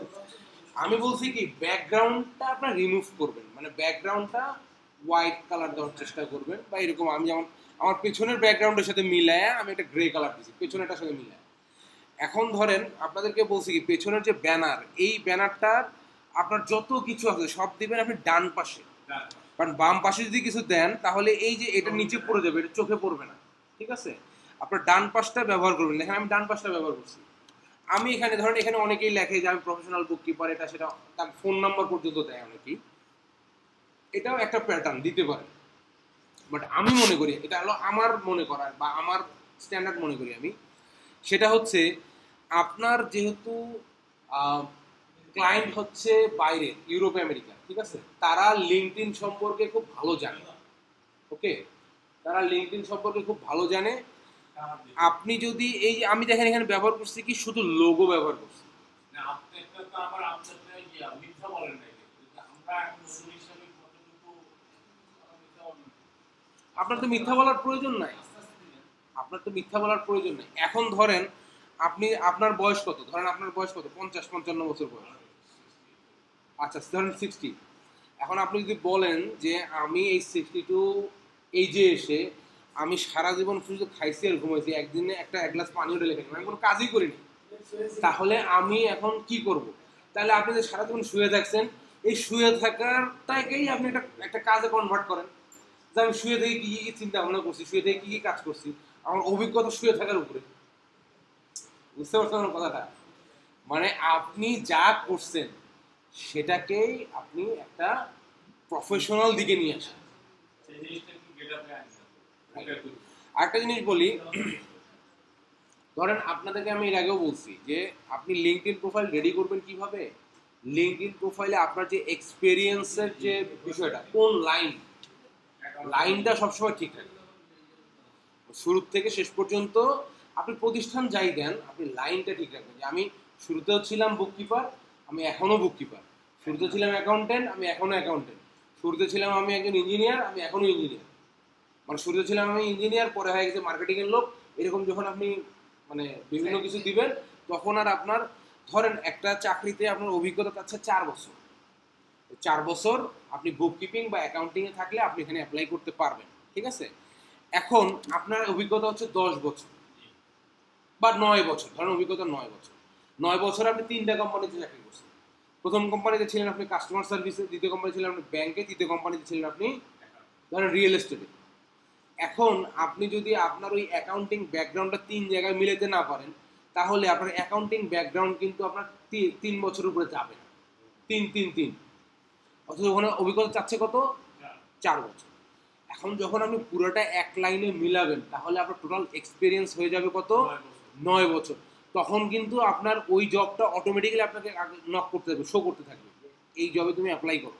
আমি বলছি কি, ব্যাকগ্রাউন্ডটা আপনার রিমুভ করবেন, মানে ব্যাকগ্রাউন্ডটা হোয়াইট কালার দেওয়ার চেষ্টা করবেন, বা এরকম আমি যেমন আমার পেছনের ব্যাকগ্রাউন্ডের সাথে মিলায় আমি একটা গ্রে কালার দিচ্ছি পেছনেরটার সাথে মিলায়। এখন ধরেন আপনাদেরকে বলছি কি, পেছনের যে ব্যানার, এই ব্যানারটার আপনার যত কিছু আছে সব দিবেন আপনি ডান পাশে, কারণ বাম পাশে যদি কিছু দেন তাহলে এই যে এটা নিচে পড়ে যাবে, এটা চোখে পড়বে না, ঠিক আছে? আপনার ডান পাশটা ব্যবহার করবেন। দেখেন আমি ডান পাশটা ব্যবহার করছি। আমি এখানে ধরেন এখানে অনেকেই লেখে যে আমি প্রফেশনাল বুক কিপার, এটা সেটা, তার ফোন নাম্বার পর্যন্ত দেয় অনেকেই। এটাও একটা প্যাটার্ন দিতে পারে, বাট আমি মনে করি এটা হলো আমার মনে করার বা আমার স্ট্যান্ডার্ড মনে করি আমি, সেটা হচ্ছে আপনার যেহেতু ক্লায়েন্ট হচ্ছে বাইরে ইউরোপ আমেরিকা, ঠিক আছে, তারা লিঙ্কডইন সম্পর্কে খুব ভালো জানে। ওকে, তারা লিঙ্কডইন সম্পর্কে খুব ভালো জানে। আপনি যদি এই যে আমি দেখেন এখানে ব্যবহার করছি কি, শুধু লোগো ব্যবহার করছি। না আপনারটা তো আবার আপনারটা মিথ্যা বলেন নাই, আমরা এখন নতুন হিসাবে কতটুকু মিথ্যা বলেন। আপনার তো মিথ্যা বলার প্রয়োজন নাই, আপনার তো মিথ্যা বলার প্রয়োজন নেই। এখন ধরেন আপনি, আপনার বয়স কত, ধরেন আপনার বয়স কত, 50-55 বছর বয়স, আচ্ছা ধরেন 60। এখন আপনি যদি বলেন যে আমি এই 62 এইজে এসে আমি সারা জীবন শুধু খাইছি আর ঘুমাইছি, একদিনে এক গ্লাস পানিও ঢেলে খাইনি, আমি কোনো কাজই করিনি, তাহলে আমি এখন কি করব? তাহলে আপনি যে সারা জীবন শুয়ে থাকছেন, এই শুয়ে থাকারটাকেই আপনি একটা কাজে কনভার্ট করেন, যে আমি শুয়ে থেকে কি কি চিন্তা ভাবনা করছি, শুয়ে থেকে কি কি কাজ করছি, আমার অভিজ্ঞতা শুয়ে থাকার উপরে। বুঝতে পারছেন আমার কথাটা? মানে আপনি যা করছেন সেটাকেই আপনি একটা প্রফেশনাল দিকে নিয়ে আসেন। সেই জিনিসটা একটু গেটআপে আনছেন। আরেকটা জিনিস বলি, ধরেন আপনাদেরকে আমি এর আগেও বলছি যে আপনি লিঙ্কডইন প্রোফাইল রেডি করবেন কিভাবে। লিঙ্কডইন প্রোফাইলে আপনার যে এক্সপেরিয়েন্সের যে বিষয়টা, কোন লাইনটা সবসময় ঠিক রাখবেন। শুরু থেকে শেষ পর্যন্ত আপনি প্রতিষ্ঠান যাই দেন, আপনি লাইনটা ঠিক রাখবেন, যে আমি শুরুতেও ছিলাম বুককিপার, আমি এখনো বুককিপার, শুরুতে ছিলাম অ্যাকাউন্টেন্ট, আমি এখনো অ্যাকাউন্টেন্ট, শুরুতে ছিলাম আমি একজন ইঞ্জিনিয়ার, আমি এখনো ইঞ্জিনিয়ার, মানে শুরুতে ছিলাম আমি ইঞ্জিনিয়ার, পরে হয়ে গেছে মার্কেটিংয়ের লোক। এরকম যখন আপনি মানে বিভিন্ন কিছু দিবেন, তখন আর আপনার ধরেন একটা চাকরিতে আপনার অভিজ্ঞতা থাকছে 4 বছর, 4 বছর আপনি বুককিপিং বা অ্যাকাউন্টিংয়ে থাকলে আপনি এখানে অ্যাপ্লাই করতে পারবেন, ঠিক আছে। এখন আপনার অভিজ্ঞতা হচ্ছে 10 বছর বা 9 বছর, ধরেন অভিজ্ঞতা 9 বছর, 9 বছর আপনি 3টা কোম্পানিতে চাকরি করছেন। প্রথম কোম্পানিতে ছিলেন আপনি কাস্টমার সার্ভিসে, দ্বিতীয় কোম্পানি ছিলেন আপনি ব্যাংকে, তৃতীয় কোম্পানিতে ছিলেন আপনি ধরেন রিয়েল এস্টেটে। এখন আপনি যদি আপনার ওই অ্যাকাউন্টিং ব্যাকগ্রাউন্ডটা 3 জায়গায় মিলাতে না পারেন, তাহলে আপনার অ্যাকাউন্টিং ব্যাকগ্রাউন্ড কিন্তু আপনার 3 বছরের উপরে যাবে না, 3 অথচ ওখানে অভিজ্ঞতা চাচ্ছে কত, 4 বছর। এখন যখন আপনি পুরোটা এক লাইনে মিলাবেন, তাহলে আপনার টোটাল এক্সপিরিয়েন্স হয়ে যাবে কত, 9 বছর। তখন কিন্তু আপনার ওই জবটা অটোমেটিক্যালি আপনাকে নক করতে থাকবে, শো করতে থাকবে, এই জবে তুমি অ্যাপ্লাই করো।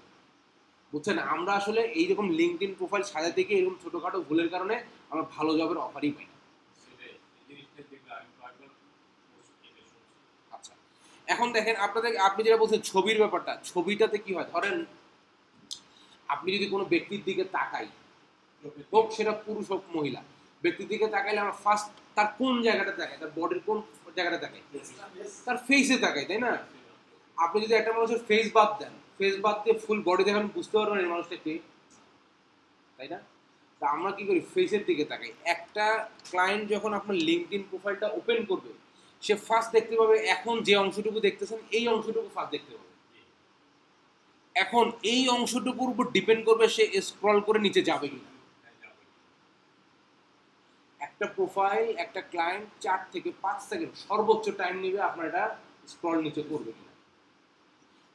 বুঝছেন, আমরা আসলে এইরকম লিঙ্কডইন প্রোফাইল সাজাতে গিয়ে এরকম ছোটোখাটো ভুলের কারণে আমরা ভালো জবের অফারই পাই না। আচ্ছা, এখন দেখেন আপনি যেটা বলছেন ছবির ব্যাপারটা, ছবিটাতে কি হয়, ধরেন আপনি যদি কোনো ব্যক্তির দিকে তাকাই, হোক সেটা পুরুষ হোক মহিলা, ব্যক্তির দিকে তাকাইলে আমরা ফার্স্ট তার কোন জায়গাটা তাকাই, তার বডির কোন জায়গাটা তাকাই, তার ফেসে তাকাই, তাই না? আপনি যদি একটা মানুষের ফেস বাদ দেন, ফেস বাদ দিয়ে ফুল বডি দেখেন, বুঝতে পারবেন এই মানুষটা কে, তাই না? তা আমরা কি করি, ফেসের দিকে তাকাই। একটা ক্লায়েন্ট যখন আপনার লিঙ্কডইন প্রোফাইলটা ওপেন করবে, সে ফার্স্ট দেখতে পাবে, এখন যে অংশটুকু দেখতেছেন এই অংশটুকু ফার্স্ট দেখতে পাবে। এখন এই অংশটুকুর উপর ডিপেন্ড করবে সে স্ক্রল করে নিচে যাবে কিনা। একটা প্রোফাইল একটা ক্লায়েন্ট 4 থেকে 5 সেকেন্ড সর্বোচ্চ টাইম নেবে আপনার এটা স্ক্রল নিচে করবে কিনা।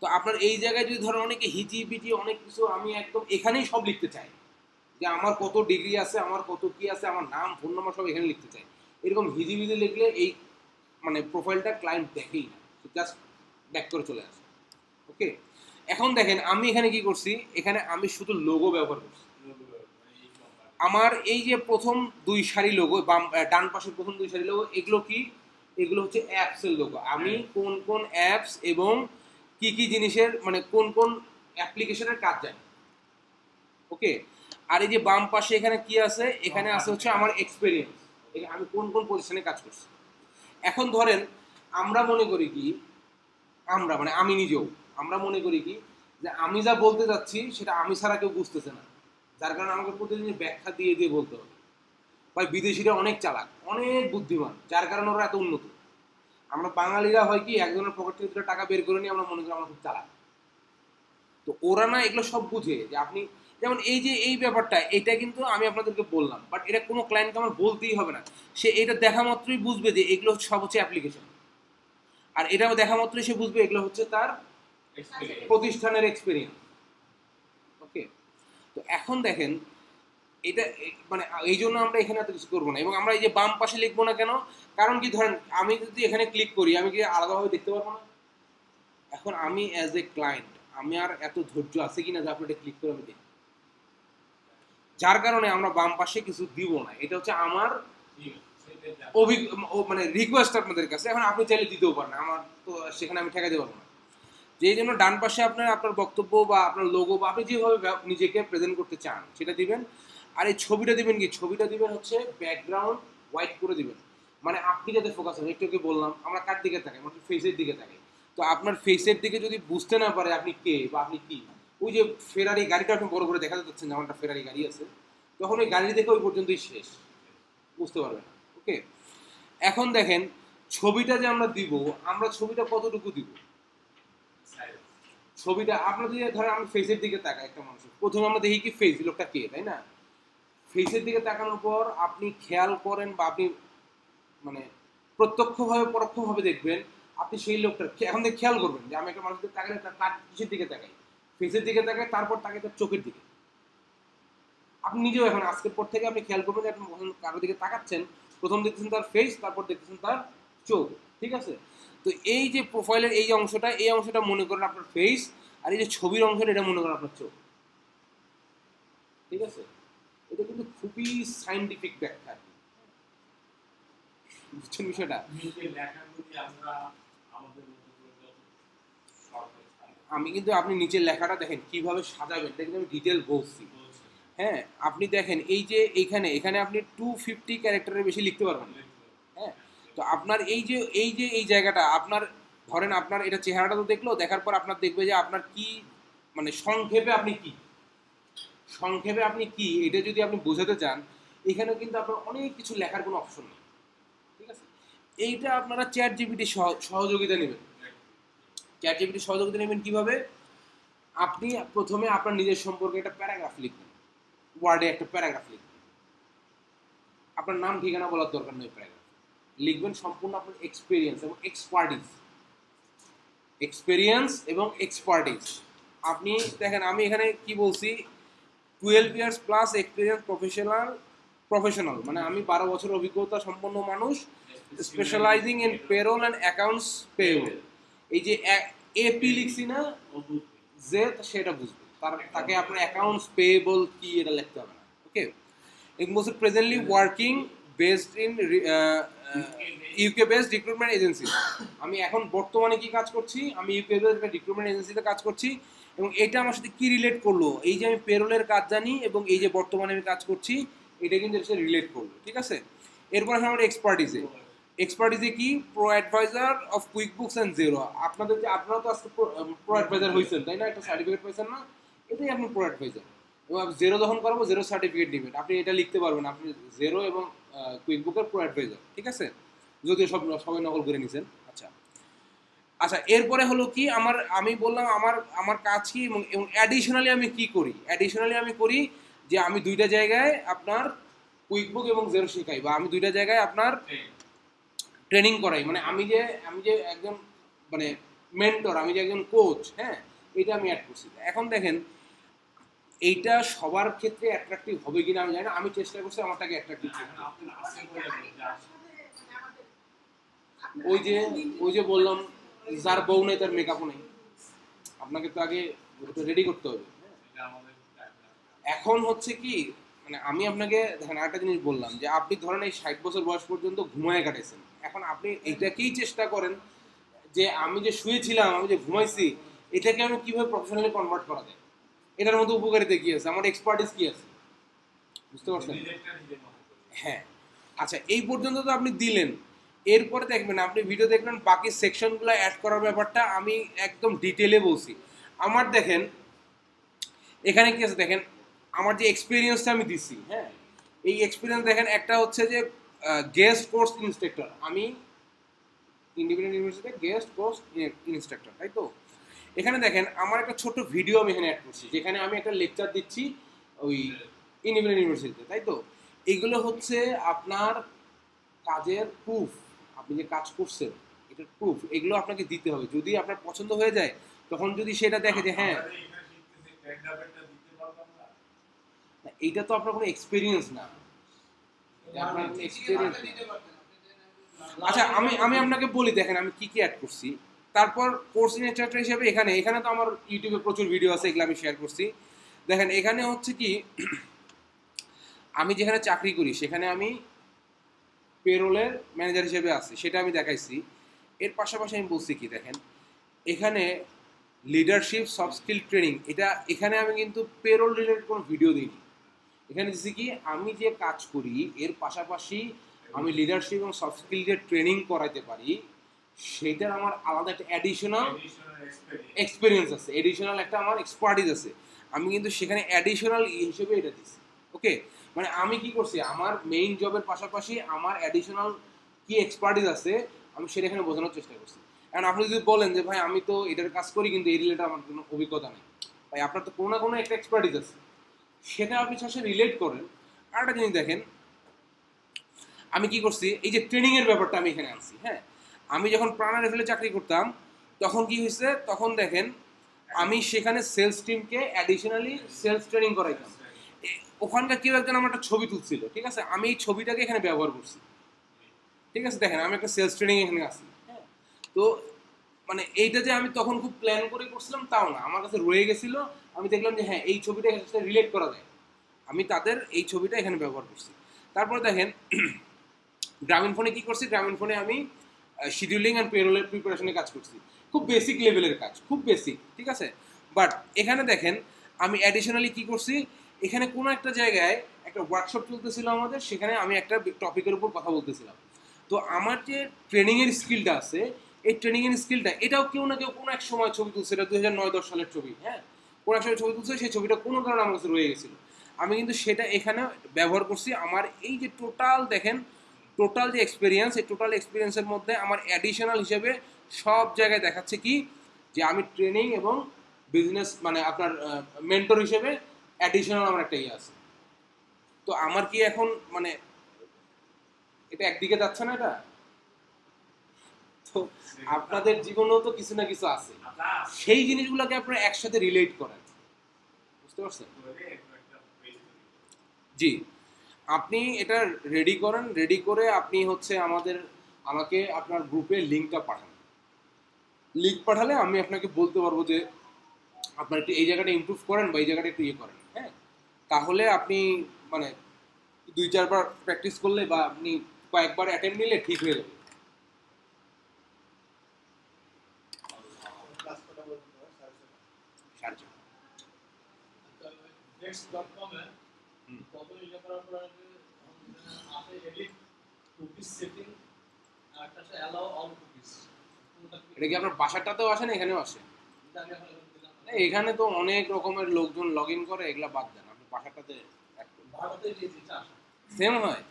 তো আপনার এই জায়গায় যদি ধরেন অনেকে হিজি অনেক কিছু, আমি একদম এখানেই সব লিখতে চাই, যে আমার কত ডিগ্রি আছে, আমার কত কি আছে, আমার নাম ফোন নাম্বার সব এখানে লিখতে চাই, এরকম হিজিবিজি লিখলে এই মানে প্রোফাইলটা ক্লায়েন্ট দেখেই না, জাস্ট ব্যাক করে চলে আসে। ওকে, এখন দেখেন আমি এখানে কি করছি, এখানে আমি শুধু লোগো ব্যবহার করছি। আমার এই যে প্রথম 2 সারি লোগো, ডান পাশের প্রথম 2 সারি লোগো, এগুলো কি, এগুলো হচ্ছে অ্যাপসের লোগো। আমি কোন কোন অ্যাপস এবং কি কি জিনিসের মানে কোন কোন অ্যাপ্লিকেশনের কাজ জানি। ওকে, আর এই যে বাম পাশে এখানে কি আছে, এখানে আছে হচ্ছে আমার এক্সপেরিয়েন্স, আমি কোন কোন পজিশনে কাজ করছি। এখন ধরেন আমরা মনে করি কি, আমরা মানে আমি নিজেও, আমরা মনে করি কি যে আমি যা বলতে যাচ্ছি সেটা আমি ছাড়া কেউ বুঝতেছে না, যার কারণে আমাকে প্রতিদিন ব্যাখ্যা দিয়ে দিয়ে বলতে হবে। বা বিদেশিরা অনেক চালাক, অনেক বুদ্ধিমান, যার কারণে ওরা এত উন্নত। আমরা বাঙালিরা হয় কি, একজনের পকেট থেকে টাকা বের করে নিয়ে আমরা মনে করি আমরা খুব চালাক। তো ওরা না এগুলো সব বুঝে, যে আপনি যেমন এই যে এই ব্যাপারটা, এটা কিন্তু আমি আপনাদেরকে বললাম, বাট এটা কোনো ক্লায়েন্টকে আমার বলতেই হবে না, সে এটা দেখা মাত্রই বুঝবে যে এগুলো সব হচ্ছে অ্যাপ্লিকেশন, আর এটাও দেখা মাত্রই সে বুঝবে এগুলো হচ্ছে তার প্রতিষ্ঠানের এক্সপেরিয়েন্স। ওকে, তো এখন দেখেন এটা মানে এই জন্য আমরা এখানে এত কিছু করবো না, এবং আমরা এই যে বাম পাশে লিখবো না কেন, কারণ কি ধরেন আমি যদি এখানে ক্লিক করি আমি কি আলাদাভাবে দেখতে পারবো না? এখন আমি অ্যাজ এ ক্লায়েন্ট আমি আর এত ধৈর্য আছে কিনা যে আপনি এটা ক্লিক করে আমি দেখি, যার কারণে আমরা বাম পাশে কিছু দিব না। এটা হচ্ছে আমার মানে রিকোয়েস্ট আপনাদের কাছে। এখন আপনি চাইলে দিতেও পারেন, আমার তো সেখানে আমি ঠেকাতে পারবো না। যেই জন্য ডান পাশে আপনার বক্তব্য বা আপনার লোগো বা আপনি যেভাবে নিজেকে প্রেজেন্ট করতে চান সেটা দিবেন। আর এই ছবিটা দিবেন কি, ছবিটা দিবেন হচ্ছে ব্যাকগ্রাউন্ড হোয়াইট করে দিবেন, মানে আপনি যাতে ফোকাস হন। একটু বললাম আমরা কার দিকে তাকাই, মানে ফেসের দিকে তাকাই। তো আপনার ফেসের দিকে যদি বুঝতে না পারে আপনি কে বা আপনি কি, ওই যে ফেরারি গাড়িটা আপনি বড় করে দেখা যাচ্ছেন যে আমার একটা ফেরারি গাড়ি আছে, তখন ওই গাড়ি দেখে ওই পর্যন্তই শেষ, বুঝতে পারবেন না। ওকে, এখন দেখেন ছবিটা যে আমরা দিব, আমরা ছবিটা কতটুকু দিব? ছবিটা আপনার যদি ধরেন আমি ফেসের দিকে তাকাই একটা মানুষের, প্রথমে আমরা দেখি কি ফেস, লোকটা কে, তাই না? ফেসের দিকে তাকানোর পর আপনি খেয়াল করেন বা আপনি মানে প্রত্যক্ষভাবে পরোক্ষভাবে দেখবেন আপনি সেই লোকটার, এখন থেকে খেয়াল করবেন যে আমি একটা মানুষের তাকালে তার কিসের দিকে তাকাই, ফেসের দিকে তাকাই, তারপর তাকে তার চোখের দিকে। আপনি নিজেও এখন আজকের পর থেকে আপনি খেয়াল করবেন যে আপনি কারোর দিকে তাকাচ্ছেন, প্রথম দেখতেছেন তার ফেস, তারপর দেখতেছেন তার চোখ, ঠিক আছে? তো এই যে প্রোফাইলের এই অংশটা মনে করেন আপনার ফেস, আর এই যে ছবির অংশটা এটা মনে করেন আপনার চোখ, ঠিক আছে? এটা কিন্তু খুবই সাইন্টিফিক ব্যাখ্যা, বুঝছেন বিষয়টা? আমি কিন্তু আপনি নিচের লেখাটা দেখেন কিভাবে সাজাবেন, এটা কিন্তু আমি ডিটেল বলছি। হ্যাঁ, আপনি দেখেন এই যে এখানে আপনি 250 ক্যারেক্টারের বেশি লিখতে পারবেন না। হ্যাঁ, তো আপনার এই জায়গাটা আপনার ধরেন আপনার এটা চেহারাটা তো দেখলো, দেখার পর আপনার দেখবে যে আপনার কি মানে সংক্ষেপে আপনি কি এটা যদি আপনি বোঝাতে চান, এখানে কিন্তু আপনার অনেক কিছু লেখার কোনো অপশন নেই, ঠিক আছে? এইটা আপনারা চ্যাট জিপিটি সহযোগিতা নেবেন। চ্যাট জিপিটি সহযোগিতা নেবেন কিভাবে? আপনি প্রথমে আপনার নিজের সম্পর্কে একটা প্যারাগ্রাফ লিখবেন, ওয়ার্ডে একটা প্যারাগ্রাফ লিখবেন, আপনার নাম ঠিকানা বলার দরকার নেই, প্যারাগ্রাফ লিখবেন সম্পূর্ণ আপনার এক্সপিরিয়েন্স এবং এক্সপার্টিস। আপনি দেখেন আমি এখানে কি বলছি, 12 ইয়ার্স প্লাস এক্সপিরিয়েন্স প্রফেশনাল, মানে আমি 12 বছর অভিজ্ঞতা সম্পন্ন মানুষ, স্পেশালাইজিং in payroll and accounts payable. এই যে এপি লিখছি না, যে সেটা বুঝবে, তাকে আপনার অ্যাকাউন্টস পেয়েবল কি এটা লিখতে হবে না। ওকে, it was presently working based in UK based recruitment agency। আমি এখন বর্তমানে কি কাজ করছি, আমি UK based রিক্রুটমেন্ট এজেন্সিতে কাজ করছি, এবং এটা আমার সাথে কি রিলেট করলো, এই যে আমি পেরোলের কাজ জানি এবং এই যে বর্তমানে আমি কাজ করছি, এটা কিন্তু এর সাথে রিলেট করলো, ঠিক আছে? এরপর আসলে আমার এক্সপার্টিজে কি, pro advisor of QuickBooks and Xero. আপনারা তো আজকে প্রো অ্যাডভাইজার হয়েছেন, তাই না? একটা সার্টিফিকেট পেয়েছেন না, এটাই আপনি প্রো অ্যাডভাইজার। এবং আপনি জেরো যখন করবো জেরো সার্টিফিকেট নেবেন, আপনি এটা লিখতে পারবেন আপনি জেরো এবং কুইক বুকের প্রো অ্যাডভাইজার, ঠিক আছে? যদিও সবাই নকল করে নিছেন। আচ্ছা, এরপরে হলো কি, আমি বললাম আমার কাজ কি, এবং অ্যাডিশনালি আমি কি করি, আমি করি যে আমি দুইটা জায়গায় আপনার কুইক বুক এবং জেরো শেখাই, বা আমি দুইটা জায়গায় আপনার ট্রেনিং করাই, মানে আমি যে একজন মানে মেন্টর, আমি যে একজন কোচ, হ্যাঁ, এটা আমি অ্যাড করছি। এখন দেখেন এইটা সবার ক্ষেত্রে অ্যাট্রাকটিভ হবে কিনা আমি জানি না, আমি চেষ্টা করছি আমারটাকে অ্যাট্রাকটিভ। ওই যে বললাম যার বউ নেই তার মেকআপও নেই, আপনাকে তো আগে রেডি করতে হবে। এখন হচ্ছে কি, মানে আমি আপনাকে দেখেন একটা জিনিস বললাম যে আপনি ধরেন এই 60 বছর বয়স পর্যন্ত ঘুমায় কাটাইছেন, এখন আপনি এটাকেই চেষ্টা করেন যে আমি যে শুয়েছিলাম, আমি যে ঘুমাইছি, এটাকে আমি কিভাবে প্রফেশনালি কনভার্ট করা যায়, এটার মধ্যে উপকারিতা কি আছে, আমার এক্সপার্টিস কি আছে, বুঝতে পারছেন? হ্যাঁ, আচ্ছা, এই পর্যন্ত তো আপনি দিলেন। এরপরে দেখবেন আপনি ভিডিও দেখবেন বাকি সেকশনগুলো অ্যাড করার ব্যাপারটা আমি একদম ডিটেলে বলছি। আমার দেখেন এখানে কি আছে, দেখেন আমার যে এক্সপিরিয়েন্সটা আমি দিছি, হ্যাঁ, এই এক্সপিরিয়েন্স দেখেন একটা হচ্ছে যে গেস্ট কোর্স ইনস্ট্রাক্টর, আমি ইন্ডিপেন্ডেন্ট ইউনিভার্সিটিতে গেস্ট কোর্স ইনস্ট্রাক্টর, তাই তো? এখানে দেখেন আমার একটা ছোট ভিডিও আমি এখানে অ্যাড করছি, যেখানে আমি একটা লেকচার দিচ্ছি ওই ইন্ডিপেন্ডেন্ট ইউনিভার্সিটিতে, তাই তো? এইগুলো হচ্ছে আপনার কাজের প্রুফ, আপনি যে কাজ করছেন এটার প্রুফ, এগুলো আপনাকে দিতে হবে। যদি আপনার পছন্দ হয়ে যায়, তখন যদি সেটা দেখে যে হ্যাঁ, এইটা তো আপনার কোনো এক্সপিরিয়েন্স না, এটা আপনার কোনো এক্সপিরিয়েন্স না। আচ্ছা আমি আমি আপনাকে বলি, দেখেন আমি কি কি অ্যাড করছি। তারপর কোর্স ইনস্ট্রাক্টর হিসেবে এখানে এখানে তো আমার ইউটিউবে প্রচুর ভিডিও আছে, এগুলো আমি শেয়ার করছি। দেখেন এখানে হচ্ছে কি, আমি যেখানে চাকরি করি সেখানে আমি পেরোলের ম্যানেজার হিসেবে আছি, সেটা আমি দেখাইছি। এর পাশাপাশি আমি বলছি কি, দেখেন এখানে লিডারশিপ সফট স্কিল ট্রেনিং, এটা এখানে আমি কিন্তু পেরোল রিলেটেড কোনো ভিডিও দিইনি। এখানে দিচ্ছি কি, আমি যে কাজ করি এর পাশাপাশি আমি লিডারশিপ এবং সফট স্কিলের ট্রেনিং করাইতে পারি, সেটার আমার আলাদা একটা অ্যাডিশনাল এক্সপিরিয়েন্স আছে, এডিশনাল একটা আমার এক্সপার্টিস আছে। আমি কিন্তু সেখানে অ্যাডিশনাল হিসেবে এটা দিচ্ছি। ওকে, মানে আমি কি করছি, আমার মেইন জবের পাশাপাশি আমার অ্যাডিশনাল কি এক্সপার্টিস আছে আমি সেটা এখানে বোঝানোর চেষ্টা করছি। কারণ আপনি যদি বলেন যে ভাই আমি তো এটার কাজ করি কিন্তু এই রিলেটেড আমার কোনো অভিজ্ঞতা নেই, ভাই আপনার তো কোনো না কোনো একটা এক্সপার্টিস আছে, সেটা আপনি সাথে রিলেট করেন। আর একটা জিনিস দেখেন, আমি কি করছি, এই যে ট্রেনিংয়ের ব্যাপারটা আমি এখানে আনছি। হ্যাঁ, আমি যখন প্রাণা রেফেলে চাকরি করতাম তখন কি হয়েছে, তখন দেখেন আমি সেখানে সেলস টিমকে অ্যাডিশনালি সেলস ট্রেনিং করাইতাম। ওখানকার কেউ একজন আমার একটা ছবি তুলছিল, ঠিক আছে, আমি এই ছবিটাকে এখানে ব্যবহার করছি। ঠিক আছে, দেখেন আমি একটা সেলস ট্রেনিং এখানে আসি। হ্যাঁ, তো মানে এইটা যে আমি তখন খুব প্ল্যান করে করছিলাম তাও না, আমার কাছে রয়ে গেছিলো। আমি দেখলাম যে হ্যাঁ এই ছবিটা এর সাথে রিলেট করা যায়, আমি তাদের এই ছবিটা এখানে ব্যবহার করছি। তারপরে দেখেন গ্রামীণ ফোনে কি করছি, গ্রামীণ ফোনে আমি শিডিউলিং অ্যান্ড পেরোলের প্রিপারেশনে কাজ করছি, খুব বেসিক লেভেলের কাজ, খুব বেসিক, ঠিক আছে। বাট এখানে দেখেন আমি অ্যাডিশনালি কি করছি, এখানে কোনো একটা জায়গায় একটা ওয়ার্কশপ চলতেছিল আমাদের, সেখানে আমি একটা টপিকের উপর কথা বলতেছিলাম। তো আমার যে ট্রেনিংয়ের স্কিলটা আছে, এই ট্রেনিংয়ের স্কিলটা এটাও কেউ না কেউ কোনো এক সময় ছবি তুলছে, এটা 2009-10 সালের ছবি। হ্যাঁ, কোনো এক সময় ছবি তুলছে, সেই ছবিটা কোনো কারণে আমার কাছে রয়ে গেছিলো, আমি কিন্তু সেটা এখানে ব্যবহার করছি। আমার এই যে টোটাল দেখেন, টোটাল যে এক্সপিরিয়েন্স, এই টোটাল এক্সপিরিয়েন্সের মধ্যে আমার অ্যাডিশনাল হিসেবে সব জায়গায় দেখাচ্ছে কি, যে আমি ট্রেনিং এবং বিজনেস মানে আপনার মেন্টর হিসেবে অ্যাডিশনাল আমার একটা ইয়ে আছে। তো আমার কি এখন মানে এটা একদিকে যাচ্ছে না এটা, তো আপনাদের জীবনেও তো কিছু না কিছু আছে, সেই জিনিসগুলোকে আপনারা একসাথে রিলেট করেন, বুঝতে পারছেন? জি, আপনি এটা রেডি করেন, রেডি করে আপনি হচ্ছে আমাকে আপনার গ্রুপে লিঙ্কটা পাঠান। লিঙ্ক পাঠালে আমি আপনাকে বলতে পারবো যে আপনার একটু এই জায়গাটা ইমপ্রুভ করেন বা এই জায়গাটা একটু ইয়ে করেন। হ্যাঁ, তাহলে আপনি মানে 2-4 বার প্র্যাকটিস করলে বা আপনি কয়েকবার অ্যাটেম্প নিলে ঠিক হয়ে যাবে। next.com এ কত ইয়ে করার পর আছে এডিট কুকিজ সেটিং আর একটা আছে অ্যালাউ অল কুকিজ। এটা কি আপনার বাসাটাতেও আসে না এখানেও আসে? এখানে তো অনেক রকমের লোকজন লগ ইন করে, এগুলা বাদ দেন, আপনি বাসাটাতে ভারতে যে যেটা আসে সেম হয়।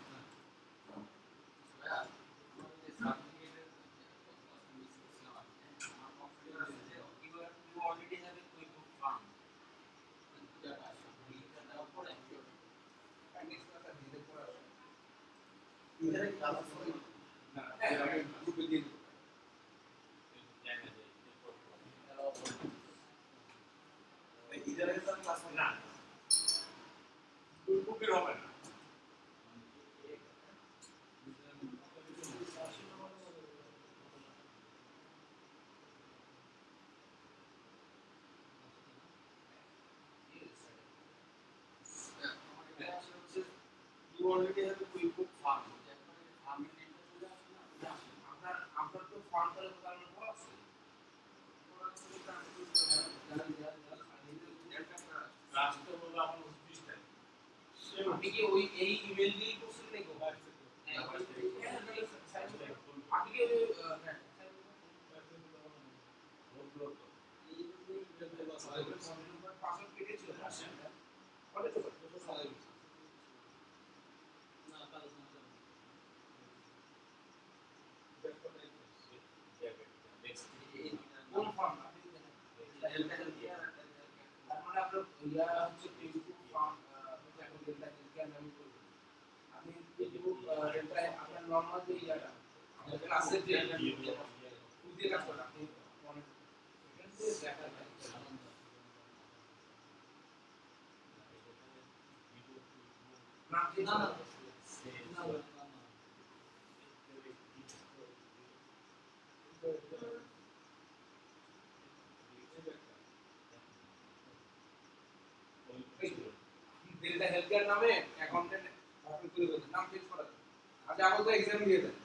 You already have a QuickBook farm. আপনার তো ফার্ম করে কারণে করা আছে। রাষ্ট্র হলো আমার 29টা আপনি কি ওই এই ইমেল দিয়েই করছেন নাকি? আপনি কি পাসওয়ার্ড কেটেছিল কবে তো কোন ফার্ম আপনি তার মানে আপনার ইয়া হচ্ছে ফেসবুক ফার্ম এখন ডেল্টা হেলথকেয়ার নামে করবেন আপনি ফেসবুক ডেল্টা আপনার নরমাল যে ইয়াটা আমাদের ক্লাসের যে দিয়ে কাজ করেন আপনি অনেক দেখা যায় নাম চেঞ্জ না, না, করা ডেল্টা হেলথ কেয়ার নামে অ্যাকাউন্টেন্ট আপনি করে দেন, নাম চেঞ্জ করা যাবে। আচ্ছা আমাকে এক্সাম দিয়ে দেন।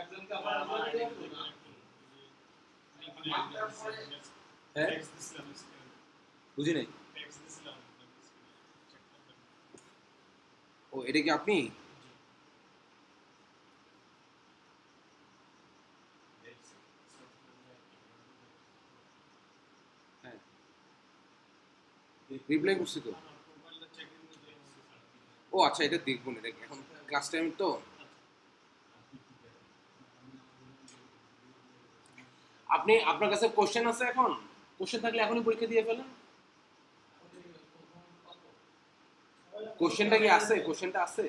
একজনকে আপনারা হ্যাঁ বুঝি নাই। ও এটা কি আপনি? হ্যাঁ রিপ্লাই করছি তো। ও আচ্ছা এটা দেখবো না, এটা এখন ক্লাস টাইম তো। আপনি আপনার কাছে কোশ্চেন আছে এখন? কোশ্চেন থাকলে এখনই পরীক্ষা দিয়ে ফেলেন। কোশ্চেনটা কি আছে? কোশ্চেনটা আছে?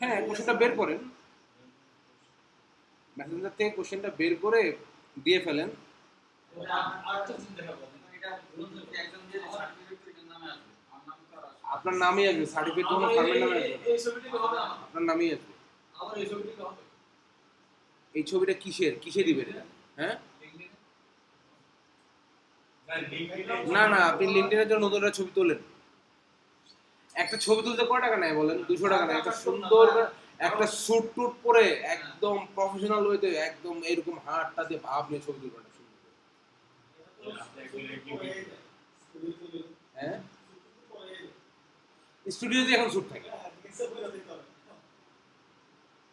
হ্যাঁ কোশ্চেনটা বের করেন, মেসেঞ্জার থেকে কোশ্চেনটা বের করে দিয়ে ফেলেন। আপনার নামই আসবে, সার্টিফিকেট কোনো ফার্মের নামে আসবে, এই ছবিটি হবে আমার। আপনার নামই আসবে। আমার এই ছবিটি হবে। এই ছবিটা কিসে দিবেন? হ্যাঁ না না আপনি লিঙ্কডইনের জন্য নতুন একটা ছবি তোলেন। একটা ছবি তুলতে কয় টাকা নেয় বলেন? 200 টাকা নেয়। একটা সুন্দর একটা স্যুট টুট পরে একদম প্রফেশনাল ওয়েতে একদম এরকম হাতটা দিয়ে ভাব নিয়ে ছবি তুলবেন হ্যাঁ স্টুডিওতে এখন শ্যুট থাকে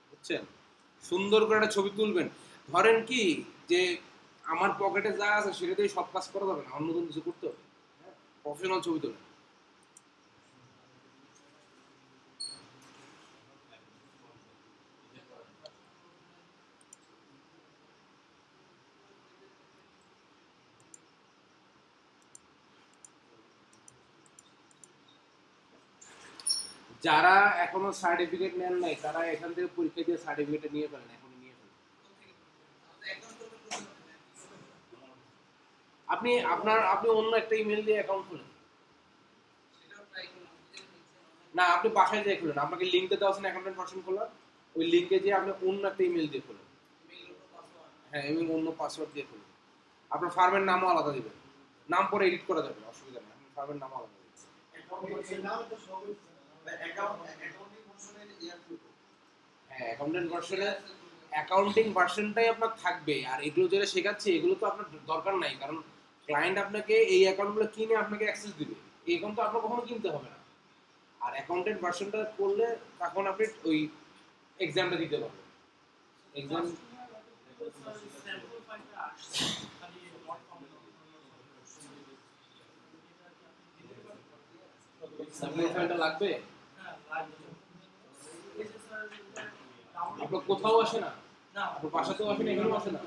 বুঝছেন। সুন্দর করে একটা ছবি তুলবেন। ধরেন কি যে আমার পকেটে যা আছে সেটাতেই সব কাজ করা যাবে না, অন্য কোনো কিছু করতে হবে। প্রফেশনাল ছবি তোলেন। যারা এখনো সার্টিফিকেট নেন নাই তারা এখান থেকে পরীক্ষা দিয়ে সার্টিফিকেট নিয়ে ফেলেন, এখনই নিয়ে ফেলেন। আপনি অন্য একটা ইমেল দিয়ে অ্যাকাউন্ট খুলেন। না আপনি বাসায় যেয়ে খুলেন, আপনাকে লিঙ্কটা দেওয়া আছে না অ্যাকাউন্টেন্ট পারসন খোলার, ওই লিঙ্কে যেয়ে আপনি অন্য একটা ইমেল দিয়ে খুলেন। হ্যাঁ ইমেল অন্য পাসওয়ার্ড দিয়ে খুলুন। আপনার ফার্মের নামও আলাদা দিবেন, নাম পরে এডিট করা যাবে, অসুবিধা নেই। আপনার ফার্মের নামও আলাদা দিবেন। হ্যাঁ অ্যাকাউন্টিং ভার্সনটাই আপনার থাকবে। আর এগুলো যেটা শেখাচ্ছি এগুলো তো আপনার দরকার নাই, কারণ ক্লায়েন্ট আপনাকে এই অ্যাকাউন্টগুলো কিনে আপনাকে অ্যাক্সেস দিবে, এই অ্যাকাউন্ট তো আপনার কখনো কিনতে হবে না। আর অ্যাকাউন্টেন্ট ভার্সনটা করলে তখন আপনি ওই এক্সামটা দিতে পারবেন। এক্সাম সাবমিট ফাইলটা লাগবে। আপনার কোথাও আসে না? আপনার বাসাতেও আসে না, এখানেও আসে না?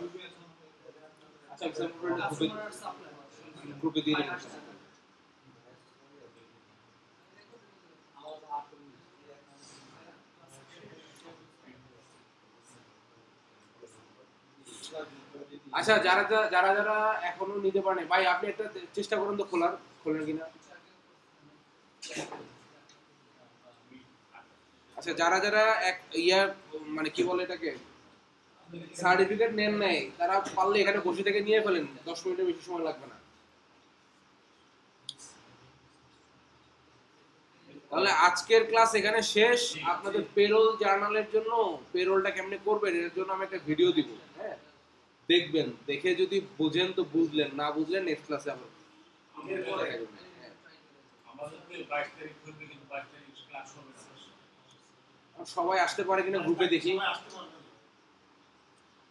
আচ্ছা এক্সাম্পল গ্রুপে দিয়ে দিন। আচ্ছা যারা যারা যারা এখনো নিতে পারেন ভাই আপনি একটা চেষ্টা করুন তো খোলেন কিনা। আচ্ছা যারা যারা এক ইয়ার মানে কি বলে এটাকে সার্টিফিকেট নেন নাই তারা পারলে এখানে বসে থেকে নিয়ে ফেলেন, 10 মিনিটের বেশি সময় লাগবে না। তাহলে আজকের ক্লাস এখানে শেষ। আপনাদের পেরোল জার্নালের জন্য পেরোলটা কেমনে করবেন এর জন্য আমি একটা ভিডিও দিব, হ্যাঁ দেখবেন, দেখে যদি বুঝেন তো বুঝলেন, না বুঝলেন নেক্সট ক্লাসে আবার সবাই আসতে পারে কিনা গ্রুপে দেখি,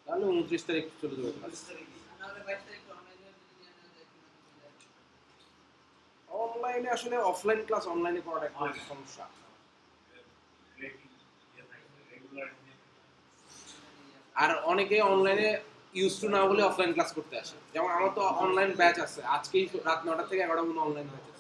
তাহলে 29 তারিখ চলে যাবে ক্লাস। অনলাইনে আসলে অফলাইন ক্লাস অনলাইনে করাটা একটা সমস্যা। আর অনেকে অনলাইনে ইউজ টু না বলে অফলাইন ক্লাস করতে আসে, যেমন আমার তো অনলাইন ব্যাচ আছে, আজকেই রাত 9টা থেকে 11টা পর্যন্ত অনলাইন ব্যাচ আছে।